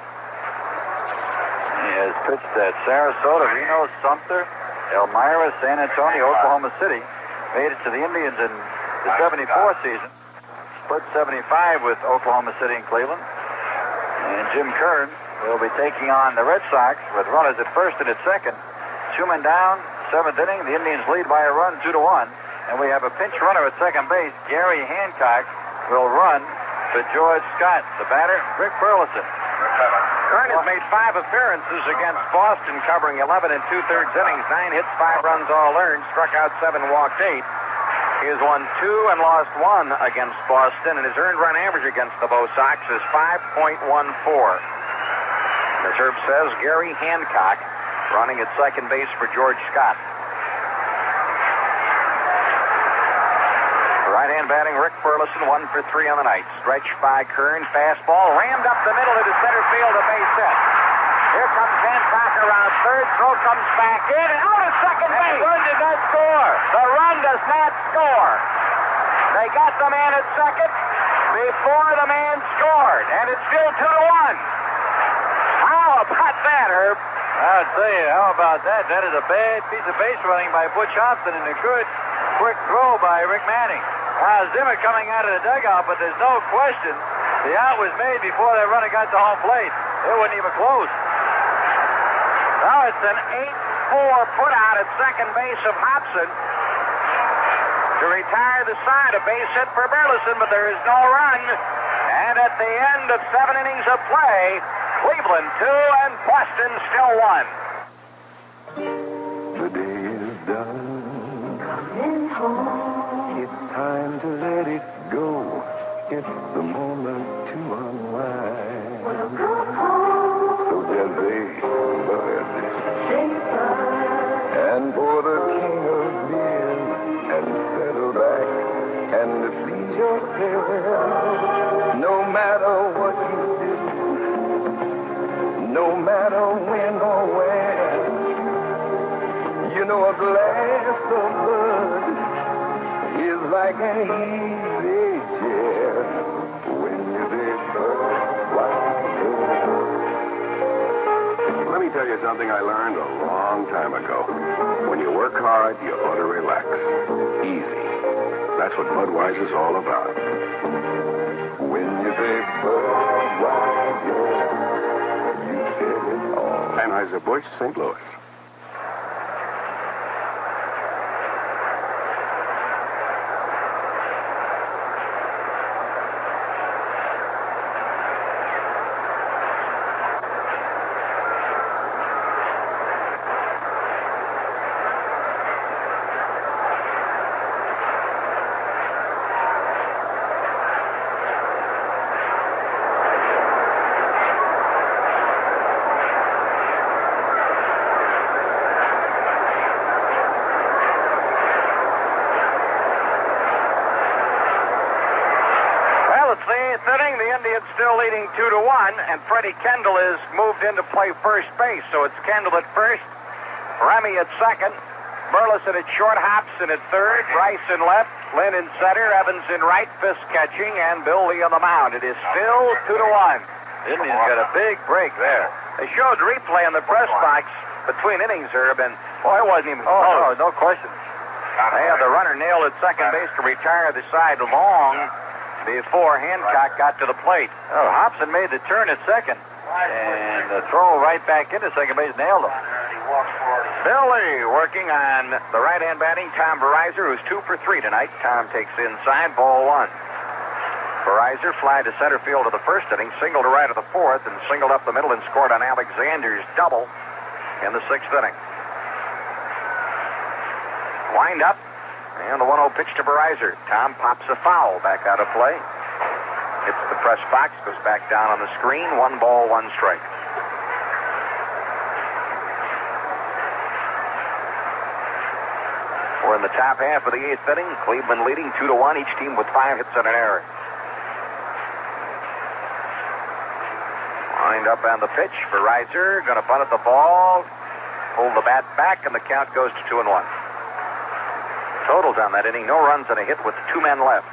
He has pitched at Sarasota, Reno, Sumter, Elmira, San Antonio, Oklahoma City. Made it to the Indians in the 74 season. Split 75 with Oklahoma City and Cleveland. And Jim Kern will be taking on the Red Sox with runners at first and at second. 2 men down, 7th inning. The Indians lead by a run, 2-1. And we have a pinch runner at second base. Gary Hancock will run to George Scott. The batter, Rick Burleson. Kern has made 5 appearances against Boston, covering 11 and 2/3 innings, 9 hits, 5 runs all earned, struck out 7, walked 8. He has won 2 and lost 1 against Boston, and his earned run average against the Bo Sox is 5.14. As Herb says, Gary Hancock running at second base for George Scott. Right-hand batting, Rick Burleson, 1 for 3 on the night. Stretch by Kern, fastball, rammed up the middle into center field, a base hit. Here comes Hancock around third, throw comes back in, and out of second base. The run did not score. The run does not score. They got the man at second before the man scored, and it's still 2-1. How about that, Herb? I'll tell you, how about that? That is a bad piece of base running by Butch Hobson and a good, quick throw by Rick Manning. Zimmer coming out of the dugout, but there's no question the out was made before that runner got to home plate. It wasn't even close. Now it's an 8-4 put out at second base of Hobson to retire the side. A base hit for Burleson, but there is no run. And at the end of 7 innings of play, Cleveland 2 and Boston still 1. The day is done. Coming home. It's time to let it go. It's the moment to unwind. We'll go home. So just say bud. And pour the king of beers and settle back and please yourself. No matter what you do, no matter when or where, you know a glass of bud is like an easy chair when you say Let me tell you something I learned a long time ago. When you work hard, you ought to relax. Easy. That's what Budweiser's all about. When you say Budweiser, you said it all. Anheuser-Busch, St. Louis. Still leading 2-1, and Freddie Kendall is moved in to play first base. So it's Kendall at first, Remy at second, Burleson at short, Hobson at third, Rice in left, Lynn in center, Evans in right, Fisk catching, and Bill Lee on the mound. It is still 2-1. Indians got a big break there. They showed replay in the press box between innings, Herb, and it wasn't even close. Oh, no question. They had the runner nailed at second base to retire the side long before Hancock got to the plate. Oh, Hobson made the turn at second. And the throw right back into second base nailed him. Billy working on the right-hand batting, Tom Veryzer, who's 2 for 3 tonight. Tom takes inside, ball 1. Veryzer fly to center field of the first inning, singled to right of the fourth, and singled up the middle and scored on Alexander's double in the 6th inning. Wind up. And the 1-0 pitch to Veryzer. Tom pops a foul back out of play. Hits the press box, goes back down on the screen. 1 ball, 1 strike. We're in the top half of the 8th inning. Cleveland leading 2-1, each team with 5 hits and an error. Wind up on the pitch. Veryzer going to bunt at the ball. Pull the bat back, and the count goes to 2-1. Totals on that inning, no runs and a hit with 2 men left.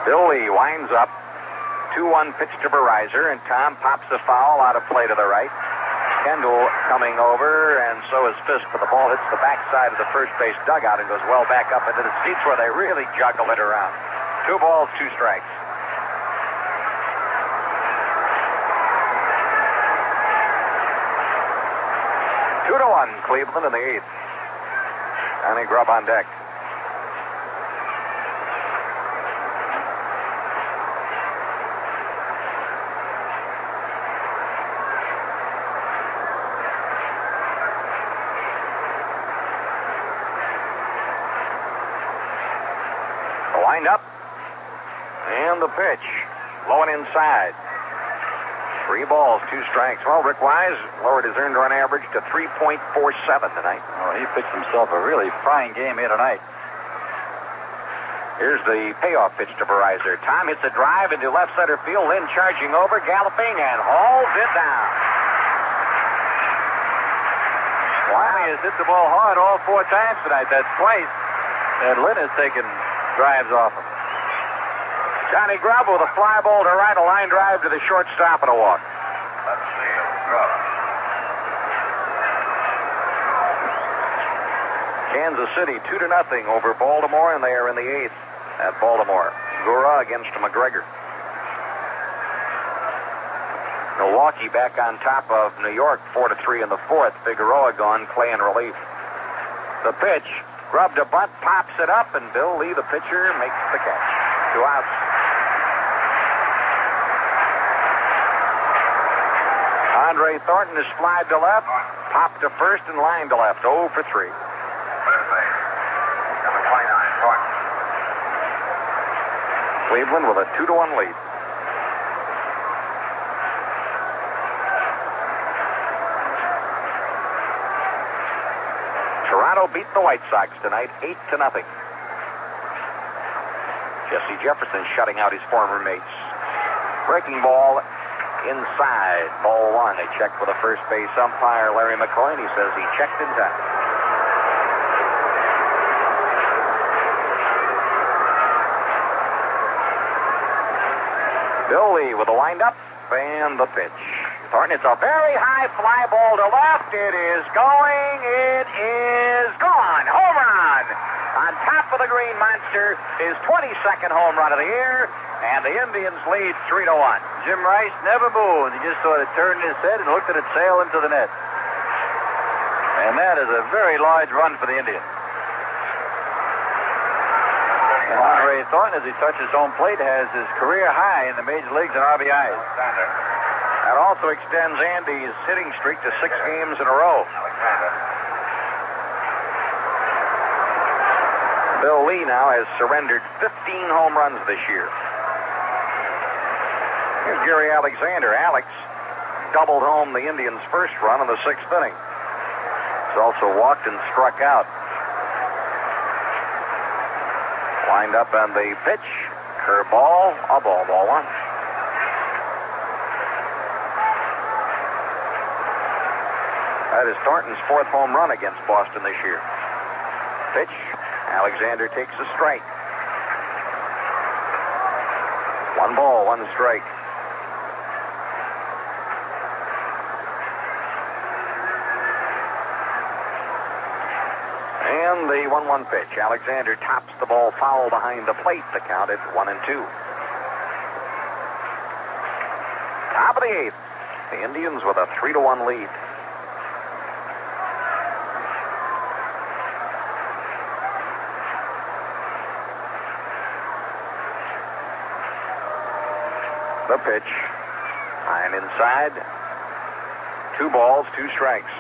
Billy winds up. 2-1 pitch to Veryzer, and Tom pops a foul out of play to the right. Kendall coming over, and so is Fisk, but the ball hits the backside of the first base dugout and goes well back up into the seats where they really juggle it around. 2 balls, 2 strikes. 2-1, Cleveland in the 8th. Johnny Grubb on deck. The wind-up. And the pitch. Low and inside. 3 balls, 2 strikes. Well, Rick Wise lowered his earned run average to 3.47 tonight. Oh, he pitched himself a really fine game here tonight. Here's the payoff pitch to Veryzer. Tom hits a drive into left center field. Lynn charging over, galloping, and hauls it down. Wiley has hit the ball hard all 4 times tonight. That's twice that Lynn has taken drives off him. Johnny Grubb with a fly ball to right, a line drive to the shortstop and a walk. Let's see it. Grubb. Kansas City 2-0 over Baltimore, and they are in the 8th at Baltimore. Gura against McGregor. Milwaukee back on top of New York 4-3 in the 4th. Figueroa gone, Clay in relief. The pitch, Grubb to bunt, pops it up, and Bill Lee, the pitcher, makes the catch. 2 outs. Andre Thornton is flied to left, popped to first, and lined to left. 0 for 3. First base. Number 29, Thornton. Cleveland with a 2-1 lead. Toronto beat the White Sox tonight, 8-0. Jesse Jefferson shutting out his former mates. Breaking ball inside, ball 1. They checked with the first base umpire, Larry McCoy. He says he checked in time. Bill Lee with the windup and the pitch. Thornton, it's a very high fly ball to left. It is going. It is gone. Home run. On top of the Green Monster, his 22nd home run of the year, and the Indians lead 3-1. Jim Rice never moved. He just sort of turned his head and looked at it sail into the net. And that is a very large run for the Indians. And Andre Thornton, as he touches home plate, has his career high in the major leagues in RBIs. That also extends Andy's hitting streak to 6 games in a row. Bill Lee now has surrendered 15 home runs this year. Here's Gary Alexander. Alex doubled home the Indians' first run in the 6th inning. He's also walked and struck out. Lined up on the pitch. Curveball. A ball 1. That is Thornton's 4th home run against Boston this year. Pitch. Alexander takes a strike. 1 ball, 1 strike. And the 1-1 pitch. Alexander tops the ball foul behind the plate. The count at 1-2. Top of the 8th. The Indians with a 3-1 lead. The pitch. High and inside. 2 balls, 2 strikes.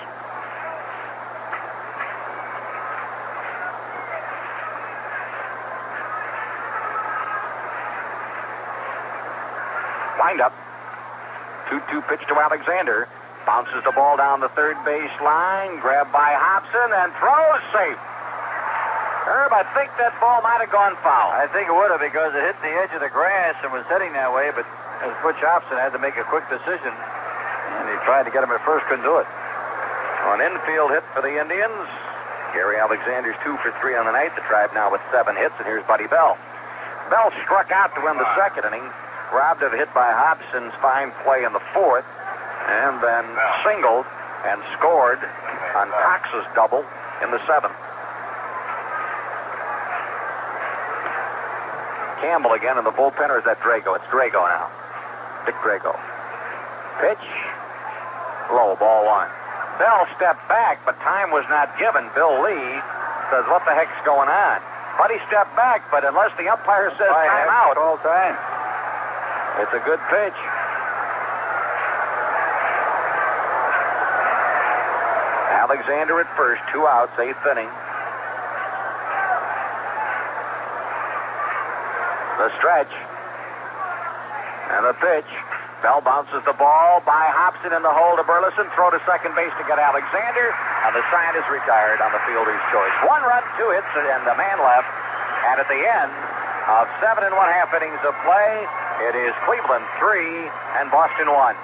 Wind up. 2-2 pitch to Alexander. Bounces the ball down the third base line. Grabbed by Hobson and throws safe. Herb, I think that ball might have gone foul. I think it would have, because it hit the edge of the grass and was heading that way, but as Butch Hobson had to make a quick decision, and he tried to get him at first, couldn't do it. An infield hit for the Indians. Gary Alexander's 2 for 3 on the night. The Tribe now with 7 hits, and here's Buddy Bell. Bell struck out to win the 2nd inning, robbed of a hit by Hobson's fine play in the 4th, and then singled and scored on Cox's double in the 7th. Campbell again in the bullpen, or is that Drago? It's Drago now. Dick Drago. Pitch. Low, ball 1. Bell stepped back, but time was not given. Bill Lee says, what the heck's going on? But he stepped back, but unless the umpire says time out, all time. It's a good pitch. Alexander at first, 2 outs, 8th inning. The stretch. And the pitch. Bell bounces the ball by Hobson in the hole to Burleson. Throw to second base to get Alexander. And the sign is retired on the fielder's choice. 1 run, 2 hits, and the man left. And at the end of 7 1/2 innings of play, it is Cleveland 3 and Boston 1.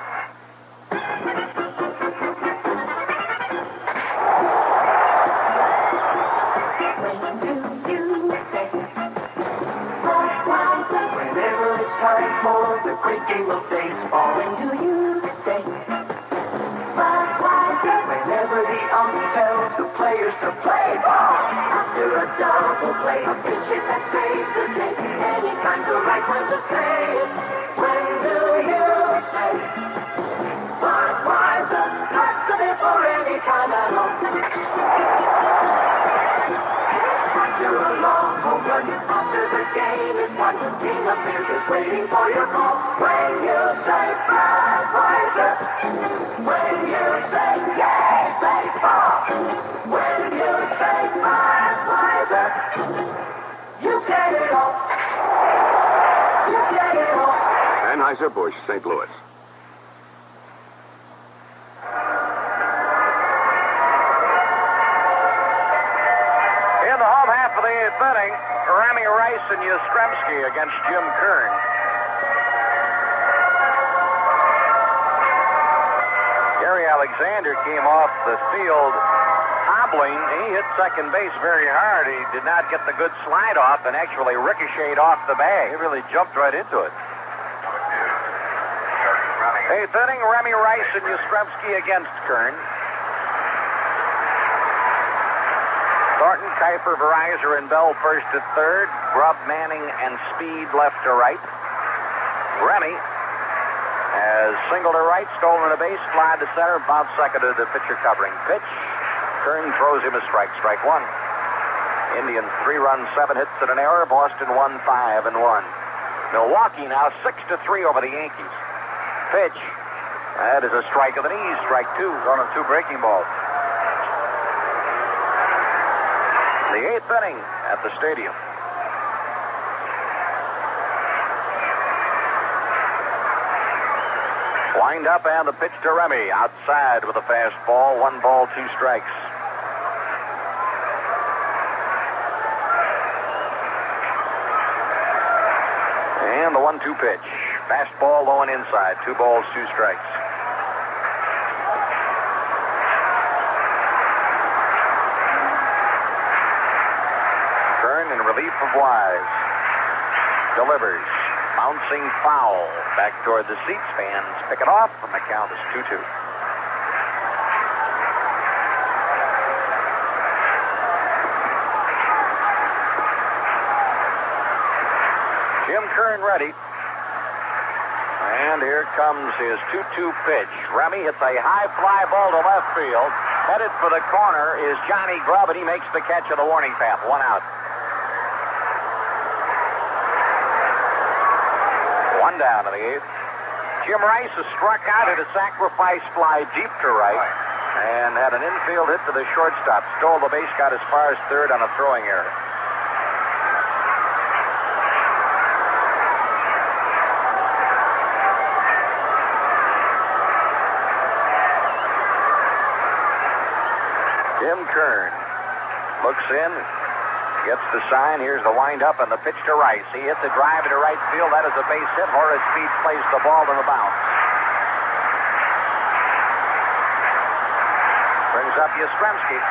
Time for the great game of baseball. When do you say Budweiser? Whenever the ump tells the players to play ball. After a double play, a pitch hit that saves the day. Anytime's the right one to say it. When do you say Budweiser? That's the bit for any kind of home. After a long home run, after the game is won, King of Beers is waiting for your call. When you say Budweiser, when you say yay baseball, when you say Budweiser, you said it all. You said it all. Anheuser-Busch, St. Louis. For the 8th inning, Remy Rice and Yastrzemski against Jim Kern. Gary Alexander came off the field hobbling. He hit second base very hard. He did not get the good slide off and actually ricocheted off the bag. He really jumped right into it. 8th inning, Remy Rice and Yastrzemski against Kern. Thornton, Kuiper, Veryzer, and Bell first at third. Grubb, Manning, and Speed left to right. Remy has single to right, stolen a base, fly to center, bounce second to the pitcher covering. Pitch. Kern throws him a strike. Strike 1. Indians 3 runs, 7 hits, and an error. Boston 1, 5 and 1. Milwaukee now 6-3 over the Yankees. Pitch. That is a strike of the knees. Strike 2. On 2 breaking balls. The 8th inning at the stadium. Wind up and the pitch to Remy. Outside with a fastball. 1 ball, 2 strikes. And the 1-2 pitch. Fastball low and inside. 2 balls, 2 strikes. Relief of Wise. Delivers. Bouncing foul. Back toward the seats. Fans pick it off, and the count is 2-2. Jim Kern ready. And here comes his 2-2 pitch. Remy hits a high fly ball to left field. Headed for the corner is Johnny Grubb, and he makes the catch of the warning path. 1 out. 1 down in the 8th. Jim Rice has struck out at a sacrifice fly deep to right and had an infield hit to the shortstop. Stole the base, got as far as third on a throwing error. Jim Kern looks in. Gets the sign. Here's the windup and the pitch to Rice. He hits a drive into right field. That is a base hit. Horace Speed plays the ball to the bounce. Brings up Yastrzemski.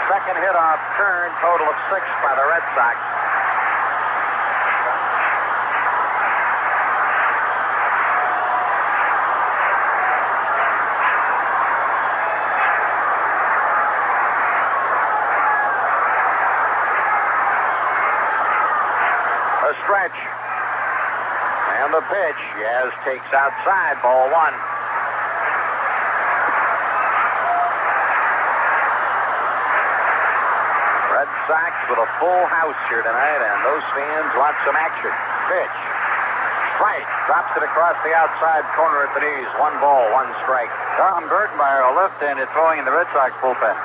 Second hit off Kern. Total of 6 by the Red Sox. Stretch. And the pitch. Yaz takes outside. Ball 1. Sox with a full house here tonight, and those fans want some action. Pitch. Strike. Drops it across the outside corner at the knees. 1 ball, 1 strike. Tom Bertmeyer, a left-hander, throwing in the Red Sox bullpen.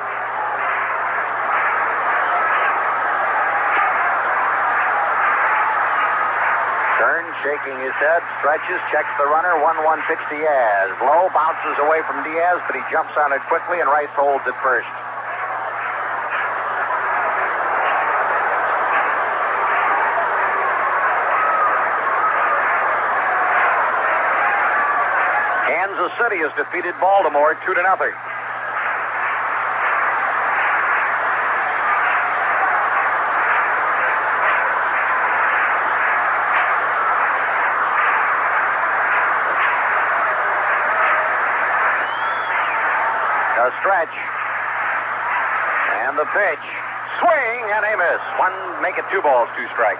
Turns, shaking his head, stretches, checks the runner. 1-1 pitch to Diaz. Low, bounces away from Diaz, but he jumps on it quickly, and Rice holds it first. Kansas City has defeated Baltimore 2-0. A stretch. And the pitch. Swing and a miss. Make it 2 balls, 2 strikes.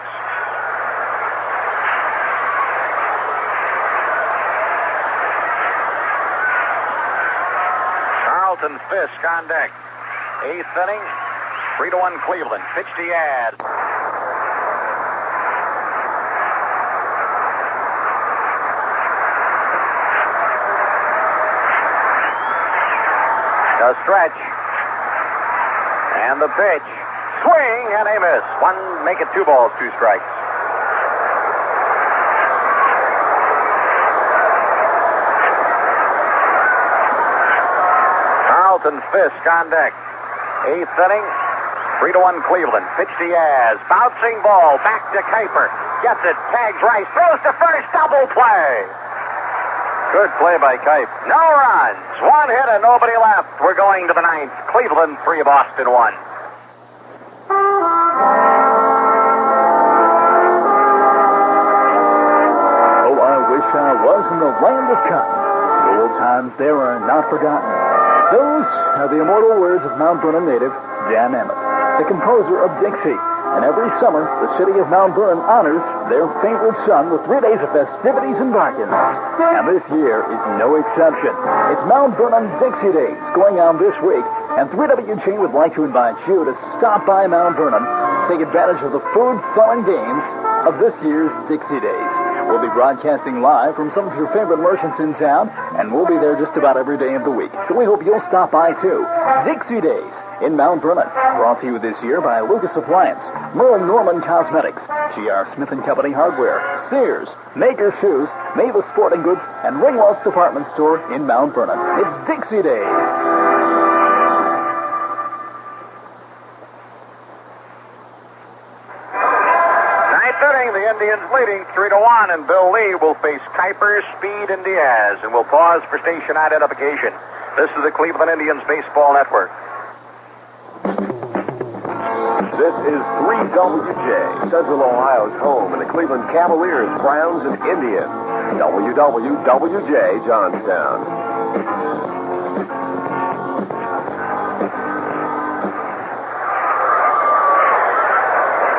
Carlton Fisk on deck. 8th inning. 3-1 Cleveland. Pitch to Diaz. A stretch. And the pitch. Swing and a miss. Make it 2 balls, 2 strikes. Carlton Fisk on deck. 8th inning. 3-1 Cleveland. Pitch to Diaz. Bouncing ball. Back to Kuiper. Gets it. Tags Rice. Throws to first. Double play. Good play by Kuiper. No runs. 1 hit and nobody left. We're going to the 9th. Cleveland 3, Boston 1. Oh, I wish I was in the land of cotton. The old times there are not forgotten. Those are the immortal words of Mount Vernon native Jan Emmett, the composer of Dixie. And every summer, the city of Mount Vernon honors their favorite son with 3 days of festivities and bargains. And this year is no exception. It's Mount Vernon Dixie Days going on this week, and 3WJ would like to invite you to stop by Mount Vernon, take advantage of the food, fun, and games of this year's Dixie Days. We'll be broadcasting live from some of your favorite merchants in town, and we'll be there just about every day of the week. So we hope you'll stop by, too. Dixie Days in Mount Vernon. Brought to you this year by Lucas Appliance, Merle Norman Cosmetics, G.R. Smith & Company Hardware, Sears, Maker Shoes, Mavis Sporting Goods, and Ringwald's Department Store in Mount Vernon. It's Dixie Days. The Indians leading 3-1, and Bill Lee will face Kuiper, Speed, and Diaz, and will pause for station identification. This is the Cleveland Indians Baseball Network. This is 3WJ, Central Ohio's home, and the Cleveland Cavaliers, Browns, and Indians. WWJ, Johnstown.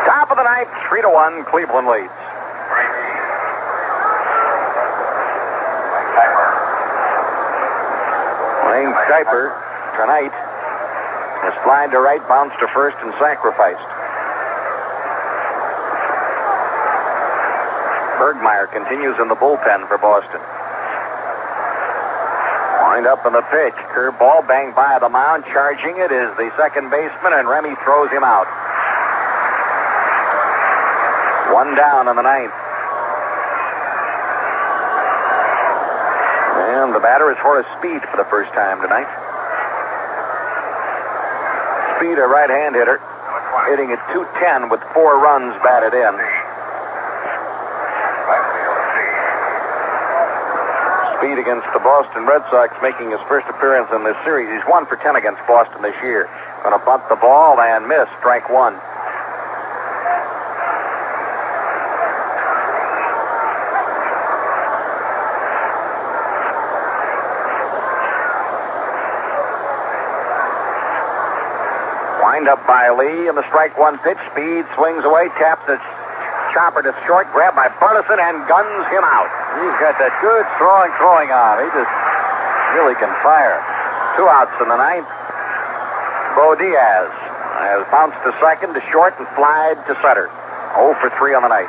Top of the ninth, 3-1, Cleveland leads. Wayne Kuiper tonight has flied to right, bounced to first, and sacrificed. Bergmeyer continues in the bullpen for Boston. Wind up in the pitch. Curveball banged by the mound. Charging it is the second baseman, and Remy throws him out. 1 down in the ninth. And the batter is Horace Speed for the first time tonight. Speed, a right-hand hitter, hitting at .210 with 4 runs batted in. Speed against the Boston Red Sox, making his first appearance in this series. He's 1 for 10 against Boston this year. Going to bunt the ball and miss, strike 1. Wind up by Lee, and the strike 1 pitch. Speed swings away, taps the chopper to short, grabbed by Burleson, and guns him out. He's got that good, strong throwing arm. He just really can fire. 2 outs in the ninth. Bo Diaz Has bounced to second, to short, and flied to center. 0 for 3 on the night.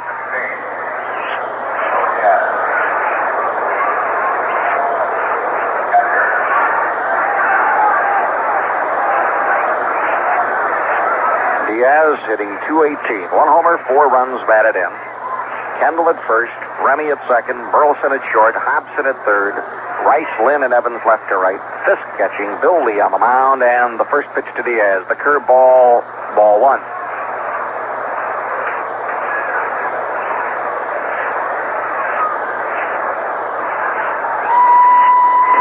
Diaz hitting .218. 1 homer, 4 runs batted in. Kendall at first, Remy at second, Burleson at short, Hobson at third, Rice, Lynn, and Evans left to right. Fisk catching, Bill Lee on the mound, and the first pitch to Diaz. The curveball, ball 1.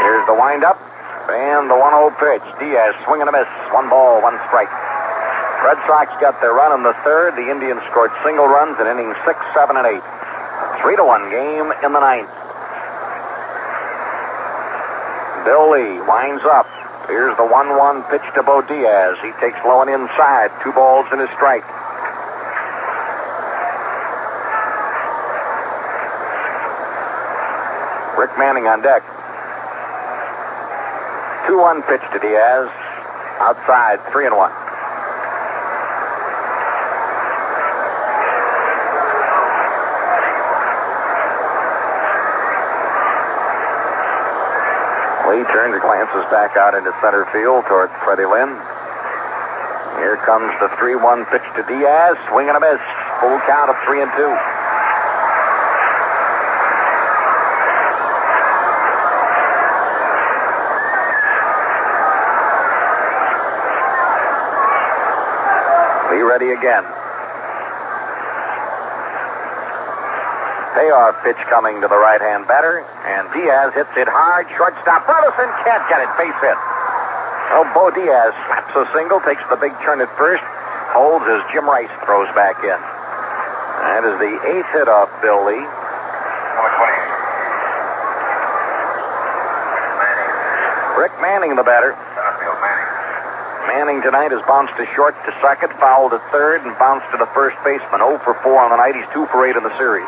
Here's the windup, and the 1-0 pitch. Diaz swing and a miss. 1 ball, 1 strike. Red Sox got their run in the third. The Indians scored single runs in innings 6, 7, and 8. 3-1 game in the ninth. Bill Lee winds up. Here's the 1-1 pitch to Bo Diaz. He takes low and inside. 2 balls and a strike. Rick Manning on deck. 2-1 pitch to Diaz. Outside, 3-1. Lee turns and glances back out into center field towards Freddie Lynn. Here comes the 3-1 pitch to Diaz. Swing and a miss. Full count of 3-2. Lee ready again. Payoff pitch coming to the right-hand batter, and Diaz hits it hard. Shortstop Burleson can't get it. Base hit. Oh, Bo Diaz slaps a single, takes the big turn at first, holds as Jim Rice throws back in. That is the 8th hit off Bill Lee. Rick Manning, the batter. Manning tonight has bounced to short, to second, fouled to third, and bounced to the first baseman. 0 for 4 on the night. He's 2 for 8 in the series.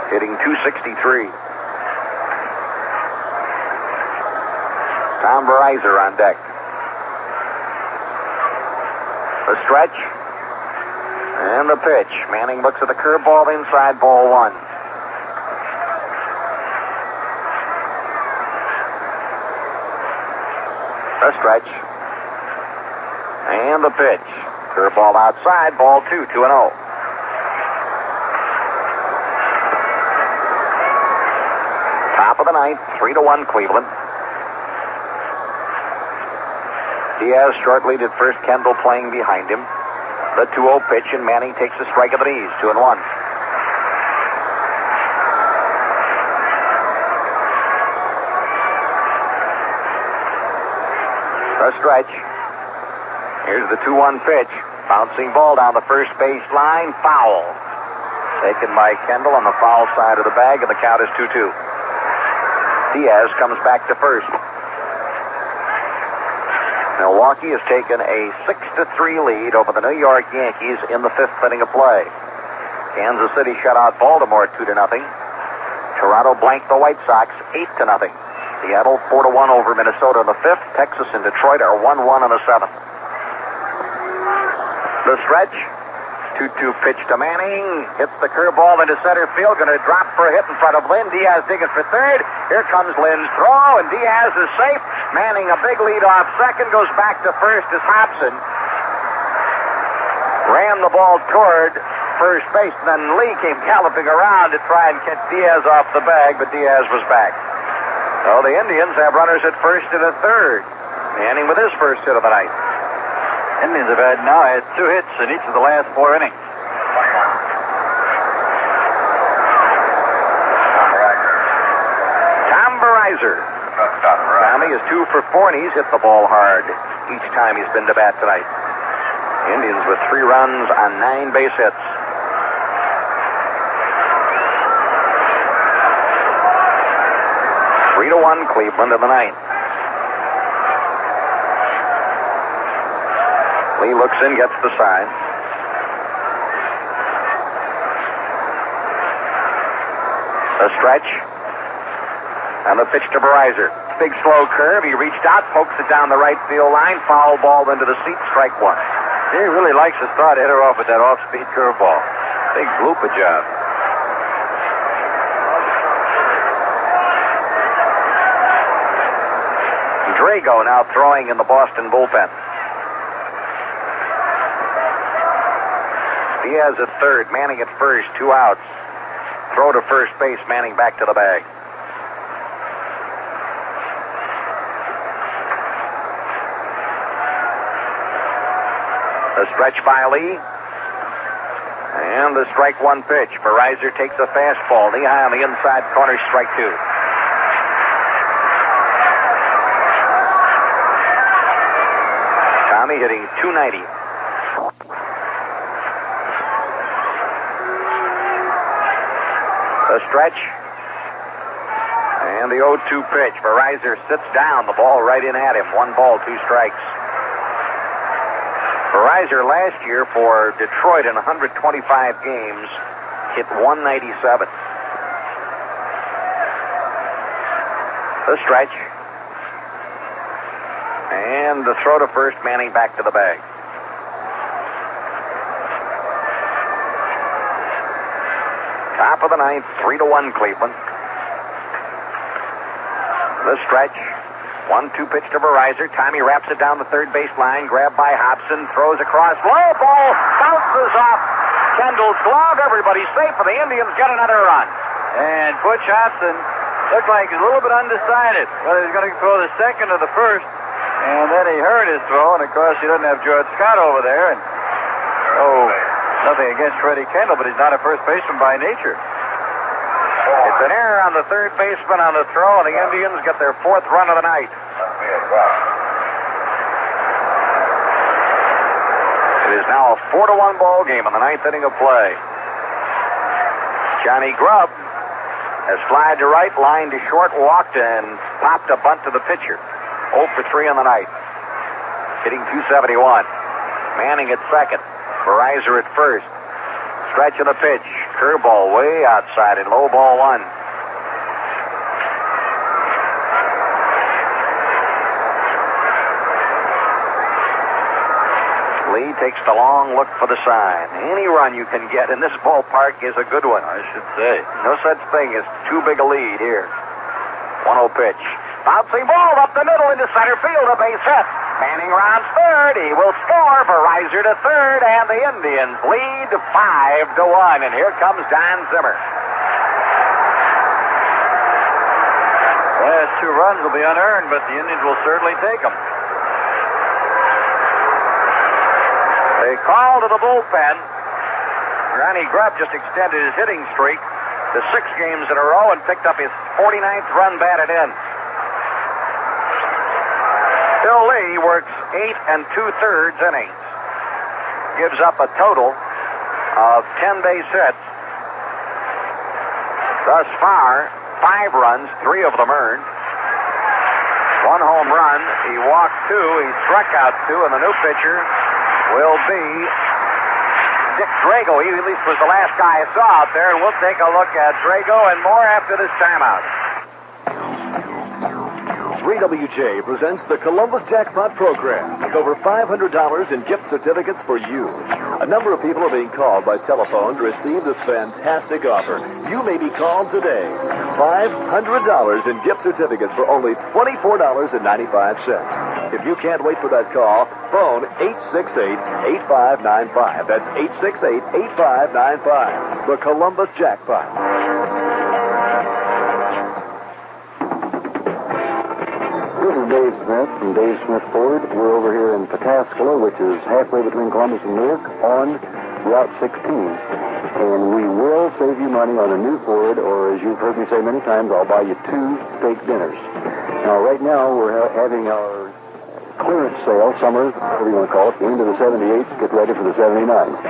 Hitting .263. Tom Veryzer on deck. The stretch. And the pitch. Manning looks at the curveball inside, ball 1. The stretch. And the pitch. Curveball outside, ball 2, 2-0. Top of the ninth, 3-1 Cleveland. Diaz short lead at first, Kendall playing behind him. The 2-0 pitch, and Manning takes a strike at the knees, 2-1. The stretch. Here's the 2-1 pitch. Bouncing ball down the first base line, foul. Taken by Kendall on the foul side of the bag, and the count is 2-2. Diaz comes back to first. Milwaukee has taken a 6-3 lead over the New York Yankees in the 5th inning of play. Kansas City shut out Baltimore 2-0. Toronto blanked the White Sox 8-0. Seattle 4-1 over Minnesota in the 5th. Texas and Detroit are 1-1 in the 7th. The stretch. 2-2 pitch to Manning. Hits the curveball into center field. Going to drop for a hit in front of Lynn. Diaz digging for third. Here comes Lynn's throw, and Diaz is safe. Manning a big lead off second. Goes back to first as Hobson ran the ball toward first base. And then Lee came galloping around to try and catch Diaz off the bag, but Diaz was back. So the Indians have runners at first and at third. Manning with his first hit of the night. Indians have had 2 hits in each of the last 4 innings. Tom Veryzer. Tommy is 2 for 4, and he's hit the ball hard each time he's been to bat tonight. Indians with 3 runs on 9 base hits. Three to 1 Cleveland in the 9th. Lee looks in, gets the sign. The stretch. And the pitch to Veryzer. Big slow curve. He reached out, pokes it down the right field line. Foul ball into the seat. Strike one. He really likes to start hitter off with that off-speed curveball. Big blooper job. Drago now throwing in the Boston bullpen. Diaz at third, Manning at first, 2 outs. Throw to first base, Manning back to the bag. The stretch by Lee. And the strike one pitch. Veryzer takes a fastball, knee high on the inside corner, strike two. Tommy hitting .290. The stretch. And the 0-2 pitch. Veryzer sits down. The ball right in at him. 1 ball, 2 strikes. Veryzer last year for Detroit in 125 games hit .197. The stretch. And the throw to first, Manning back to the bag. Top of the ninth, 3-1 Cleveland. The stretch. 1-2 pitch to Veryzer. Tommy wraps it down the third base line. Grabbed by Hobson. Throws across. Low ball. Bounces off Kendall's glove. Everybody's safe, and the Indians get another run. And Butch Hobson looked like he's a little bit undecided whether he's going to throw the second or the first. And then he hurt his throw, and of course he doesn't have George Scott over there. And nothing against Freddie Kendall, but he's not a first baseman by nature. It's an error on the third baseman on the throw, and the Indians get their 4th run of the night. It is now a 4-1 ball game in the 9th inning of play. Johnny Grubb has flied to right, line to short, walked, and popped a bunt to the pitcher. 0 for 3 on the night. Hitting .271. Manning at second. Veryzer at first. Stretch of the pitch. Curveball way outside and low ball 1. Lee takes the long look for the sign. Any run you can get in this ballpark is a good one. I should say. No such thing as too big a lead here. 1-0 pitch. Bouncing ball up the middle into center field. A base hit. Manning rounds third. He will score. Veryzer to third, and the Indians lead 5-1. And here comes Don Zimmer. Last 2 runs will be unearned, but the Indians will certainly take them. They call to the bullpen. Johnny Grubb just extended his hitting streak to 6 games in a row and picked up his 49th run batted in. Bill Lee works 8 2/3 innings. Gives up a total of 10 base hits. Thus far, 5 runs, 3 of them earned. 1 home run. He walked 2. He struck out 2, and the new pitcher will be Dick Drago. He at least was the last guy I saw out there, and we'll take a look at Drago and more after this timeout. 3WJ presents the Columbus Jackpot Program with over $500 in gift certificates for you. A number of people are being called by telephone to receive this fantastic offer. You may be called today. $500 in gift certificates for only $24.95. If you can't wait for that call, phone 868-8595. That's 868-8595. The Columbus Jackpot. This is Dave Smith from Dave Smith Ford. We're over here in Pataskala, which is halfway between Columbus and Newark, on Route 16. And we will save you money on a new Ford, or as you've heard me say many times, I'll buy you 2 steak dinners. Now, right now, we're having our clearance sale, summer, whatever you want to call it, into the 78s, get ready for the 79s.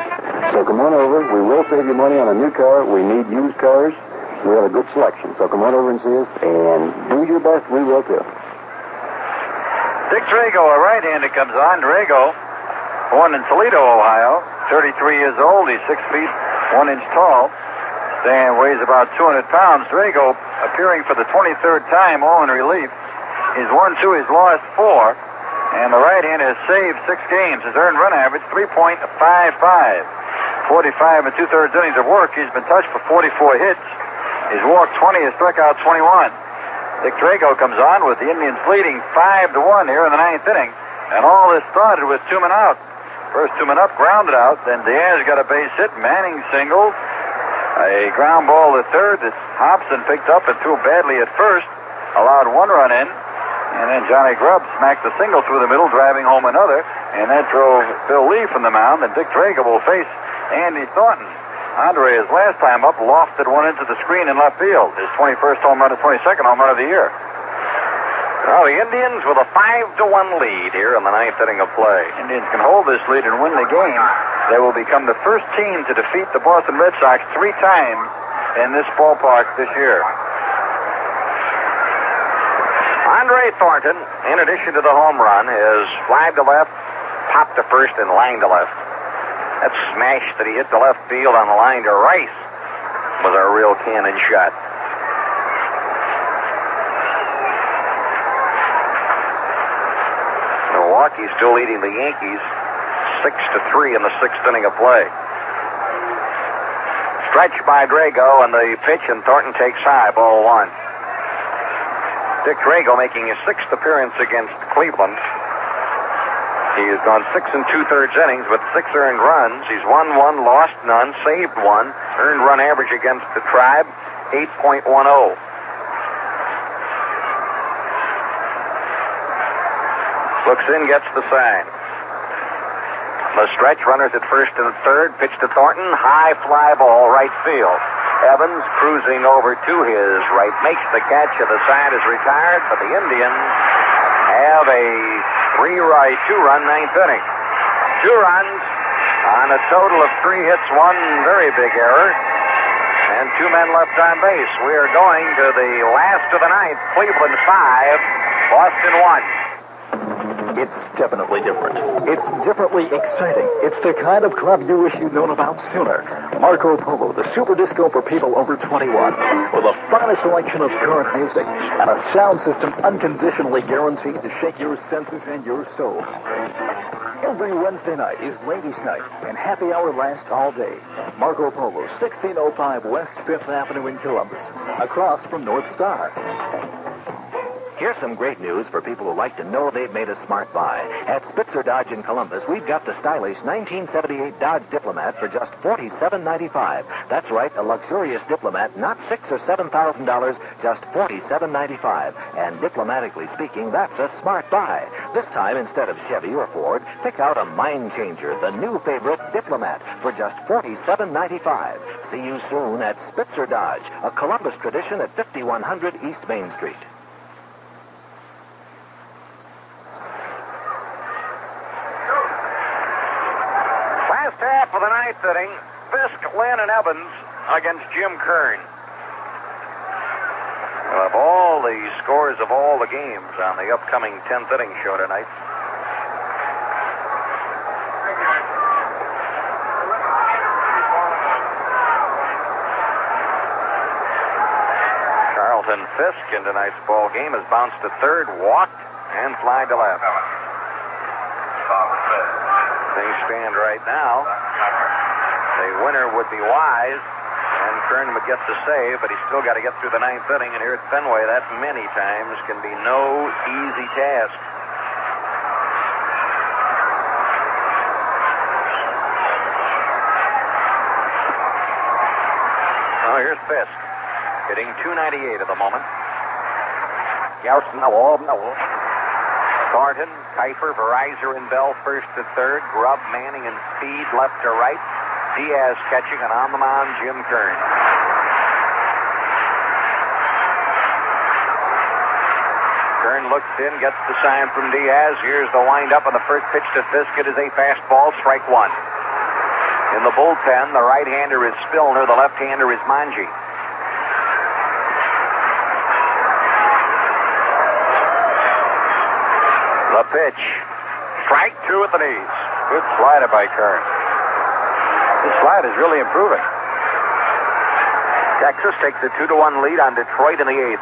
So come on over. We will save you money on a new car. We need used cars. We have a good selection. So come on over and see us, and do your best. We will too. Dick Drago, a right-hander, comes on. Drago, born in Toledo, Ohio, 33 years old. He's 6 feet 1 inch tall. Stan weighs about 200 pounds. Drago appearing for the 23rd time, all in relief. He's won 2, he's lost 4. And the right-hander has saved 6 games. His earned run average, 3.55. 45 and 2/3 innings of work. He's been touched for 44 hits. He's walked 20, has struck out 21. Dick Drago comes on with the Indians leading 5-1 here in the 9th inning. And all this started with 2 men out. First 2 men up, grounded out. Then Diaz got a base hit. Manning singled. A ground ball to third that Hobson picked up and threw badly at first. Allowed 1 run in. And then Johnny Grubb smacked the single through the middle, driving home another. And that drove Bill Lee from the mound. And Dick Drago will face Andy Thornton. Andre, his last time up, lofted one into the screen in left field. His 21st home run, his 22nd home run of the year. Well, the Indians with a 5-1 lead here in the 9th inning of play. Indians can hold this lead and win the game. They will become the first team to defeat the Boston Red Sox 3 times in this ballpark this year. Andre Thornton, in addition to the home run, is fly to left, pop to first, and line to left. That smash that he hit to left field on the line to right was a real cannon shot. Milwaukee's still leading the Yankees 6-3 in the 6th inning of play. Stretch by Drago and the pitch, and Thornton takes high, ball 1. Dick Drago making his 6th appearance against Cleveland. He has gone 6 2/3 innings with 6 earned runs. He's won 1, lost none, saved 1. Earned run average against the Tribe, 8.10. Looks in, gets the sign. The stretch, runners at first and third. Pitch to Thornton, high fly ball, right field. Evans cruising over to his right, makes the catch, and the side is retired, but the Indians have a 2-run 9th inning. 2 runs on a total of 3 hits, 1 very big error, and 2 men left on base. We are going to the last of the 9th. Cleveland 5, Boston 1. It's definitely different. It's differently exciting. It's the kind of club you wish you'd known about sooner. Marco Polo, the super disco for people over 21, with a finest selection of current music and a sound system unconditionally guaranteed to shake your senses and your soul. Every Wednesday night is ladies' night, and happy hour lasts all day. Marco Polo, 1605 West 5th Avenue in Columbus, across from North Star. Here's some great news for people who like to know they've made a smart buy. At Spitzer Dodge in Columbus, we've got the stylish 1978 Dodge Diplomat for just $47.95. That's right, a luxurious Diplomat, not $6,000 or $7,000, just $47.95. And diplomatically speaking, that's a smart buy. This time, instead of Chevy or Ford, pick out a mind changer, the new favorite Diplomat, for just $47.95. See you soon at Spitzer Dodge, a Columbus tradition at 5100 East Main Street. Half of the 9th inning, Fisk, Lynn, and Evans against Jim Kern. We'll have all the scores of all the games on the upcoming 10th inning show tonight. Carlton Fisk in tonight's ball game has bounced to third, walked, and flied to left. Things stand right now. The winner would be Wise, and Kern would get the save, but he's still got to get through the 9th inning, and here at Fenway, that many times can be no easy task. Oh, here's Fisk, hitting .298 at the moment. Thornton, Kuiper, Veryzer, and Bell first to third. Grubb, Manning, and Speed left to right. Diaz catching, and on the mound, Jim Kern. Kern looks in, gets the sign from Diaz. Here's the windup on the first pitch to Fisk. It is a fastball, strike 1. In the bullpen, the right-hander is Spillner, the left-hander is Manji. The pitch. Strike 2 at the knees. Good slider by Kern. His slide is really improving. Texas takes a 2-1 lead on Detroit in the 8th.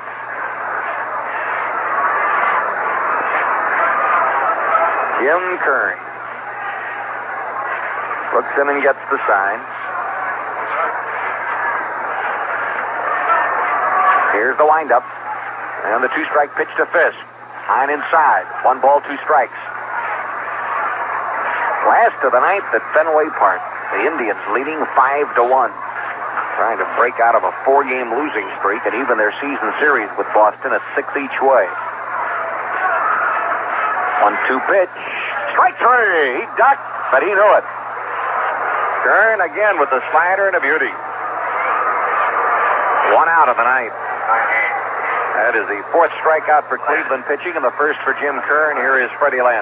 Jim Kern looks in and gets the sign. Here's the windup. And the 2-strike pitch to Fisk. Hine inside. 1 ball, 2 strikes. Last of the ninth at Fenway Park. The Indians leading 5-1. Trying to break out of a 4-game losing streak and even their season series with Boston at 6 each way. 1-2 pitch. Strike 3. He ducked, but he knew it. Kern again with the slider and a beauty. 1 out of the ninth. That is the 4th strikeout for Cleveland pitching and the 1st for Jim Kern. Here is Freddie Lynn.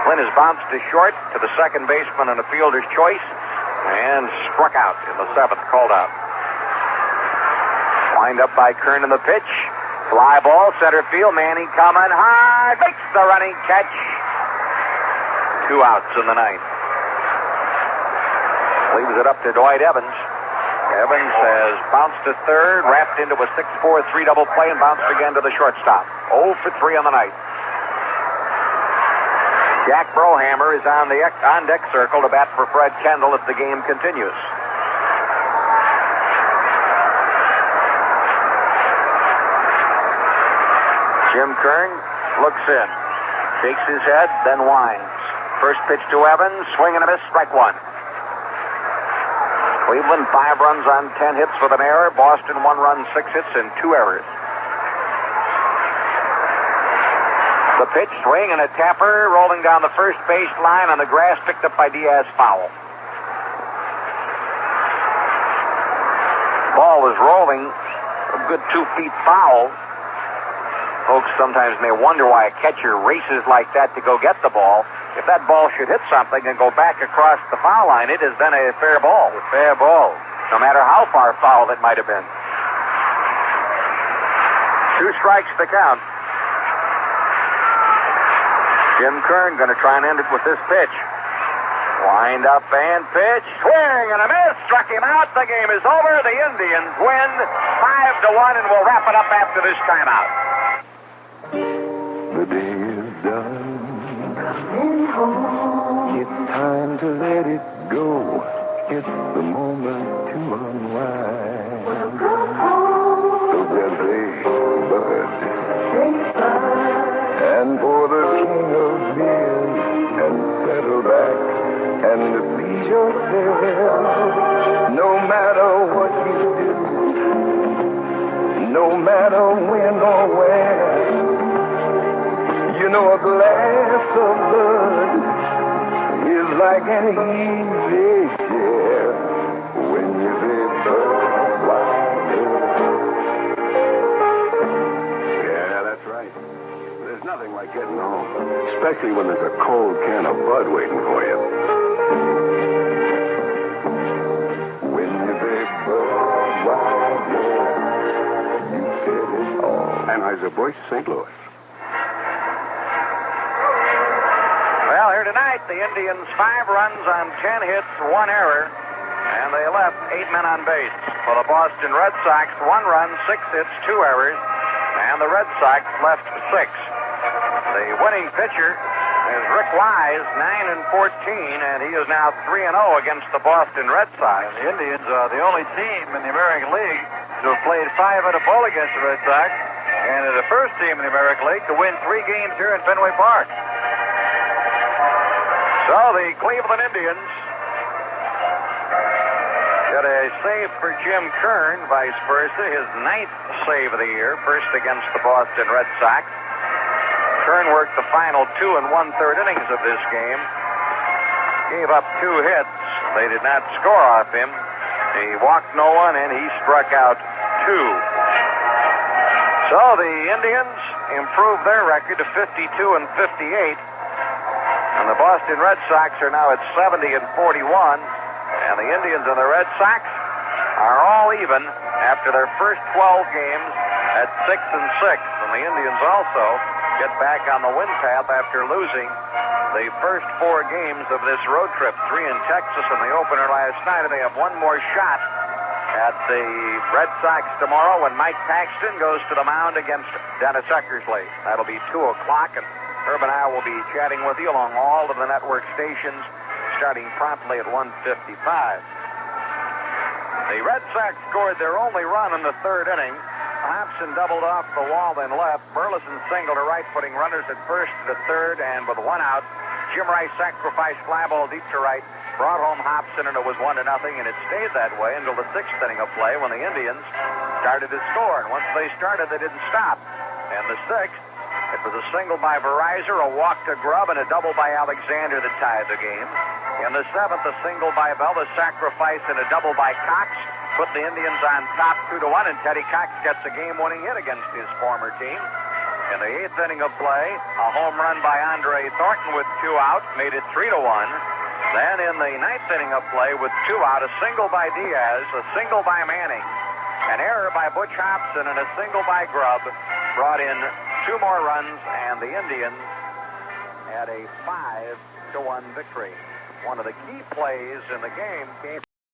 Lynn is bounced to short to the second baseman on a fielder's choice and struck out in the 7th, called out. Wind up by Kern in the pitch. Fly ball, center field. Manning coming high. Makes the running catch. 2 outs in the 9th. Leaves it up to Dwight Evans. Evans has bounced to third, wrapped into a 6-4 3-double play, and bounced again to the shortstop. 0 for 3 on the night. Jack Brohammer is on deck circle to bat for Fred Kendall if the game continues. Jim Kern looks in, shakes his head, then winds. First pitch to Evans, swing and a miss, strike 1. Cleveland 5 runs on 10 hits with an error. Boston 1 run, 6 hits, and 2 errors. The pitch, swing, and a tapper rolling down the first base line on the grass, picked up by Diaz, foul. Ball was rolling a good 2 feet foul. Folks sometimes may wonder why a catcher races like that to go get the ball. If that ball should hit something and go back across the foul line, it is then a fair ball. A fair ball, no matter how far foul it might have been. 2 strikes to count. Jim Kern going to try and end it with this pitch. Wind up and pitch. Swing and a miss. Struck him out. The game is over. The Indians win 5-1, and we'll wrap it up after this timeout. The day is done. It's time to let it go. It's the moment to unwind. So just say bud. And pour the king of beers and settle back and please yourself. No matter what you do, no matter when or where, you know a glass of blood is like an easy share when you say Budweiser. Yeah, that's right. There's nothing like getting home, especially when there's a cold can of Bud waiting for you. When you say Budweiser, you said it all. Anheuser-Busch, St. Louis. Well, here tonight, the Indians 5 runs on 10 hits, 1 error, and they left 8 men on base. For the Boston Red Sox, 1 run, 6 hits, 2 errors, and the Red Sox left 6. The winning pitcher is Rick Wise, 9-14, and he is now 3-0 against the Boston Red Sox. And the Indians are the only team in the American League to have played 5 at a bowl against the Red Sox, and are the first team in the American League to win 3 games here in Fenway Park. So the Cleveland Indians got a save for Jim Kern, vice versa, his 9th save of the year, first against the Boston Red Sox. Kern worked the final 2 1/3 innings of this game. Gave up 2 hits. They did not score off him. He walked no one, and he struck out 2. So the Indians improved their record to 52-58. And the Boston Red Sox are now at 70-41. And the Indians and the Red Sox are all even after their first 12 games at 6-6. And the Indians also get back on the win path after losing the first 4 games of this road trip. 3 in Texas in the opener last night. And they have 1 more shot at the Red Sox tomorrow when Mike Paxton goes to the mound against Dennis Eckersley. That'll be 2 o'clock, and Herb and I will be chatting with you along all of the network stations starting promptly at 1:55. The Red Sox scored their only run in the third inning. Hobson doubled off the wall, then left. Burleson singled to right, putting runners at first to the third, and with 1 out, Jim Rice sacrificed fly ball deep to right, brought home Hobson, and it was 1-0, and it stayed that way until the 6th inning of play when the Indians started to score. And once they started, they didn't stop. And the 6th, it was a single by Veryzer, a walk to Grubb, and a double by Alexander that tied the game. In the 7th, a single by Bell, a sacrifice, and a double by Cox put the Indians on top 2-1, and Teddy Cox gets a game-winning hit against his former team. In the 8th inning of play, a home run by Andre Thornton with 2 out made it 3-1. Then in the 9th inning of play with 2 out, a single by Diaz, a single by Manning, an error by Butch Hobson, and a single by Grubb brought in 2 more runs, and the Indians had a 5-1 victory. One of the key plays in the game came